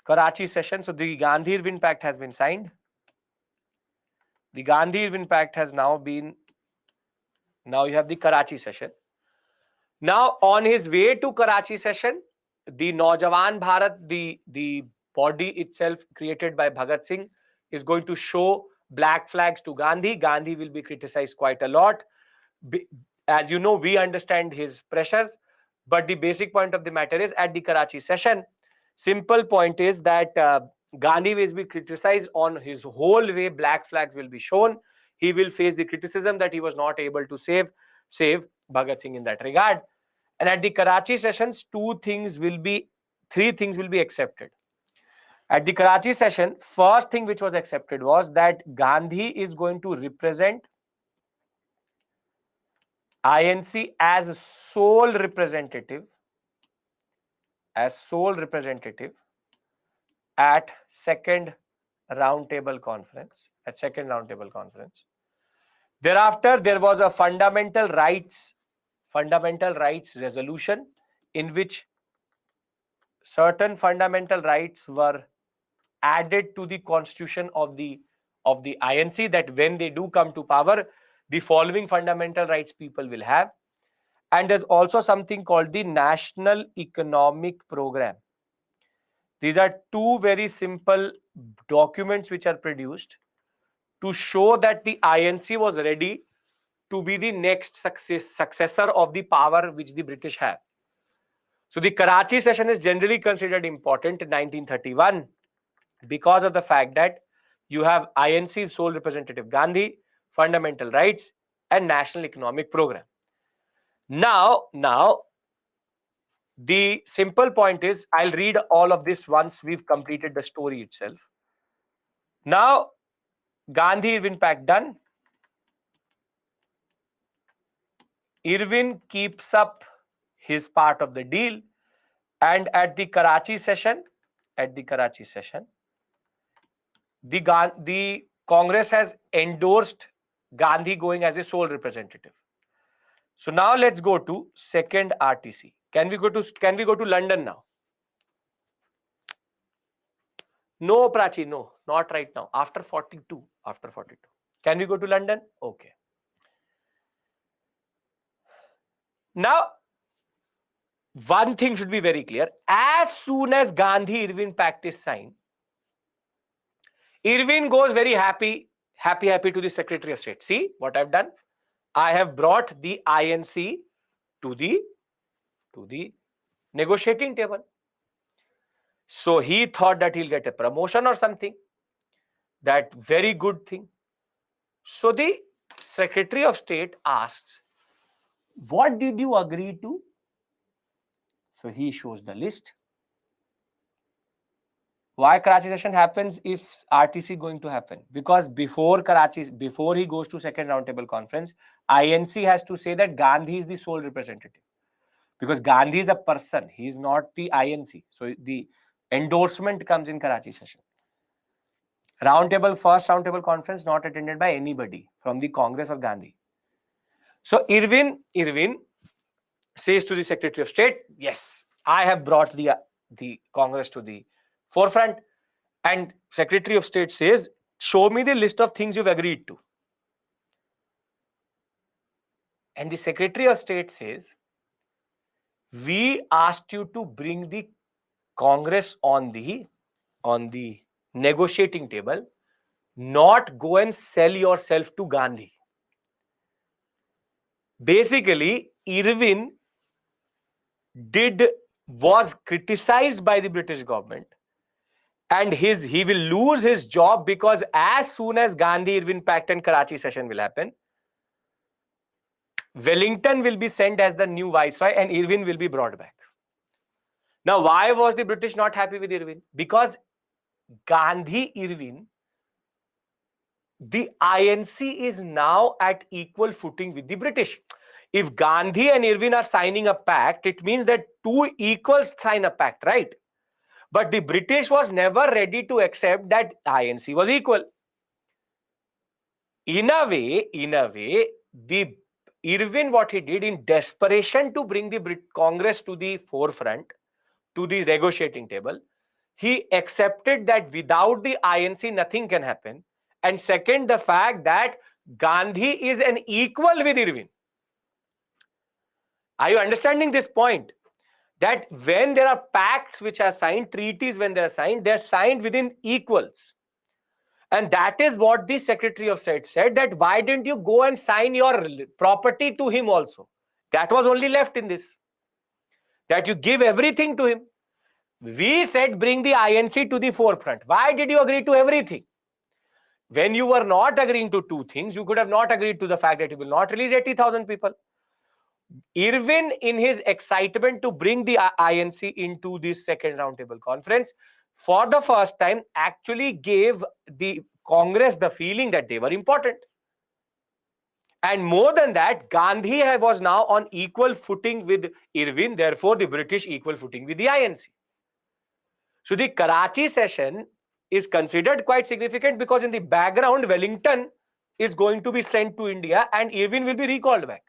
Karachi session. So, the Gandhi-Irwin Pact has been signed. The Gandhi-Irwin Pact has now been. Now, you have the Karachi session. Now, on his way to Karachi session, the Naujawan Bharat, the body itself created by Bhagat Singh, is going to show black flags to Gandhi. Gandhi will be criticized quite a lot. As you know, we understand his pressures, but the basic point of the matter is, at the Karachi session, simple point is that Gandhi will be criticized on his whole way. Black flags will be shown. He will face the criticism that he was not able to save Bhagat Singh in that regard. And at the Karachi sessions, three things will be accepted. At the Karachi session, first thing which was accepted was that Gandhi is going to represent INC as sole representative at second roundtable conference. Thereafter, there was a fundamental rights resolution in which certain fundamental rights were added to the constitution of the INC, that when they do come to power, the following fundamental rights people will have. And there's also something called the National Economic Program. These are two very simple documents which are produced to show that the INC was ready to be the next successor of the power which the British have. So the Karachi session is generally considered important in 1931 because of the fact that you have INC's sole representative Gandhi, fundamental rights, and national economic program. Now, the simple point is, I'll read all of this once we've completed the story itself. Now, Gandhi Irwin Pact done. Irwin keeps up his part of the deal, and at the Karachi session, the Congress has endorsed Gandhi going as a sole representative. So now let's go to second RTC. Can we go to London now? No, Prachi, no, not right now. After 42. Can we go to London? Okay. Now, one thing should be very clear. As soon as Gandhi Irwin Pact is signed, Irwin goes very happy to the Secretary of State. See what I've done? I have brought the INC to the negotiating table. So he thought that he'll get a promotion or something. That very good thing. So the Secretary of State asks, what did you agree to? So he shows the list. Why Karachi session happens if RTC going to happen? Because before he goes to second roundtable conference, INC has to say that Gandhi is the sole representative. Because Gandhi is a person, he is not the INC. So the endorsement comes in Karachi session. First roundtable conference not attended by anybody from the Congress or Gandhi. So Irwin says to the Secretary of State, yes, I have brought the Congress to the forefront. And Secretary of State says, show me the list of things you've agreed to. And the Secretary of State says, we asked you to bring the Congress on the negotiating table, not go and sell yourself to Gandhi. Basically, Irwin was criticized by the British government, and he will lose his job because as soon as Gandhi Irwin Pact and Karachi session will happen, Wellington will be sent as the new viceroy and Irwin will be brought back. Now, why was the British not happy with Irwin? Because Gandhi Irwin, the INC is now at equal footing with the British. If Gandhi and Irwin are signing a pact, it means that two equals sign a pact, right? But the British was never ready to accept that INC was equal. In a way, the Irwin, what he did in desperation to bring the Congress to the forefront, to the negotiating table, he accepted that without the INC, nothing can happen. And second, the fact that Gandhi is an equal with Irwin. Are you understanding this point? That when there are pacts which are signed, treaties when they are signed within equals. And that is what the Secretary of State said, that why didn't you go and sign your property to him also? That was only left in this. That you give everything to him. We said bring the INC to the forefront. Why did you agree to everything? When you were not agreeing to two things, you could have not agreed to the fact that you will not release 80,000 people. Irwin, in his excitement to bring the INC into this second roundtable conference, for the first time, actually gave the Congress the feeling that they were important. And more than that, Gandhi was now on equal footing with Irwin, therefore the British equal footing with the INC. So the Karachi session is considered quite significant because in the background, Wellington is going to be sent to India and Irwin will be recalled back.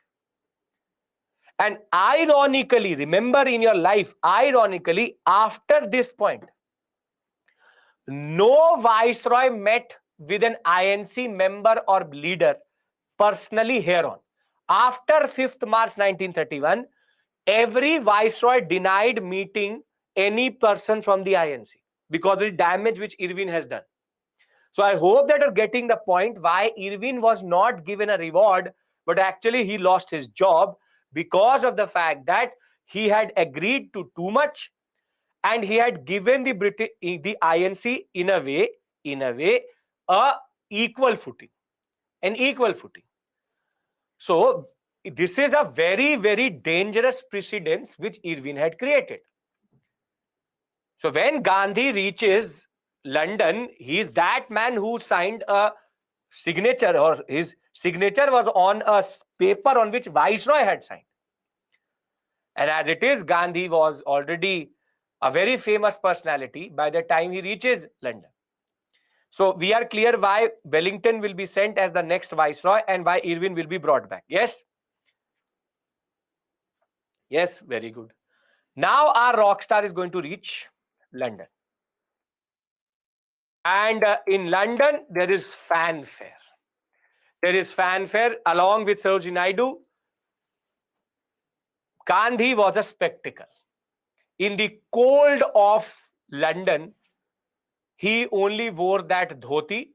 And ironically, remember in your life, ironically, after this point, no viceroy met with an INC member or leader personally hereon. After 5th March 1931, every viceroy denied meeting any person from the INC because of the damage which Irwin has done. So I hope that you're getting the point why Irwin was not given a reward, but actually he lost his job because of the fact that he had agreed to too much and he had given the INC in a way a equal footing, an equal footing. So this is a very, very dangerous precedence which Irving had created. So when Gandhi reaches London, he is that man who signed a signature, or his signature was on a paper on which Viceroy had signed. And as it is, Gandhi was already a very famous personality by the time he reaches London. So we are clear why Wellington will be sent as the next Viceroy and why Irving will be brought back. Yes? Yes, very good. Now our rock star is going to reach London. And in London, there is fanfare. There is fanfare along with Sarojini Naidu. Gandhi was a spectacle. In the cold of London, he only wore that dhoti,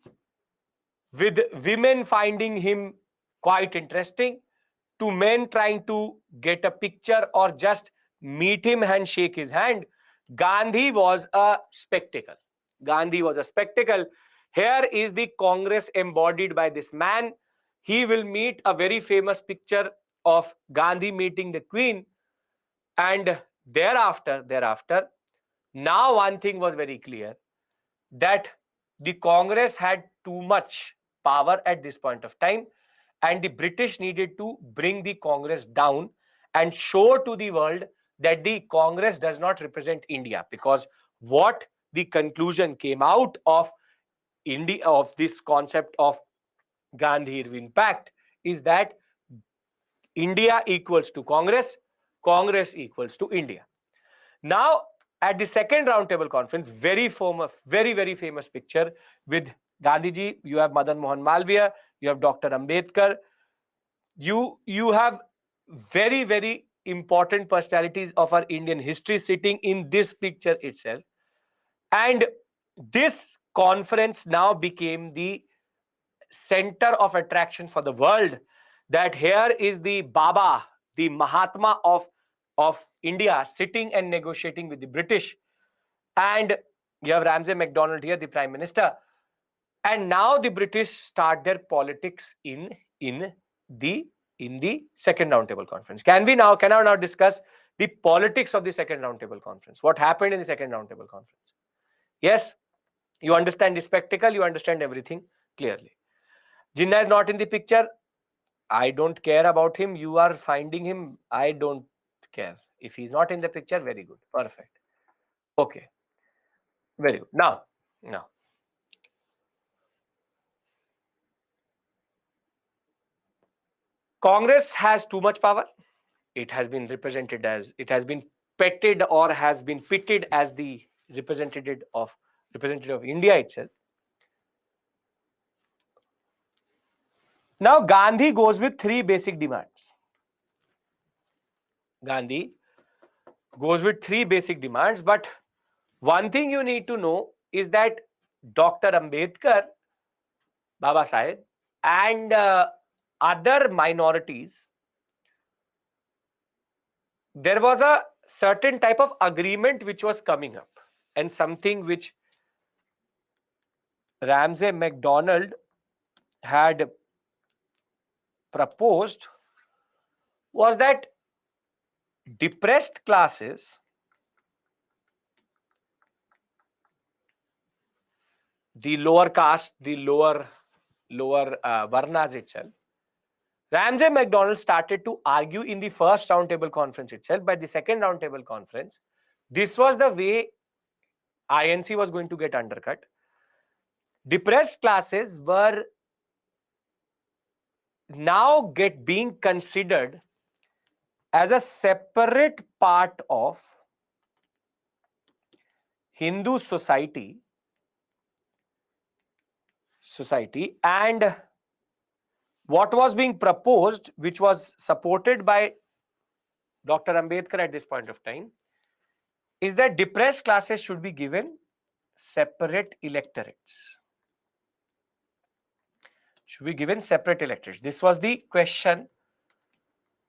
with women finding him quite interesting, to men trying to get a picture or just meet him and shake his hand. Gandhi was a spectacle. Gandhi was a spectacle. Here is the Congress embodied by this man. He will meet a very famous picture of Gandhi meeting the Queen. And thereafter, now one thing was very clear, that the Congress had too much power at this point of time, and the British needed to bring the Congress down and show to the world that the Congress does not represent India. Because what the conclusion came out of India, of this concept of Gandhi-Irving Pact, is that India equals to Congress, Congress equals to India. Now, at the second roundtable conference, very very famous picture with Gandhiji. You have Madan Mohan Malviya, you have Dr. Ambedkar. You have very important personalities of our Indian history sitting in this picture itself. And this conference now became the center of attraction for the world, that here is the Baba, the Mahatma of India, sitting and negotiating with the British. And you have Ramsay MacDonald here, the Prime Minister. And now the British start their politics in the second roundtable conference. Can I now discuss the politics of the second roundtable conference? What happened in the second roundtable conference? Yes, you understand the spectacle, you understand everything clearly. Jinnah is not in the picture. I don't care about him. You are finding him. I don't care. If he's not in the picture, very good. Perfect. Okay. Very good. Now, Congress has too much power. It has been petted or has been pitted as the representative of India itself. Now, Gandhi goes with three basic demands. Gandhi goes with three basic demands, but one thing you need to know is that Dr. Ambedkar, Baba Sahib, and other minorities, there was a certain type of agreement which was coming up, and something which Ramsay MacDonald had proposed was that depressed classes, the lower caste, the lower varnas itself, Ramsay MacDonald started to argue in the first roundtable conference itself. By the second roundtable conference, this was the way INC was going to get undercut. Depressed classes were now being considered as a separate part of Hindu society, and what was being proposed, which was supported by Dr. Ambedkar at this point of time, is that depressed classes should be given separate electorates. This was the question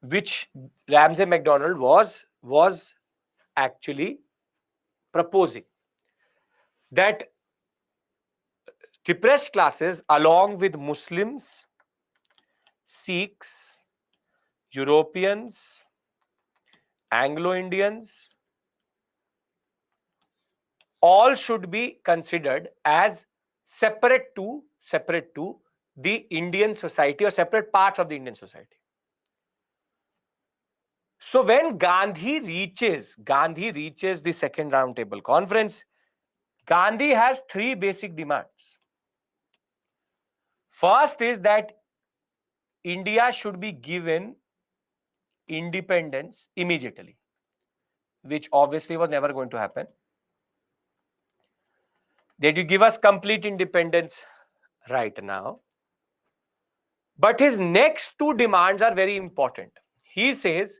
which Ramsay MacDonald was actually proposing, that depressed classes along with Muslims, Sikhs, Europeans, Anglo-Indians, all should be considered as separate to the Indian society or separate parts of the Indian society. So when Gandhi reaches the second roundtable conference, Gandhi has three basic demands. First is that India should be given independence immediately, which obviously was never going to happen. That you give us complete independence right now. But his next two demands are very important. He says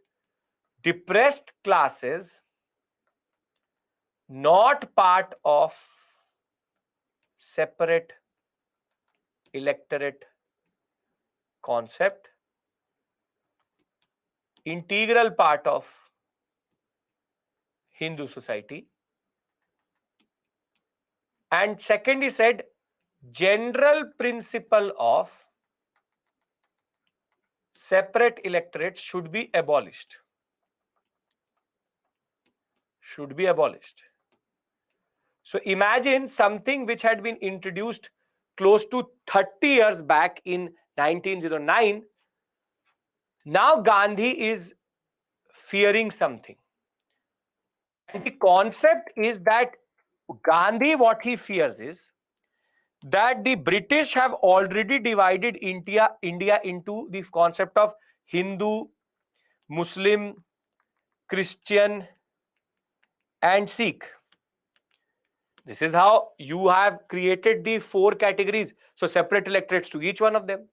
depressed classes not part of separate electorate concept, integral part of Hindu society. And second, he said general principle of separate electorates should be abolished. Should be abolished. So imagine something which had been introduced close to 30 years back in 1909. Now Gandhi is fearing something. And the concept is that Gandhi, what he fears is that the British have already divided India into the concept of Hindu, Muslim, Christian, and Sikh. This is how you have created the four categories. So separate electorates to each one of them.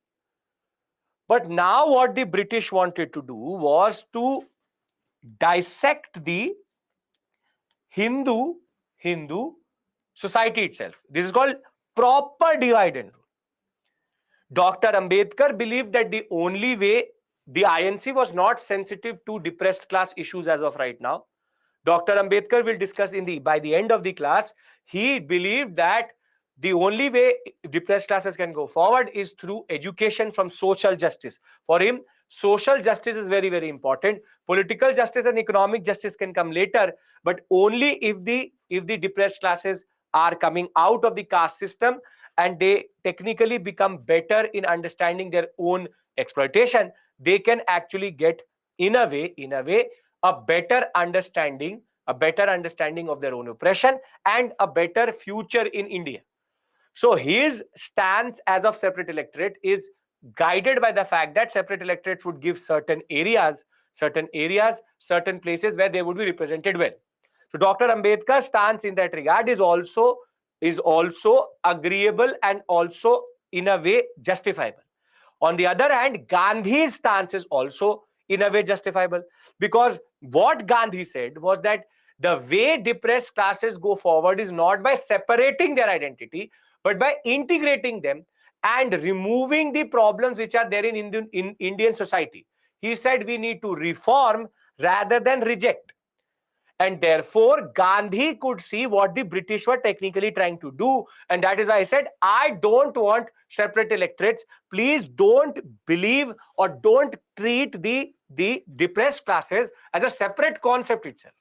But now what the British wanted to do was to dissect the Hindu society itself. This is called proper divide and rule. Dr. Ambedkar believed that the only way the INC was not sensitive to depressed class issues as of right now. Dr. Ambedkar will discuss by the end of the class. He believed that the only way depressed classes can go forward is through education from social justice. For him, social justice is very, very important. Political justice and economic justice can come later, but only if the depressed classes are coming out of the caste system and they technically become better in understanding their own exploitation, they can actually get in a way a better understanding of their own oppression and a better future in India. So his stance as of separate electorate is guided by the fact that separate electorates would give certain places where they would be represented well. So Dr. Ambedkar's stance in that regard is also agreeable and also in a way justifiable. On the other hand, Gandhi's stance is also in a way justifiable, because what Gandhi said was that the way depressed classes go forward is not by separating their identity, but by integrating them and removing the problems which are there in Indian society. He said we need to reform rather than reject. And therefore, Gandhi could see what the British were technically trying to do. And that is why I said, I don't want separate electorates. Please don't believe or don't treat the depressed classes as a separate concept itself.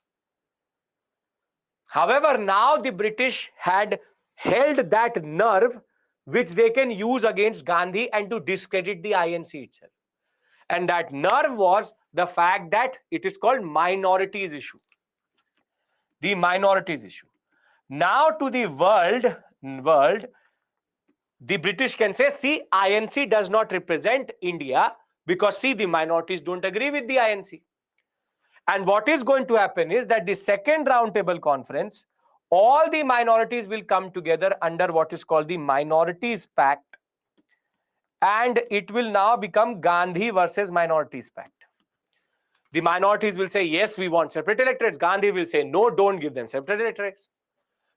However, now the British had held that nerve which they can use against Gandhi and to discredit the INC itself. And that nerve was the fact that it is called minorities issue. The minorities issue. Now to the world, the British can say, see, INC does not represent India because, see, the minorities don't agree with the INC. And what is going to happen is that the second roundtable conference, all the minorities will come together under what is called the Minorities Pact. And it will now become Gandhi versus Minorities Pact. The minorities will say, yes, we want separate electorates. Gandhi will say, no, don't give them separate electorates.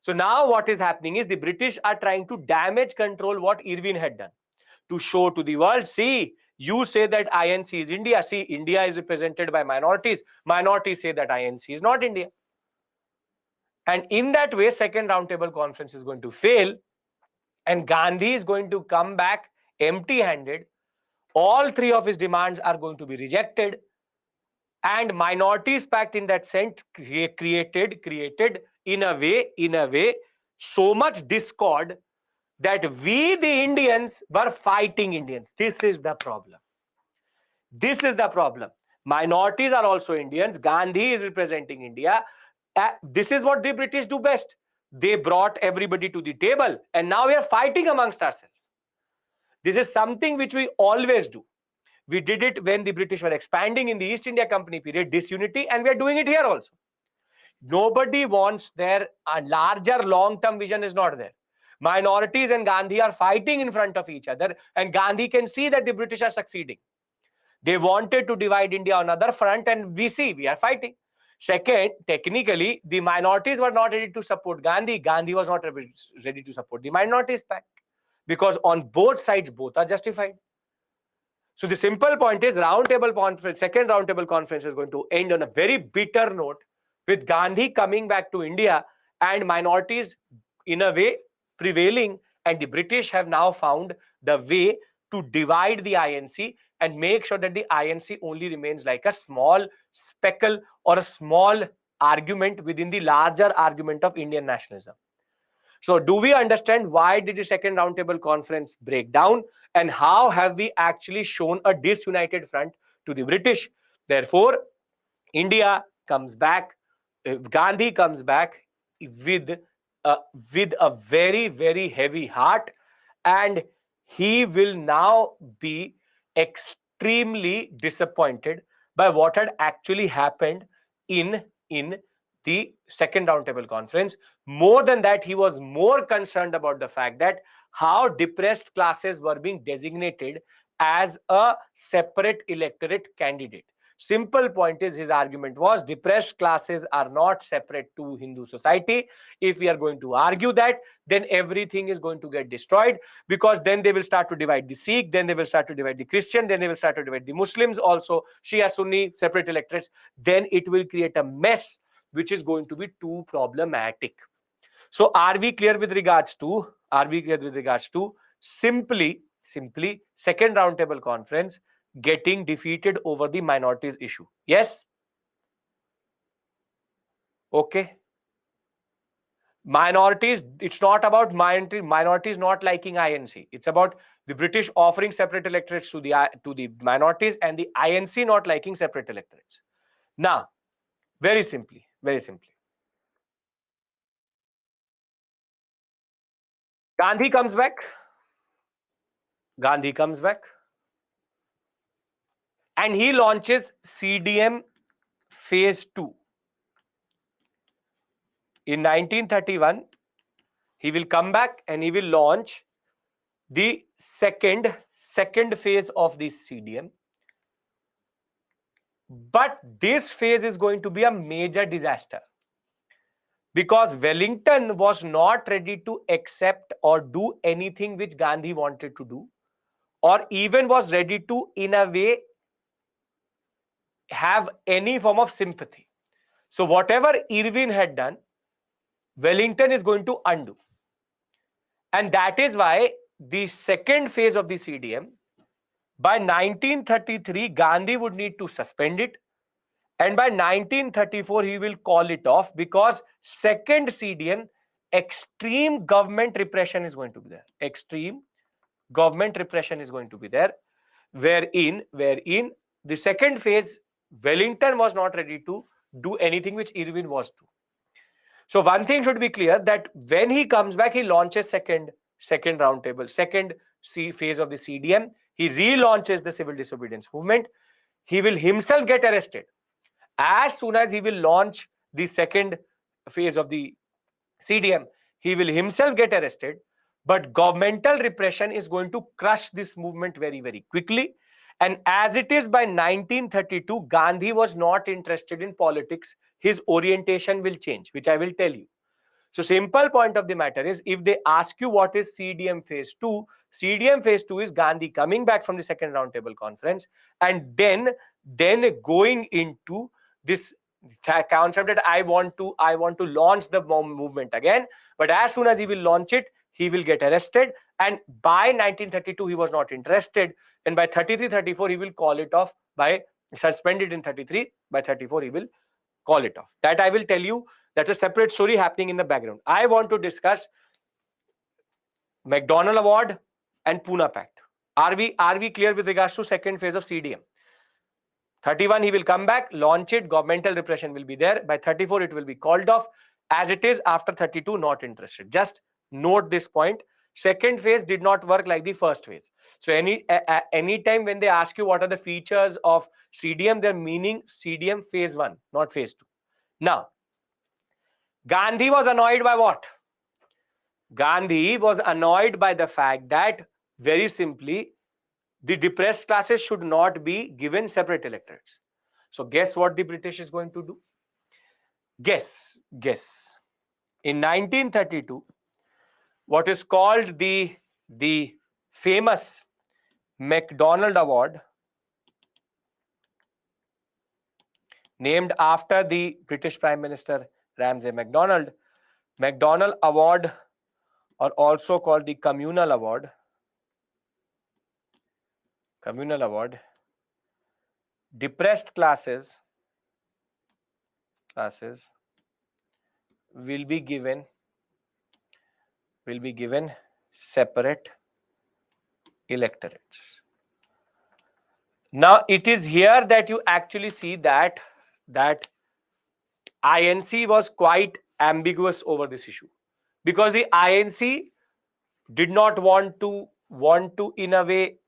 So now what is happening is the British are trying to damage control what Irwin had done, to show to the world, see, you say that INC is India. See, India is represented by minorities. Minorities say that INC is not India. And in that way, second roundtable conference is going to fail. And Gandhi is going to come back empty-handed. All three of his demands are going to be rejected, and minorities pact in that sense created in a way so much discord that we the Indians were fighting Indians. This is the problem. Minorities are also Indians. Gandhi is representing India. This is what the British do best. They brought everybody to the table, and now we are fighting amongst ourselves. This is something which we always do. We did it when the British were expanding in the East India Company period, disunity, and we are doing it here also. Nobody wants their larger long-term vision is not there. Minorities and Gandhi are fighting in front of each other, and Gandhi can see that the British are succeeding. They wanted to divide India on another front, and we see we are fighting. Second, technically, the minorities were not ready to support Gandhi. Gandhi was not ready to support the minorities pact, because on both sides, both are justified. So the simple point is, roundtable conference, second roundtable conference is going to end on a very bitter note, with Gandhi coming back to India and minorities in a way prevailing, and the British have now found the way to divide the INC and make sure that the INC only remains like a small speckle or a small argument within the larger argument of Indian nationalism. So do we understand why did the second roundtable conference break down, and how have we actually shown a disunited front to the British? Therefore, India comes back, Gandhi comes back with uh, with a very, very heavy heart, and he will now be extremely disappointed by what had actually happened in the second roundtable conference. More than that, he was more concerned about the fact that how depressed classes were being designated as a separate electorate candidate. Simple point is, his argument was depressed classes are not separate to Hindu society. If we are going to argue that, then everything is going to get destroyed, because then they will start to divide the Sikh, then they will start to divide the Christian, then they will start to divide the Muslims also, Shia, Sunni, separate electorates. Then it will create a mess which is going to be too problematic. So are we clear with regards to, simply second roundtable conference getting defeated over the minorities issue? Yes? Okay. Minorities, it's not about minorities not liking INC. It's about the British offering separate electorates to the minorities, and the INC not liking separate electorates. Now, very simply, Gandhi comes back. Gandhi comes back and he launches CDM phase 2. In 1931, he will come back and he will launch the second phase of the CDM. But this phase is going to be a major disaster, because Wellington was not ready to accept or do anything which Gandhi wanted to do, or even was ready to, in a way, have any form of sympathy. So whatever Irving had done, Wellington is going to undo. And that is why the second phase of the CDM, by 1933, Gandhi would need to suspend it. And by 1934, he will call it off, because second CDM, extreme government repression is going to be there. Extreme government repression is going to be there, wherein the second phase, Wellington was not ready to do anything which Irwin was to. So one thing should be clear, that when he comes back, he launches second roundtable, second phase of the CDM. He relaunches the civil disobedience movement. He will himself get arrested as soon as he will launch the second phase of the CDM. He will himself get arrested, but governmental repression is going to crush this movement very, very quickly. And as it is, by 1932, Gandhi was not interested in politics. His orientation will change, which I will tell you. So simple point of the matter is, if they ask you what is CDM phase 2, CDM phase 2 is Gandhi coming back from the second roundtable conference, and then going into this concept that I want to launch the movement again. But as soon as he will launch it, he will get arrested, And by 1932, he was not interested. And by 33, 34, he will call it off by suspended in 33. By 34, he will call it off. That I will tell you. That's a separate story happening in the background. I want to discuss McDonald Award and Pune Pact. Are we clear with regards to second phase of CDM? 31, he will come back, launch it, governmental repression will be there. By 34, it will be called off. As it is, after 32, not interested. Just note this point. Second phase did not work like the first phase. So any time when they ask you what are the features of CDM, they're meaning CDM phase 1, not phase 2. Now, Gandhi was annoyed by what? Gandhi was annoyed by the fact that, very simply, the depressed classes should not be given separate electorates. So guess what the British is going to do? Guess. In 1932, what is called the famous McDonald Award, named after the British Prime Minister Ramsay MacDonald. McDonald Award, or also called the Communal Award. Communal Award. Depressed classes will be given separate electorates. Now it is here that you actually see that INC was quite ambiguous over this issue, because the INC did not want to in a way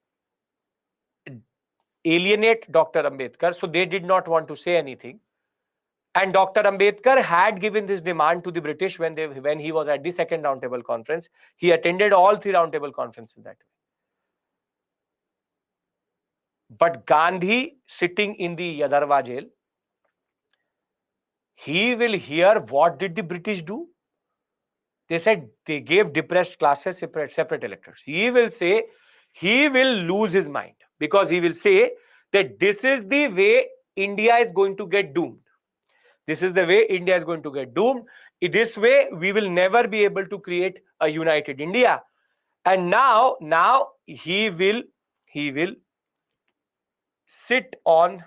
alienate Dr. Ambedkar, so they did not want to say anything. And Dr. Ambedkar had given this demand to the British when he was at the second roundtable conference. He attended all three roundtable conferences that way. But Gandhi, sitting in the Yadarwa jail, he will hear what did the British do? They said they gave depressed classes separate electorates. He will say, he will lose his mind, because he will say that this is the way India is going to get doomed. This is the way India is going to get doomed. In this way, we will never be able to create a united India. And now he will sit on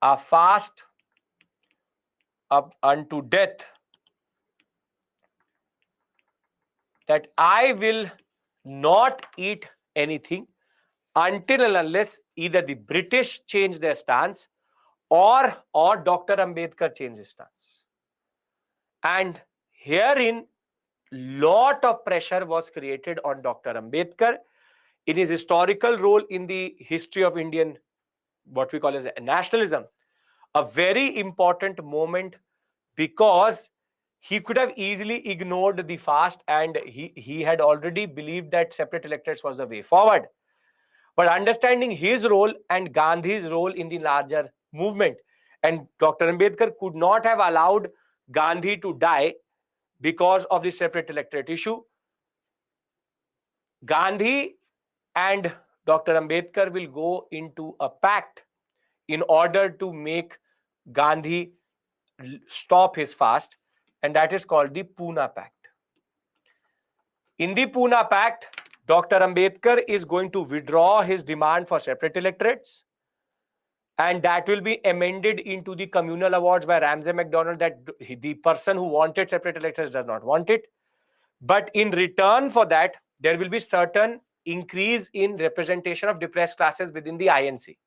a fast up unto death, that I will not eat anything until and unless either the British change their stance or Dr. Ambedkar change his stance. And herein, lot of pressure was created on Dr. Ambedkar in his historical role in the history of Indian, what we call as nationalism. A very important moment, because he could have easily ignored the fast, and he had already believed that separate electorates was the way forward. But understanding his role and Gandhi's role in the larger movement, and Dr. Ambedkar could not have allowed Gandhi to die because of the separate electorate issue. Gandhi and Dr. Ambedkar will go into a pact in order to make Gandhi stop his fast, and that is called the Pune Pact. In the Pune Pact, Dr. Ambedkar is going to withdraw his demand for separate electorates, and that will be amended into the communal awards by Ramsay MacDonald, that the person who wanted separate electorates does not want it. But in return for that, there will be certain increase in representation of depressed classes within the INC.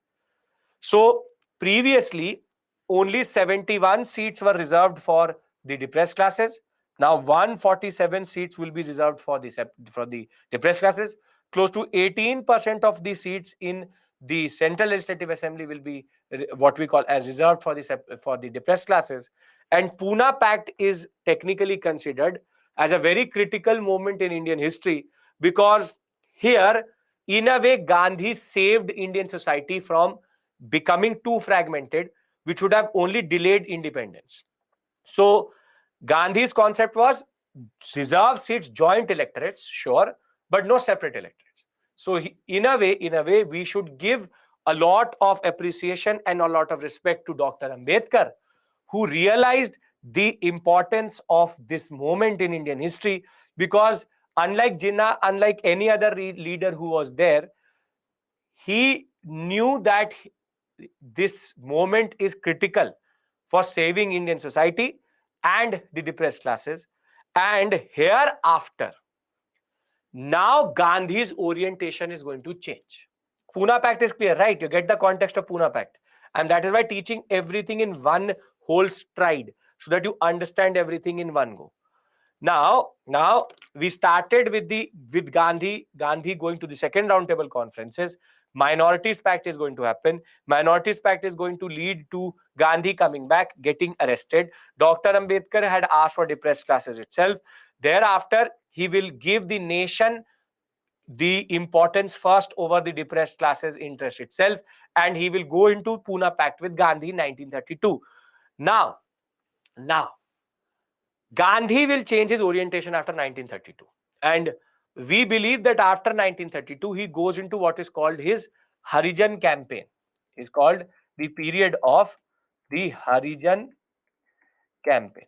So previously, only 71 seats were reserved for the depressed classes. Now 147 seats will be reserved for the depressed classes. Close to 18% of the seats in the Central Legislative Assembly will be what we call as reserved for the depressed classes. And Pune Pact is technically considered as a very critical moment in Indian history, because here, in a way, Gandhi saved Indian society from becoming too fragmented, which would have only delayed independence. So Gandhi's concept was reserve seats, joint electorates, sure, but no separate electorates. So in a way, we should give a lot of appreciation and a lot of respect to Dr. Ambedkar, who realized the importance of this moment in Indian history, because Unlike Jinnah, unlike any other leader who was there, he knew that this moment is critical for saving Indian society and the depressed classes. And hereafter, now Gandhi's orientation is going to change. Pune Pact is clear, right? You get the context of Pune Pact. And that is why teaching everything in one whole stride so that you understand everything in one go. Now we started with Gandhi going to the second roundtable conferences. Minorities Pact is going to happen. Minorities Pact is going to lead to Gandhi coming back, getting arrested. Dr. Ambedkar had asked for depressed classes itself. Thereafter, he will give the nation the importance first over the depressed classes interest itself, and he will go into Pune Pact with Gandhi in 1932. Now Gandhi will change his orientation after 1932. And we believe that after 1932, he goes into what is called his Harijan campaign. It's called the period of the Harijan campaign,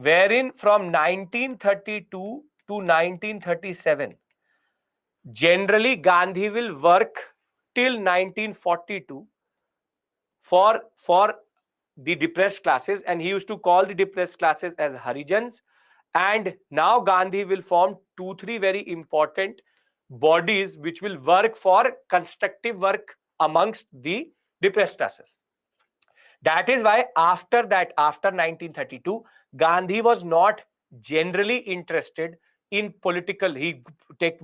wherein from 1932 to 1937, generally Gandhi will work till 1942 for the depressed classes, and he used to call the depressed classes as Harijans. And now Gandhi will form 2 3 very important bodies which will work for constructive work amongst the depressed classes. That is why after that, after 1932, Gandhi was not generally interested in political. He takes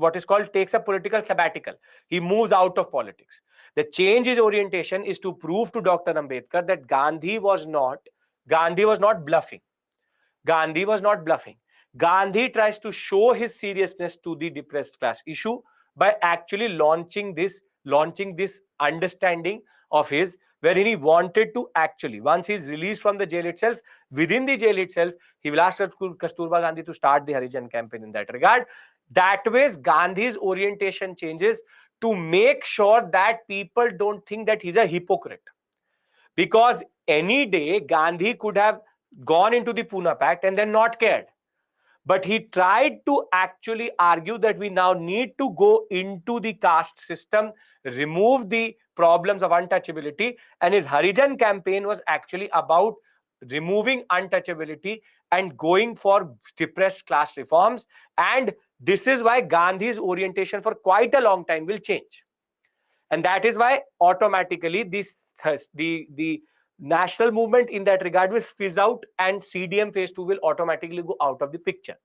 a political sabbatical. He moves out of politics. The change in orientation is to prove to Dr. Ambedkar that Gandhi was not bluffing. Gandhi was not bluffing. Gandhi tries to show his seriousness to the depressed class issue by actually launching this understanding of his, wherein he wanted to actually, once he's released from the jail itself, within the jail itself, he will ask Kasturba Gandhi to start the Harijan campaign in that regard. That way, Gandhi's orientation changes to make sure that people don't think that he's a hypocrite. Because any day, Gandhi could have gone into the Pune Pact and then not cared. But he tried to actually argue that we now need to go into the caste system, remove the problems of untouchability. And his Harijan campaign was actually about removing untouchability and going for depressed class reforms. And this is why Gandhi's orientation for quite a long time will change. And that is why automatically the national movement in that regard will fizz out, and CDM phase 2 will automatically go out of the picture.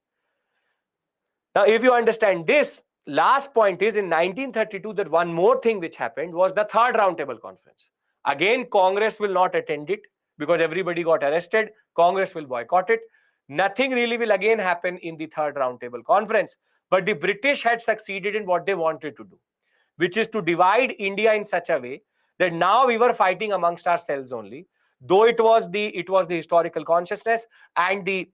Now, if you understand this, last point is in 1932, that one more thing which happened was the third roundtable conference. Again, Congress will not attend it because everybody got arrested. Congress will boycott it. Nothing really will again happen in the third roundtable conference. But the British had succeeded in what they wanted to do, which is to divide India in such a way that now we were fighting amongst ourselves only. Though it was the historical consciousness and the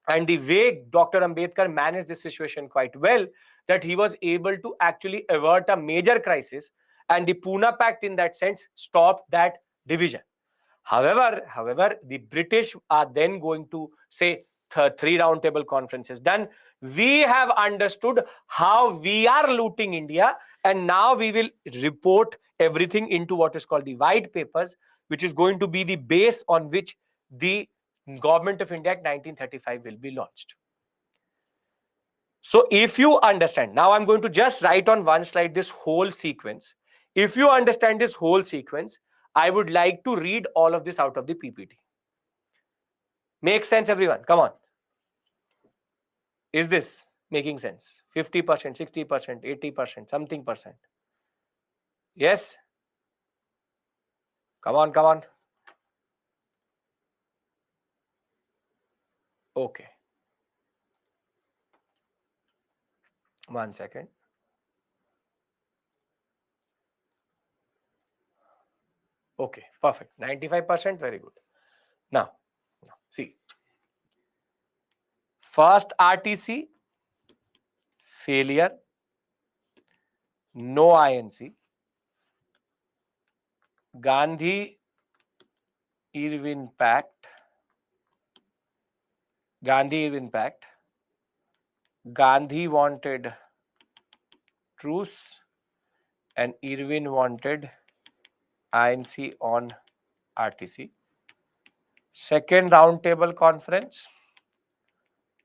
way Dr. Ambedkar managed this situation quite well, that he was able to actually avert a major crisis, and the Pune Pact in that sense stopped that division. However, the British are then going to say, three roundtable conferences done. We have understood how we are looting India, and now we will report everything into what is called the white papers, which is going to be the base on which the Government of India Act 1935 will be launched. So if you understand, now I'm going to just write on one slide this whole sequence. If you understand this whole sequence, I would like to read all of this out of the PPT. Makes sense, everyone? Come on. Is this making sense? 50%, 60%, 80%, something percent. Yes? Come on, come on. Okay. 1 second. Okay, perfect. 95%, very good. Now, see. First RTC, failure, no INC. Gandhi Irwin Pact, Gandhi wanted truce and Irwin wanted INC on RTC. Second roundtable conference,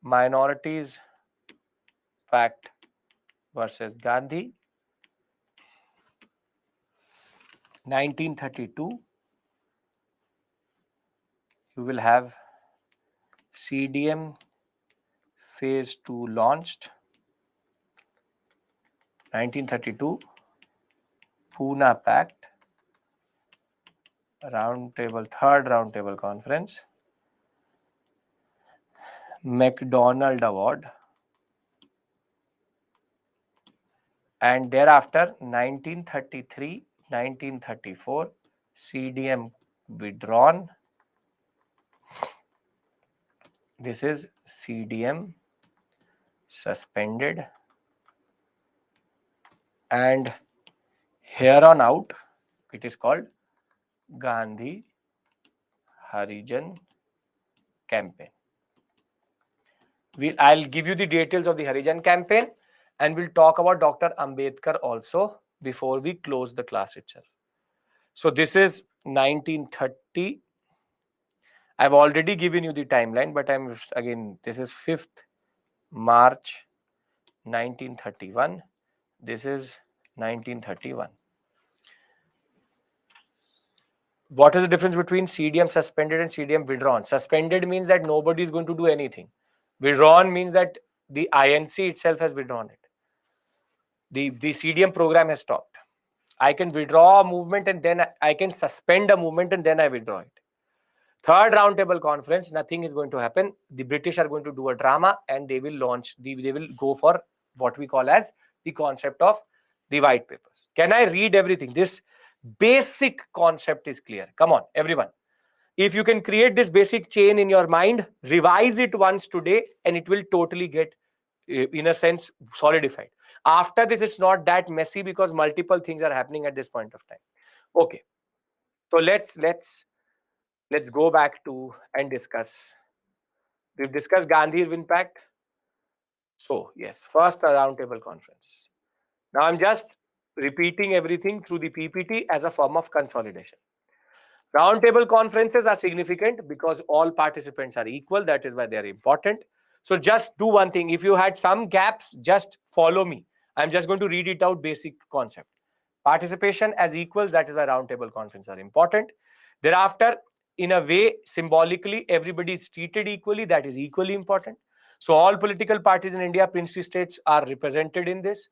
Minorities Pact versus Gandhi, 1932. You will have CDM phase 2 launched, 1932. Pune Pact, third roundtable conference, McDonald Award, and thereafter 1933, 1934, CDM withdrawn. This is CDM suspended, and here on out it is called Gandhi Harijan campaign. I'll give you the details of the Harijan campaign, and we'll talk about Dr. Ambedkar also before we close the class itself. So this is 1930. I've already given you the timeline, but this is 5th March 1931. This is 1931. What is the difference between CDM suspended and CDM withdrawn? Suspended means that nobody is going to do anything. Withdrawn means that the INC itself has withdrawn it. The CDM program has stopped. I can withdraw a movement and then I can suspend a movement and then I withdraw it. Third roundtable conference, nothing is going to happen. The British are going to do a drama and they will they will go for what we call as the concept of the white papers. Can I read everything? This basic concept is clear. Come on, everyone. If you can create this basic chain in your mind, revise it once today and it will totally get, in a sense, solidified. After this, it's not that messy because multiple things are happening at this point of time. Okay. So let's go back to and discuss. We've discussed Gandhi Irwin Pact. So yes, first a roundtable conference. Now I'm just repeating everything through the PPT as a form of consolidation. Roundtable conferences are significant because all participants are equal. That is why they are important. So just do one thing. If you had some gaps, just follow me. I'm just going to read it out, basic concept. Participation as equals, that is why roundtable conferences are important. Thereafter, in a way, symbolically, everybody is treated equally. That is equally important. So all political parties in India, princely states are represented in this.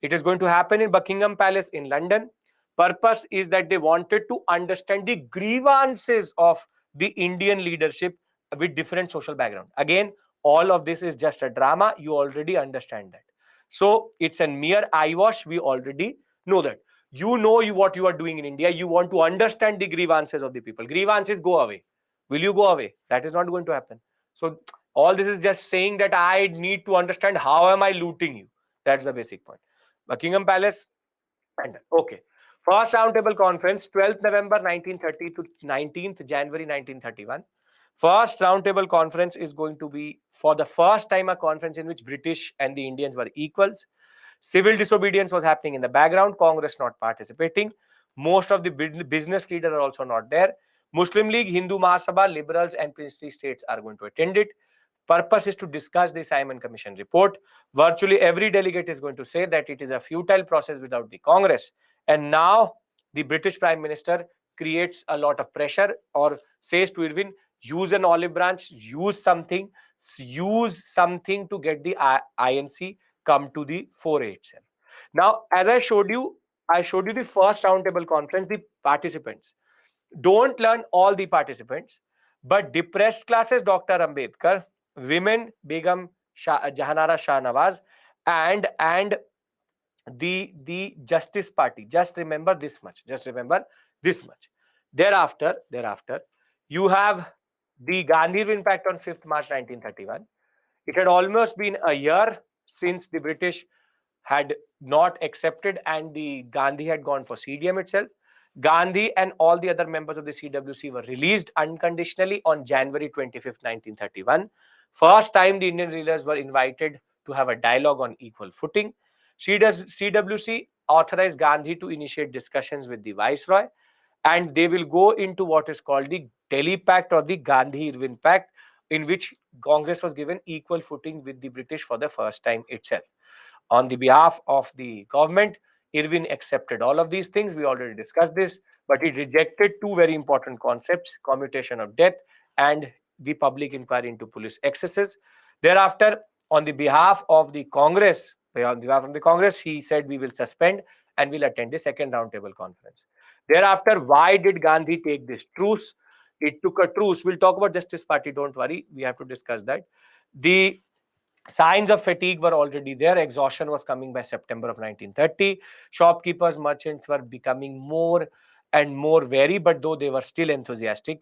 It is going to happen in Buckingham Palace in London. Purpose is that they wanted to understand the grievances of the Indian leadership with different social background. Again, all of this is just a drama. You already understand that. So it's a mere eyewash. We already know that. You know what you are doing in India. You want to understand the grievances of the people. Grievances go away. Will you go away? That is not going to happen. So all this is just saying that I need to understand how am I looting you. That's the basic point. Buckingham Palace. And okay. First Roundtable Conference, 12th November 1930 to 19th January 1931. First Roundtable Conference is going to be, for the first time, a conference in which British and the Indians were equals. Civil disobedience was happening in the background, Congress not participating. Most of the business leaders are also not there. Muslim League, Hindu Mahasabha, liberals and princely states are going to attend it. Purpose is to discuss the Simon Commission report. Virtually every delegate is going to say that it is a futile process without the Congress. And now the British Prime Minister creates a lot of pressure or says to Irwin, use an olive branch, use something to get the INC come to the fore itself. Now, as I showed you the first roundtable conference, the participants. Don't learn all the participants, but depressed classes, Dr. Ambedkar, women, Begum Jahanara Shah Nawaz, and the Justice Party. Just remember this much. Thereafter, you have the Gandhi impact on 5th March 1931. It had almost been a year since the British had not accepted and the Gandhi had gone for CDM itself. Gandhi and all the other members of the CWC were released unconditionally on January 25th, 1931. First time the Indian leaders were invited to have a dialogue on equal footing. CWC authorized Gandhi to initiate discussions with the Viceroy, and they will go into what is called the Delhi Pact or the Gandhi-Irwin Pact, in which Congress was given equal footing with the British for the first time itself. On the behalf of the government, Irwin accepted all of these things. We already discussed this, but he rejected two very important concepts: commutation of death and the public inquiry into police excesses. Thereafter, on the behalf of the Congress, he said we will suspend and will attend the second roundtable conference. Thereafter, why did Gandhi take this truce? It took a truce. We'll talk about Justice Party. Don't worry, we have to discuss that. The signs of fatigue were already there. Exhaustion was coming by September of 1930. Shopkeepers, merchants were becoming more and more wary, but though they were still enthusiastic.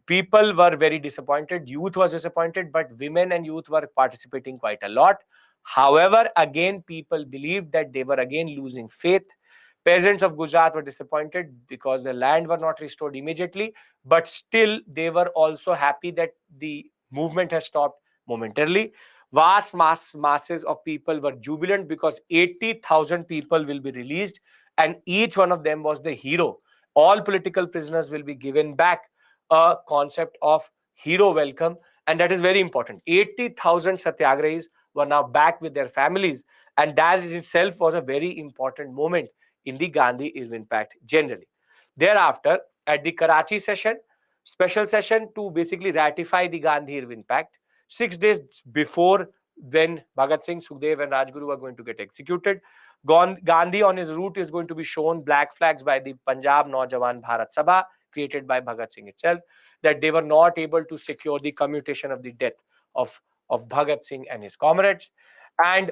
People were very disappointed. Youth was disappointed, but women and youth were participating quite a lot. However, again, people believed that they were again losing faith. Peasants of Gujarat were disappointed because the land were not restored immediately, but still they were also happy that the movement has stopped momentarily. Vast masses of people were jubilant because 80,000 people will be released, and each one of them was the hero. All political prisoners will be given back, a concept of hero welcome, and that is very important. 80,000 satyagrahis were now back with their families, and that in itself was a very important moment in the Gandhi-Irwin Pact generally. Thereafter, at the Karachi session, special session to basically ratify the Gandhi-Irwin Pact, 6 days before when Bhagat Singh, Sukhdev and Rajguru were going to get executed, Gandhi on his route is going to be shown black flags by the Punjab Naujawan Bharat Sabha, created by Bhagat Singh itself, that they were not able to secure the commutation of the death of Bhagat Singh and his comrades. And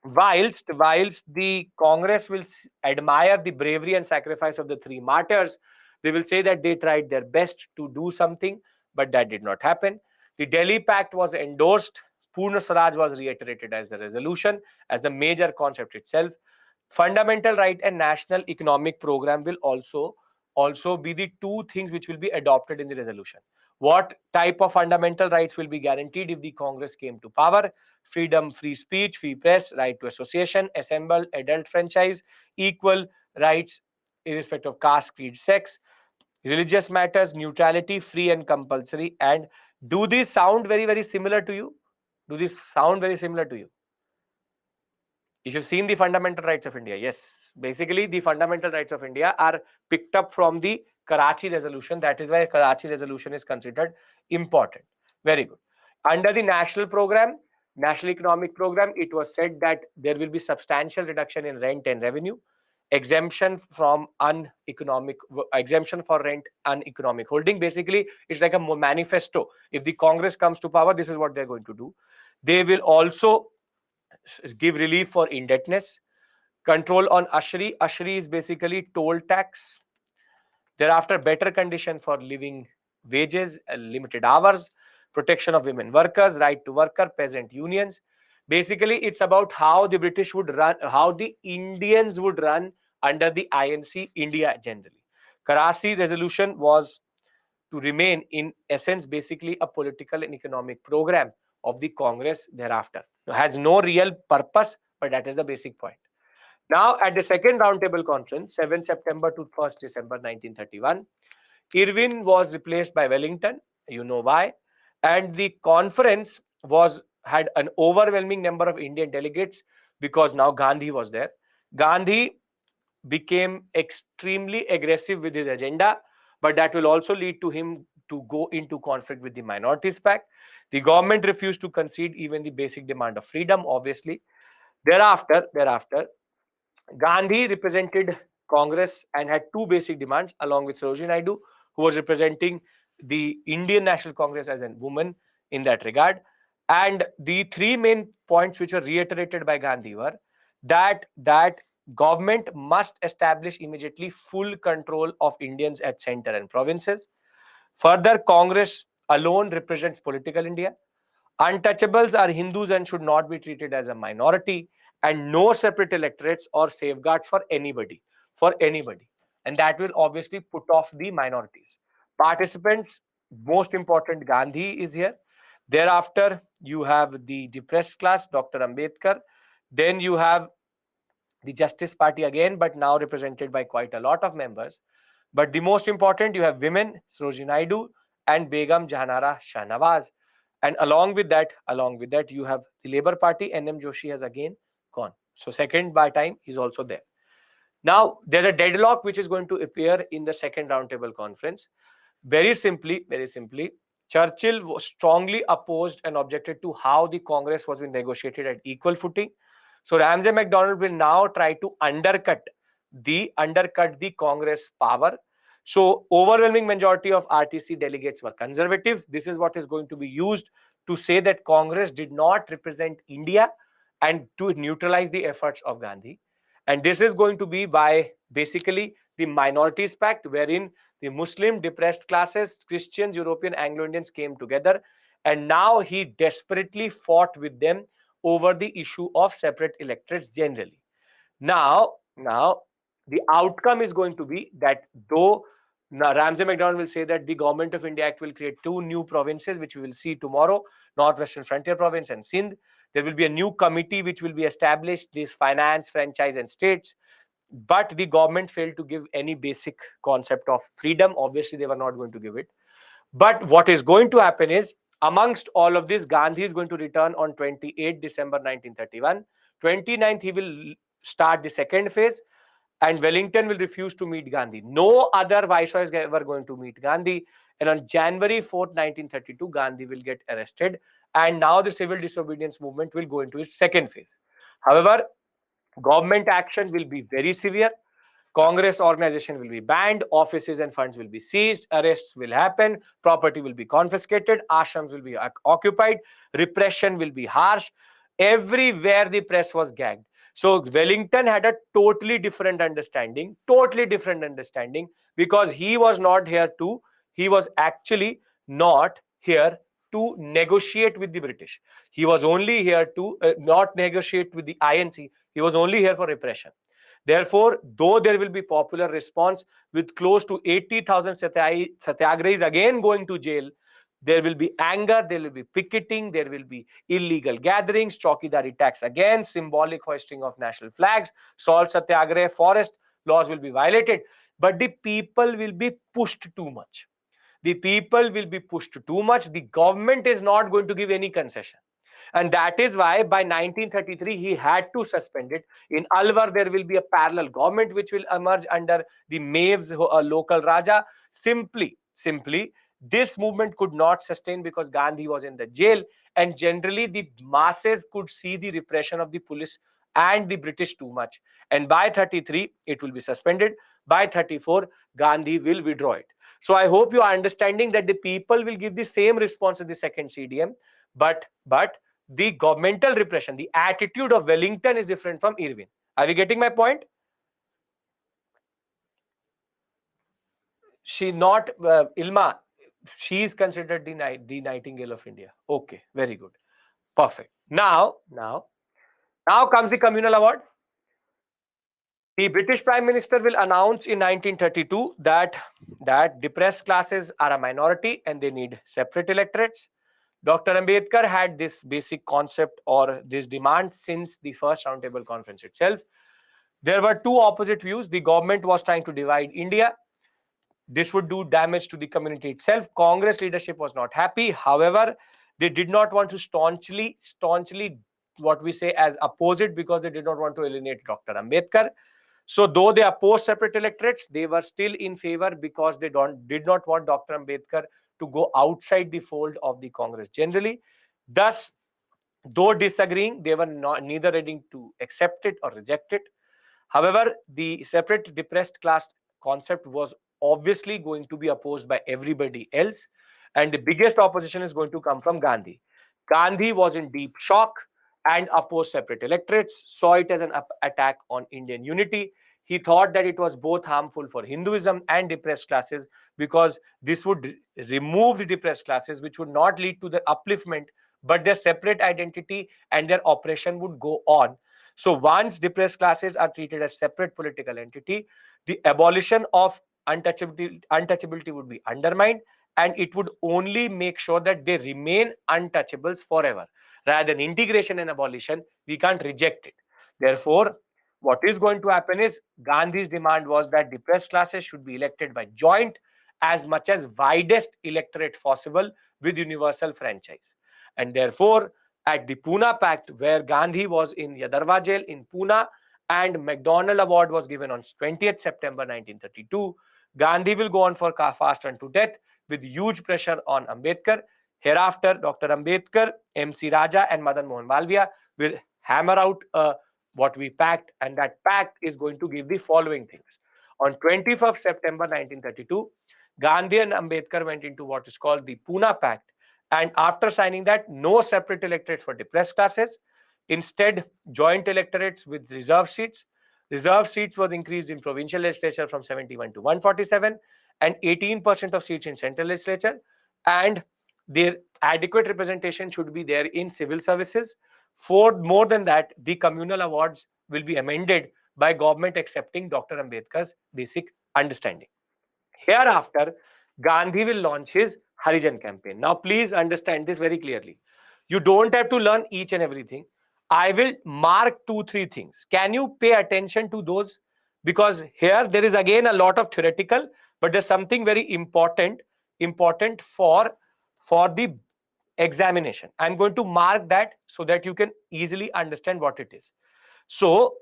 whilst the Congress will admire the bravery and sacrifice of the three martyrs, they will say that they tried their best to do something, but that did not happen. The Delhi Pact was endorsed. Purna Swaraj was reiterated as the resolution, as the major concept itself. Fundamental right and national economic program will also be the two things which will be adopted in the resolution. What type of fundamental rights will be guaranteed if the Congress came to power? Freedom, free speech, free press, right to association, assemble, adult franchise, equal rights irrespective of caste, creed, sex, religious matters, neutrality, free and compulsory. And do these sound very, very similar to you? Do these sound very similar to you? If you've seen the fundamental rights of India, yes. Basically, the fundamental rights of India are picked up from the Karachi resolution. That is why Karachi resolution is considered important. Very good. Under the national program, national economic program, it was said that there will be substantial reduction in rent and revenue, exemption from exemption for rent uneconomic holding. Basically, it's like a manifesto. If the Congress comes to power, this is what they're going to do. They will also give relief for indebtedness, control on usury. Usury is basically toll tax. Thereafter, better condition for living wages, limited hours, protection of women workers, right to worker, peasant unions. Basically, it's about how the British would run, how the Indians would run under the INC India generally. Karachi resolution was to remain in essence basically a political and economic program of the Congress thereafter. It has no real purpose, but that is the basic point. Now, at the second roundtable conference, 7 September to 1st December 1931, Irwin was replaced by Wellington. You know why. And the conference had an overwhelming number of Indian delegates because now Gandhi was there. Gandhi became extremely aggressive with his agenda, but that will also lead to him to go into conflict with the Minorities Pact. The government refused to concede even the basic demand of freedom, obviously. Thereafter, Gandhi represented Congress and had two basic demands along with Sarojini Naidu, who was representing the Indian National Congress as a woman in that regard. And the three main points which were reiterated by Gandhi were that government must establish immediately full control of Indians at center and provinces. Further, Congress alone represents political India. Untouchables are Hindus and should not be treated as a minority, and no separate electorates or safeguards for anybody. For anybody. And that will obviously put off the minorities. Participants, most important, Gandhi is here. Thereafter, you have the depressed class, Dr. Ambedkar. Then you have the Justice Party again, but now represented by quite a lot of members. But the most important, you have women, Sarojini Naidu and Begum Jahanara Shahnawaz. And along with that, you have the Labour Party. N.M. Joshi has again gone. So second by time, he's also there. Now, there's a deadlock which is going to appear in the second roundtable conference. Very simply, Churchill was strongly opposed and objected to how the Congress was being negotiated at equal footing. So Ramsay MacDonald will now try to undercut the Congress power. So overwhelming majority of RTC delegates were conservatives. This is what is going to be used to say that Congress did not represent India and to neutralize the efforts of Gandhi. And this is going to be by basically the Minorities Pact, wherein the Muslim depressed classes, Christians, European, Anglo-Indians came together. And now he desperately fought with them over the issue of separate electorates generally. Now, the outcome is going to be that though Ramsay MacDonald will say that the Government of India Act will create two new provinces, which we will see tomorrow, Northwestern Frontier Province and Sindh. There will be a new committee which will be established, this finance, franchise and states. But the government failed to give any basic concept of freedom. Obviously, they were not going to give it. But what is going to happen is, amongst all of this, Gandhi is going to return on 28 December 1931. 29th, he will start the second phase, and Wellington will refuse to meet Gandhi. No other viceroys were going to meet Gandhi. And on January 4th, 1932, Gandhi will get arrested. And now the civil disobedience movement will go into its second phase. However, government action will be very severe. Congress organization will be banned, offices and funds will be seized, arrests will happen, property will be confiscated, ashrams will be occupied, repression will be harsh. Everywhere the press was gagged. So Wellington had a totally different understanding, because he was actually not here to negotiate with the British. He was only here to not negotiate with the INC. He was only here for repression. Therefore, though there will be popular response with close to 80,000 satyagrahis again going to jail, there will be anger, there will be picketing, there will be illegal gatherings, chowkidari tax again, symbolic hoisting of national flags, salt satyagrah, forest laws will be violated. But the people will be pushed too much. The people will be pushed too much. The government is not going to give any concession. And that is why by 1933, he had to suspend it. In Alwar, there will be a parallel government which will emerge under the Maves, a local Raja. Simply, this movement could not sustain because Gandhi was in the jail. And generally, the masses could see the repression of the police and the British too much. And by 33, it will be suspended. By 34, Gandhi will withdraw it. So I hope you are understanding that the people will give the same response as the second CDM, but the governmental repression, the attitude of Wellington is different from Irving. Are you getting my point? She not Ilma. She is considered the Nightingale of India. Okay, very good, perfect. Now comes the communal award. The British Prime Minister will announce in 1932 that depressed classes are a minority and they need separate electorates. Dr. Ambedkar had this basic concept or this demand since the first roundtable conference itself. There were two opposite views. The government was trying to divide India. This would do damage to the community itself. Congress leadership was not happy. However, they did not want to staunchly, what we say as oppose it, because they did not want to alienate Dr. Ambedkar. So though they opposed separate electorates, they were still in favor because they did not want Dr. Ambedkar to go outside the fold of the Congress generally. Thus, though disagreeing, they were neither ready to accept it or reject it. However, the separate depressed class concept was obviously going to be opposed by everybody else. And the biggest opposition is going to come from Gandhi. Gandhi was in deep shock and opposed separate electorates, saw it as an attack on Indian unity. He thought that it was both harmful for Hinduism and depressed classes, because this would remove the depressed classes, which would not lead to their upliftment, but their separate identity and their oppression would go on. So once depressed classes are treated as separate political entity, the abolition of untouchability would be undermined, and it would only make sure that they remain untouchables forever. Rather than integration and abolition, we can't reject it. Therefore, what is going to happen is Gandhi's demand was that depressed classes should be elected by joint as much as widest electorate possible with universal franchise. And therefore, at the Pune Pact, where Gandhi was in Yadarwa jail in Pune and McDonald Award was given on 20th September 1932, Gandhi will go on for fast unto death with huge pressure on Ambedkar. Hereafter, Dr. Ambedkar, MC Raja, and Madan Mohan Malviya will hammer out what we pact, and that pact is going to give the following things. On 21st September 1932, Gandhi and Ambedkar went into what is called the Pune Pact, and after signing that, no separate electorates for depressed classes. Instead, joint electorates with reserve seats. Reserve seats was increased in provincial legislature from 71 to 147, and 18% of seats in central legislature. And their adequate representation should be there in civil services. For more than that, the communal awards will be amended by government accepting Dr. Ambedkar's basic understanding. Hereafter, Gandhi will launch his Harijan campaign. Now, please understand this very clearly. You don't have to learn each and everything. I will mark 2, 3 things. Can you pay attention to those? Because here there is again a lot of theoretical, but there's something very important for the examination. I'm going to mark that so that you can easily understand what it is. So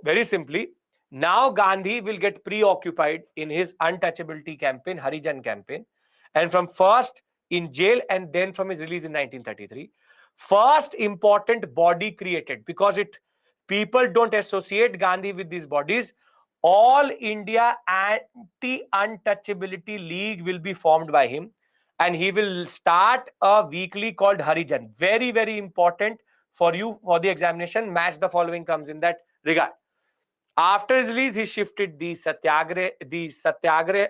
very simply, now Gandhi will get preoccupied in his untouchability campaign, Harijan campaign, and from first in jail and then from his release in 1933, first important body created, because it people don't associate Gandhi with these bodies. All India Anti-Untouchability League will be formed by him, and he will start a weekly called Harijan. Very, very important for you for the examination. Match the following comes in that regard. After his release, he shifted the Satyagrah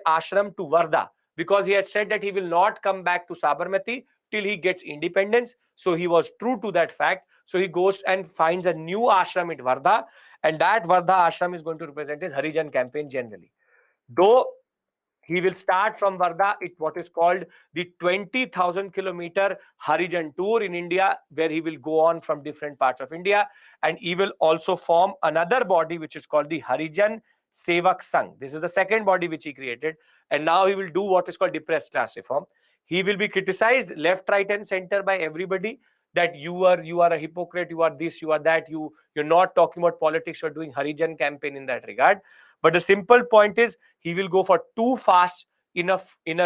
ashram to Varda, because he had said that he will not come back to Sabarmati till he gets independence. So he was true to that fact. So he goes and finds a new ashram in Varda, and that Varda ashram is going to represent his Harijan campaign generally. Though he will start from Varda, what is called the 20,000-kilometer Harijan tour in India, where he will go on from different parts of India, and he will also form another body which is called the Harijan Sevak Sangh. This is the second body which he created, and now he will do what is called depressed class reform. He will be criticized left, right, and center by everybody that you are a hypocrite, you are this, you are that, you're not talking about politics, you're doing Harijan campaign in that regard. But the simple point is he will go for too fast enough in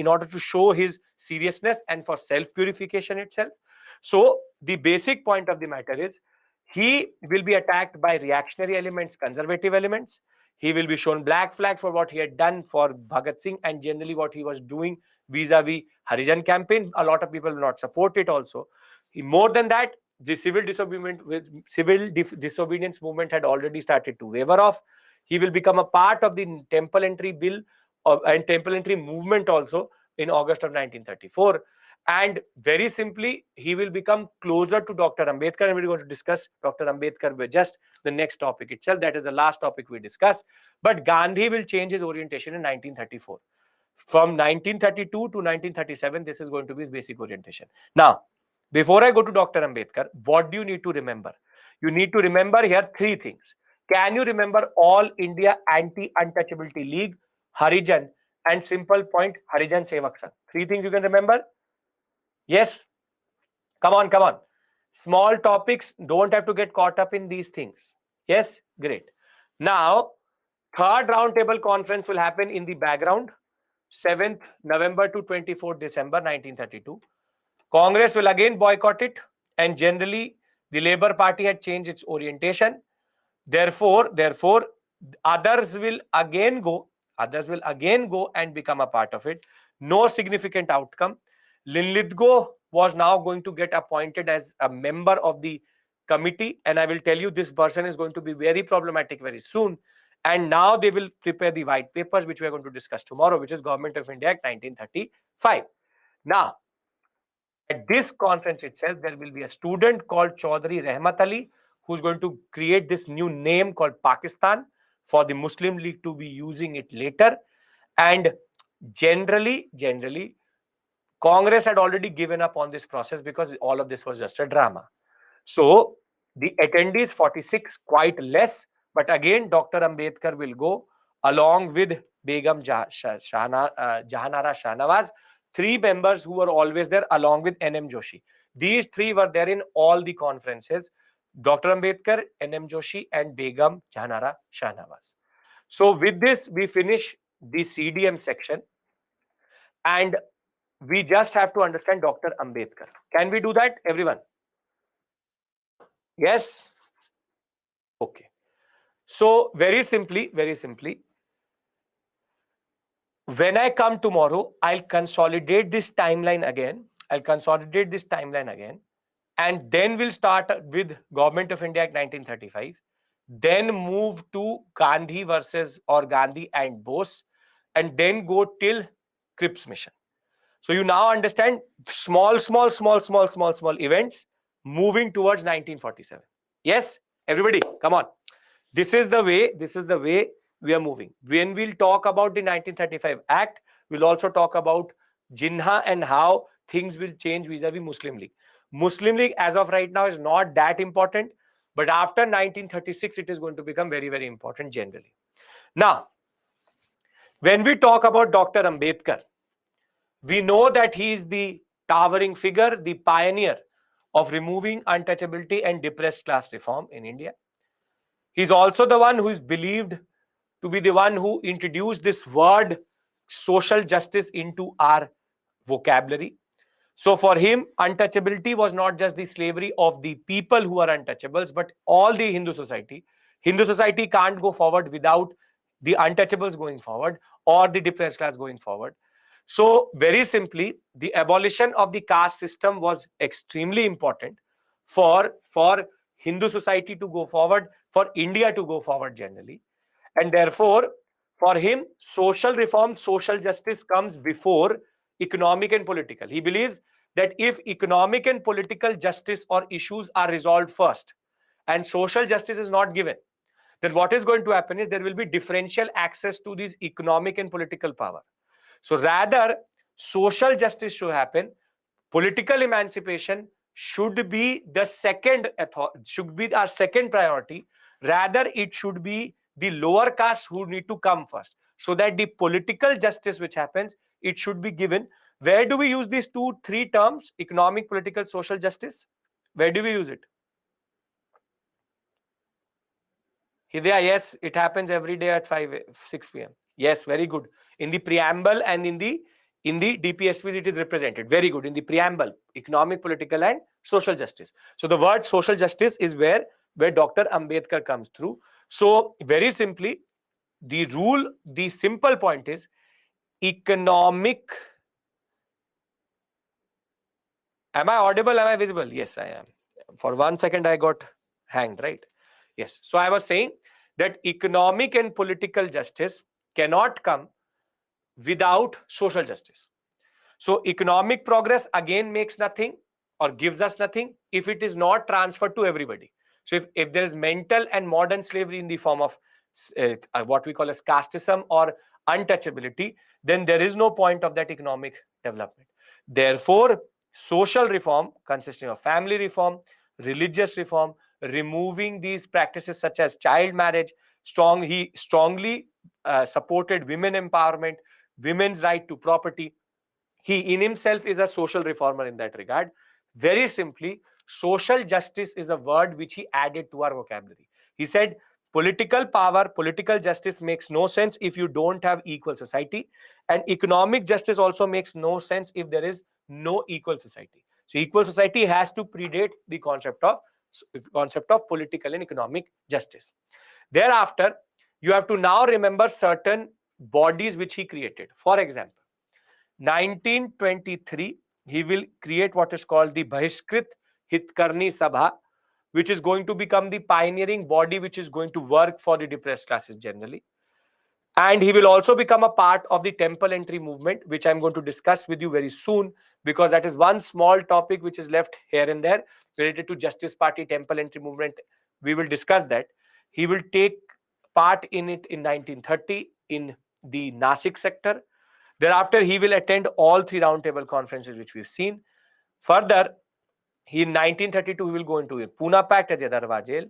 order to show his seriousness and for self purification itself. So the basic point of the matter is he will be attacked by reactionary elements, conservative elements. He will be shown black flags for what he had done for Bhagat Singh and generally what he was doing vis-a-vis Harijan campaign. A lot of people will not support it also. More than that, the civil disobedience movement had already started to waver off. He will become a part of the temple entry bill and temple entry movement also in August of 1934. And very simply, he will become closer to Dr. Ambedkar, and we're going to discuss Dr. Ambedkar with just the next topic itself. That is the last topic we discuss. But Gandhi will change his orientation in 1934. From 1932 to 1937, this is going to be his basic orientation. Now, before I go to Dr. Ambedkar, what do you need to remember? You need to remember here 3 things. Can you remember All India Anti-Untouchability League, Harijan, and simple point Harijan Sevak Sangh? 3 things you can remember? Yes? Come on, come on. Small topics, don't have to get caught up in these things. Yes? Great. Now, third roundtable conference will happen in the background, 7th November to 24th December 1932. Congress will again boycott it, and generally the Labour Party had changed its orientation. Therefore, others will again go and become a part of it. No significant outcome. Linlithgow was now going to get appointed as a member of the committee, and I will tell you this person is going to be very problematic very soon. And now they will prepare the white papers, which we are going to discuss tomorrow, which is Government of India Act 1935. Now, at this conference itself, there will be a student called Chaudhry Rahmat Ali, who's going to create this new name called Pakistan for the Muslim League to be using it later. And generally, Congress had already given up on this process because all of this was just a drama. So the attendees 46, quite less, but again Dr. Ambedkar will go along with Begum Jahanara Shahnawaz, three members who were always there along with NM Joshi. These three were there in all the conferences: Dr. Ambedkar, NM Joshi, and Begum Jahanara Shahnawaz. So with this, we finish the CDM section, and we just have to understand Dr. Ambedkar. Can we do that, everyone? Yes? Okay. So very simply, when I come tomorrow, I'll consolidate this timeline again. And then we'll start with Government of India Act 1935, then move to Gandhi versus or Gandhi and Bose, and then go till Cripps mission. So you now understand small events moving towards 1947. Yes, everybody, come on. This is the way we are moving. When we'll talk about the 1935 Act, we'll also talk about Jinnah and how things will change vis-a-vis Muslim League. Muslim League as of right now is not that important, but after 1936 it is going to become very, very important generally. Now, when we talk about Dr. Ambedkar, we know that he is the towering figure, the pioneer of removing untouchability and depressed class reform in India. He's also the one who is believed to be the one who introduced this word social justice into our vocabulary. So for him, untouchability was not just the slavery of the people who are untouchables, but all the Hindu society. Hindu society can't go forward without the untouchables going forward or the depressed class going forward. So very simply, the abolition of the caste system was extremely important for Hindu society to go forward, for India to go forward generally. And therefore, for him, social reform, social justice comes before economic and political. He believes that if economic and political justice or issues are resolved first and social justice is not given, then what is going to happen is there will be differential access to these economic and political power. So rather, social justice should happen. Political emancipation should be should be our second priority. Rather, it should be the lower caste who need to come first, so that the political justice which happens, it should be given. Where do we use these three terms: economic, political, social justice? Where do we use it? Hidaya, yes, it happens every day at 6 p.m. Yes, very good. In the preamble and in the DPSPs, it is represented. Very good. In the preamble, economic, political, and social justice. So the word social justice is where Dr. Ambedkar comes through. So very simply, the simple point is economic. Am I audible? Am I visible? Yes, I am. For 1 second, I got hanged, right? Yes. So I was saying that economic and political justice cannot come without social justice. So economic progress again makes nothing or gives us nothing if it is not transferred to everybody. So if there is mental and modern slavery in the form of what we call as casteism or untouchability, then there is no point of that economic development. Therefore, social reform consisting of family reform, religious reform, removing these practices such as child marriage, he strongly supported women empowerment, women's right to property. He in himself is a social reformer in that regard. Very simply, social justice is a word which he added to our vocabulary. He said political power, political justice makes no sense if you don't have equal society, and economic justice also makes no sense if there is no equal society. So equal society has to predate the concept of political and economic justice. Thereafter, you have to now remember certain bodies which he created. For example, 1923, he will create what is called the Bahishkrit Hitkarni Sabha, which is going to become the pioneering body which is going to work for the depressed classes generally. And he will also become a part of the temple entry movement, which I'm going to discuss with you very soon, because that is one small topic which is left here and there related to Justice Party, temple entry movement. We will discuss that. He will take part in it in 1930 in the Nasik sector. Thereafter, he will attend all three roundtable conferences which we've seen. Further, in 1932, he will go into a Pune Pact at Yadarwa jail.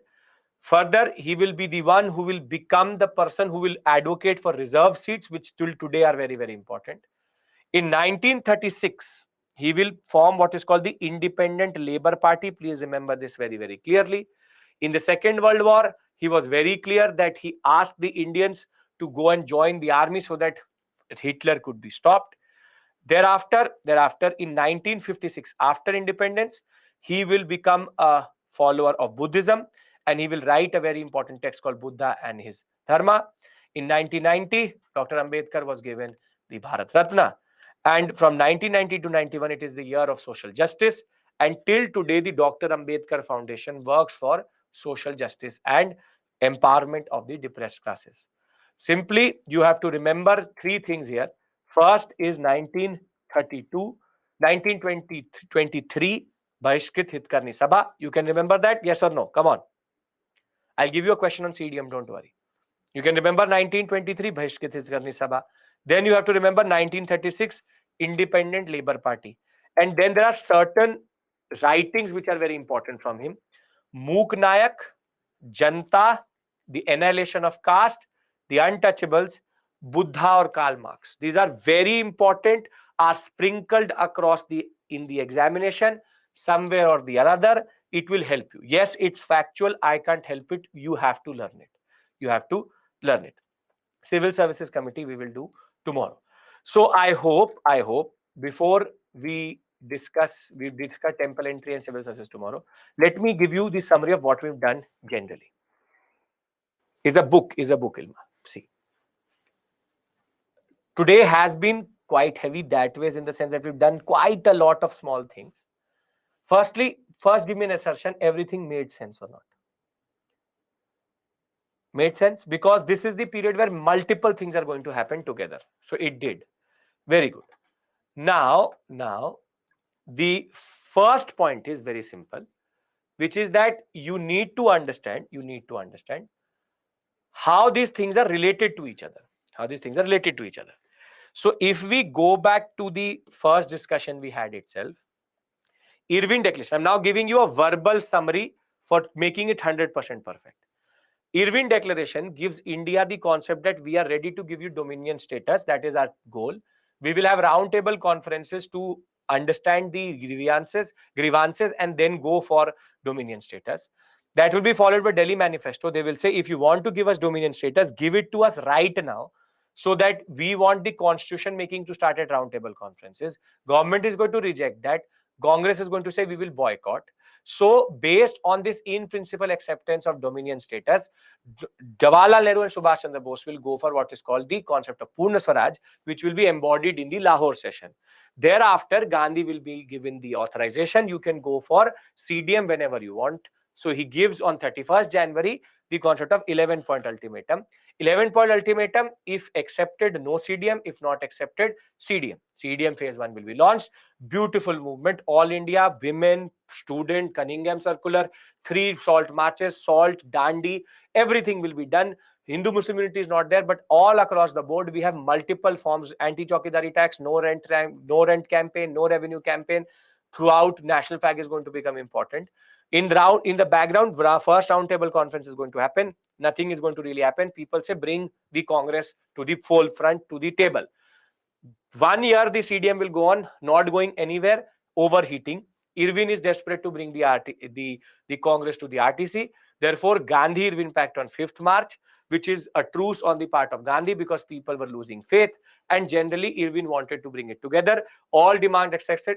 Further, he will be the one who will become the person who will advocate for reserve seats, which till today are very, very important. In 1936, he will form what is called the Independent Labour Party. Please remember this very, very clearly. In the Second World War, he was very clear that he asked the Indians to go and join the army so that Hitler could be stopped. Thereafter, in 1956, after independence, he will become a follower of Buddhism, and he will write a very important text called Buddha and his Dharma. In 1990, Dr. Ambedkar was given the Bharat Ratna. And from 1990 to 91, it is the year of social justice. And till today, the Dr. Ambedkar Foundation works for social justice and empowerment of the depressed classes. Simply, you have to remember three things here. First is 1932, 1923, Bahishkrit Hitkarni Sabha. You can remember that? Yes or no? Come on. I'll give you a question on CDM, don't worry. You can remember 1923, Bahishkrit Hitkarni Sabha. Then you have to remember 1936, Independent Labour Party. And then there are certain writings which are very important from him. Mook Nayak, Janta, the Annihilation of Caste, the Untouchables, Buddha or Karl Marx. These are very important, are sprinkled across in the examination somewhere or the other. It will help you. Yes, it's factual. I can't help it. You have to learn it. You have to learn it. Civil Services Committee we will do tomorrow. So I hope before we discuss temple entry and civil services tomorrow. Let me give you the summary of what we've done generally. Is a book, Ilma. See, today has been quite heavy that ways in the sense that we've done quite a lot of small things. First give me an assertion, everything made sense or not? Made sense? Because this is the period where multiple things are going to happen together. So it did. Very good. Now, the first point is very simple, which is that you need to understand how these things are related to each other. So if we go back to the first discussion we had itself, Irwin Declaration, I'm now giving you a verbal summary for making it 100% perfect. Irwin Declaration gives India the concept that we are ready to give you dominion status. That is our goal. We will have roundtable conferences to understand the grievances, and then go for dominion status. That will be followed by Delhi Manifesto. They will say, if you want to give us dominion status, give it to us right now, so that we want the constitution making to start at roundtable conferences. Government is going to reject that. Congress is going to say we will boycott. So based on this in principle acceptance of dominion status, Jawaharlal Nehru and Subhash Chandra Bose will go for what is called the concept of Purna Swaraj, which will be embodied in the Lahore session. Thereafter, Gandhi will be given the authorization. You can go for CDM whenever you want. So he gives on 31st January the concept of 11-point ultimatum. 11-point ultimatum, if accepted, no CDM. If not accepted, CDM. CDM phase 1 will be launched. Beautiful movement. All India, women, student, Cunningham Circular, 3 salt marches, salt, Dandi, everything will be done. Hindu Muslim unity is not there, but all across the board, we have multiple forms. Anti-Chowkidari tax, no rent campaign, no revenue campaign. Throughout, national flag is going to become important. In the background, first roundtable conference is going to happen. Nothing is going to really happen. People say bring the Congress to the forefront, to the table. 1 year the CDM will go on, not going anywhere, overheating. Irwin is desperate to bring the Congress to the RTC. Therefore, Gandhi-Irwin Pact on 5th March, which is a truce on the part of Gandhi because people were losing faith. And generally, Irwin wanted to bring it together. All demands accepted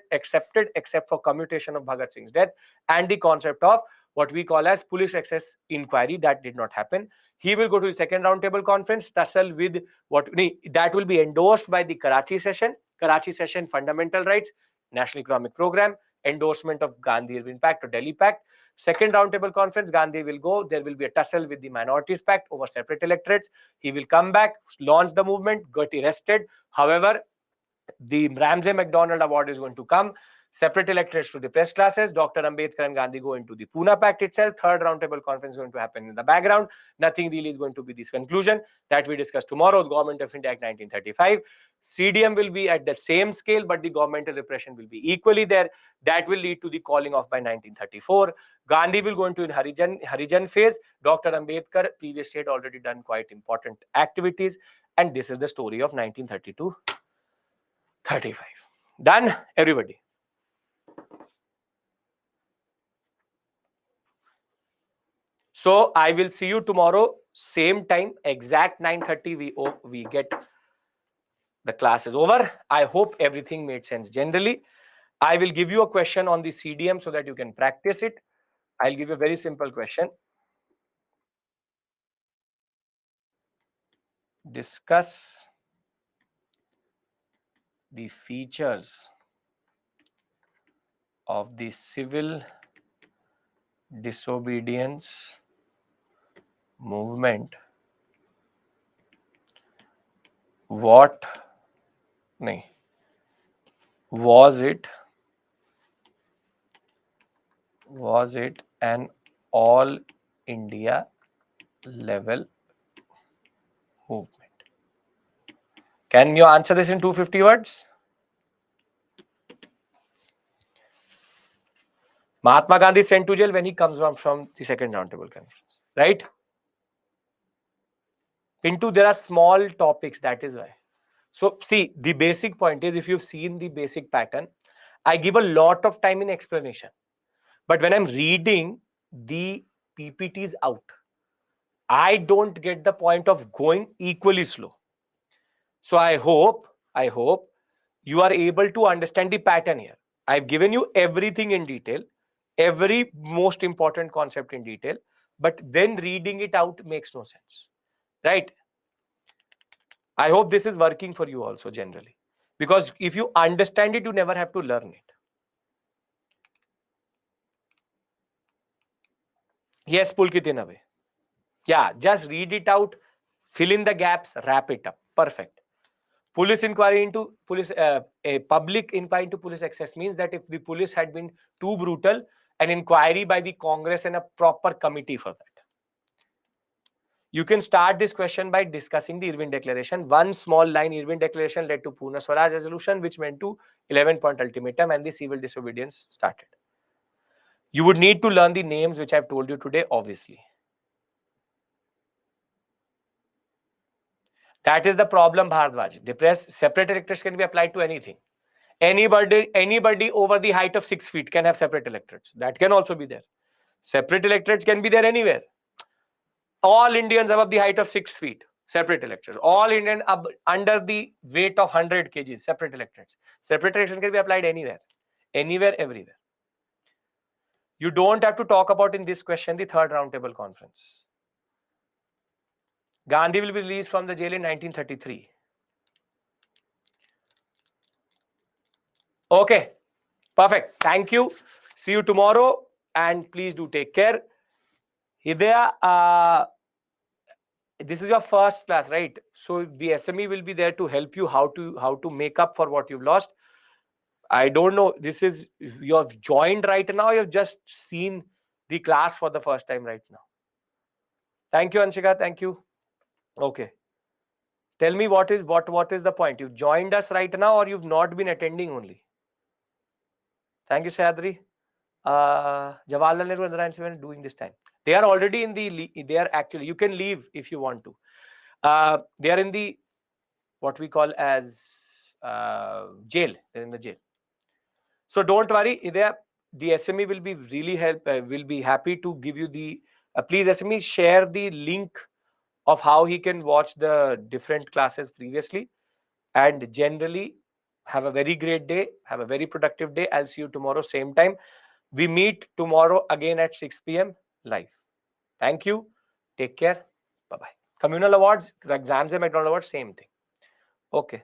except for commutation of Bhagat Singh's death and the concept of what we call as police excess inquiry. That did not happen. He will go to the second roundtable conference, tussle with that will be endorsed by the Karachi session. Karachi session, fundamental rights, National Economic Program, endorsement of Gandhi-Irwin Pact or Delhi Pact. Second roundtable conference, Gandhi will go. There will be a tussle with the Minorities Pact over separate electorates. He will come back, launch the movement, got arrested. However, the Ramsay MacDonald Award is going to come. Separate electorates to the press classes. Dr. Ambedkar and Gandhi go into the Pune Pact itself. Third roundtable conference is going to happen in the background. Nothing really is going to be this conclusion that we discuss tomorrow. The Government of India Act 1935. CDM will be at the same scale, but the governmental repression will be equally there. That will lead to the calling off by 1934. Gandhi will go into in Harijan phase. Dr. Ambedkar previously had already done quite important activities. And this is the story of 1932-35. Done, everybody. So I will see you tomorrow, same time, exact 9:30. We get the class is over. I hope everything made sense generally. I will give you a question on the CDM so that you can practice it. I'll give you a very simple question. Discuss the features of the civil disobedience movement. What was it an all India level movement? Can you answer this in 250 words? Mahatma Gandhi is sent to jail when he comes from the second roundtable conference, right? Pintu, there are small topics, that is why. So see, the basic point is, if you've seen the basic pattern, I give a lot of time in explanation. But when I'm reading the PPTs out, I don't get the point of going equally slow. So I hope you are able to understand the pattern here. I've given you everything in detail, every most important concept in detail, but then reading it out makes no sense, right? I hope this is working for you also generally, because if you understand it, you never have to learn it. Yes, Pulkit, in a way. Yeah, just read it out, fill in the gaps, wrap it up. Perfect. Police inquiry into police, a public inquiry into police excess means that if the police had been too brutal, an inquiry by the Congress and a proper committee for that. You can start this question by discussing the Irwin Declaration. One small line: Irwin Declaration led to Pune Swaraj resolution, which went to 11-point ultimatum, and the civil disobedience started. You would need to learn the names which I've told you today, obviously. That is the problem, Bharadwaj. Depressed separate electorates can be applied to anything. Anybody over the height of 6 feet can have separate electorates. That can also be there. Separate electorates can be there anywhere. All Indians above the height of 6 feet, separate electorates. All Indians under the weight of 100 kgs, separate electorates. Separate electorates can be applied anywhere, everywhere. You don't have to talk about in this question the third roundtable conference. Gandhi will be released from the jail in 1933. Okay, perfect. Thank you. See you tomorrow, and please do take care. Hidaya, this is your first class, right? So the SME will be there to help you how to make up for what you've lost. I don't know. This is, you have joined right now. You've just seen the class for the first time right now. Thank you, Anshika. Thank you. Okay. Tell me what is the point? You've joined us right now, or you've not been attending only? Thank you, Sayadri. Jawaharlal Nehru and the Ryan doing this time. They are already in the. They are actually. You can leave if you want to. They are in the what we call as jail. They're in the jail. So don't worry. The SME will be really will be happy to give you the. Please, SME, share the link of how he can watch the different classes previously. And generally, have a very great day. Have a very productive day. I'll see you tomorrow, same time. We meet tomorrow again at 6 p.m. live. Thank you. Take care. Bye-bye. Communal awards, exams and McDonald awards, same thing. Okay.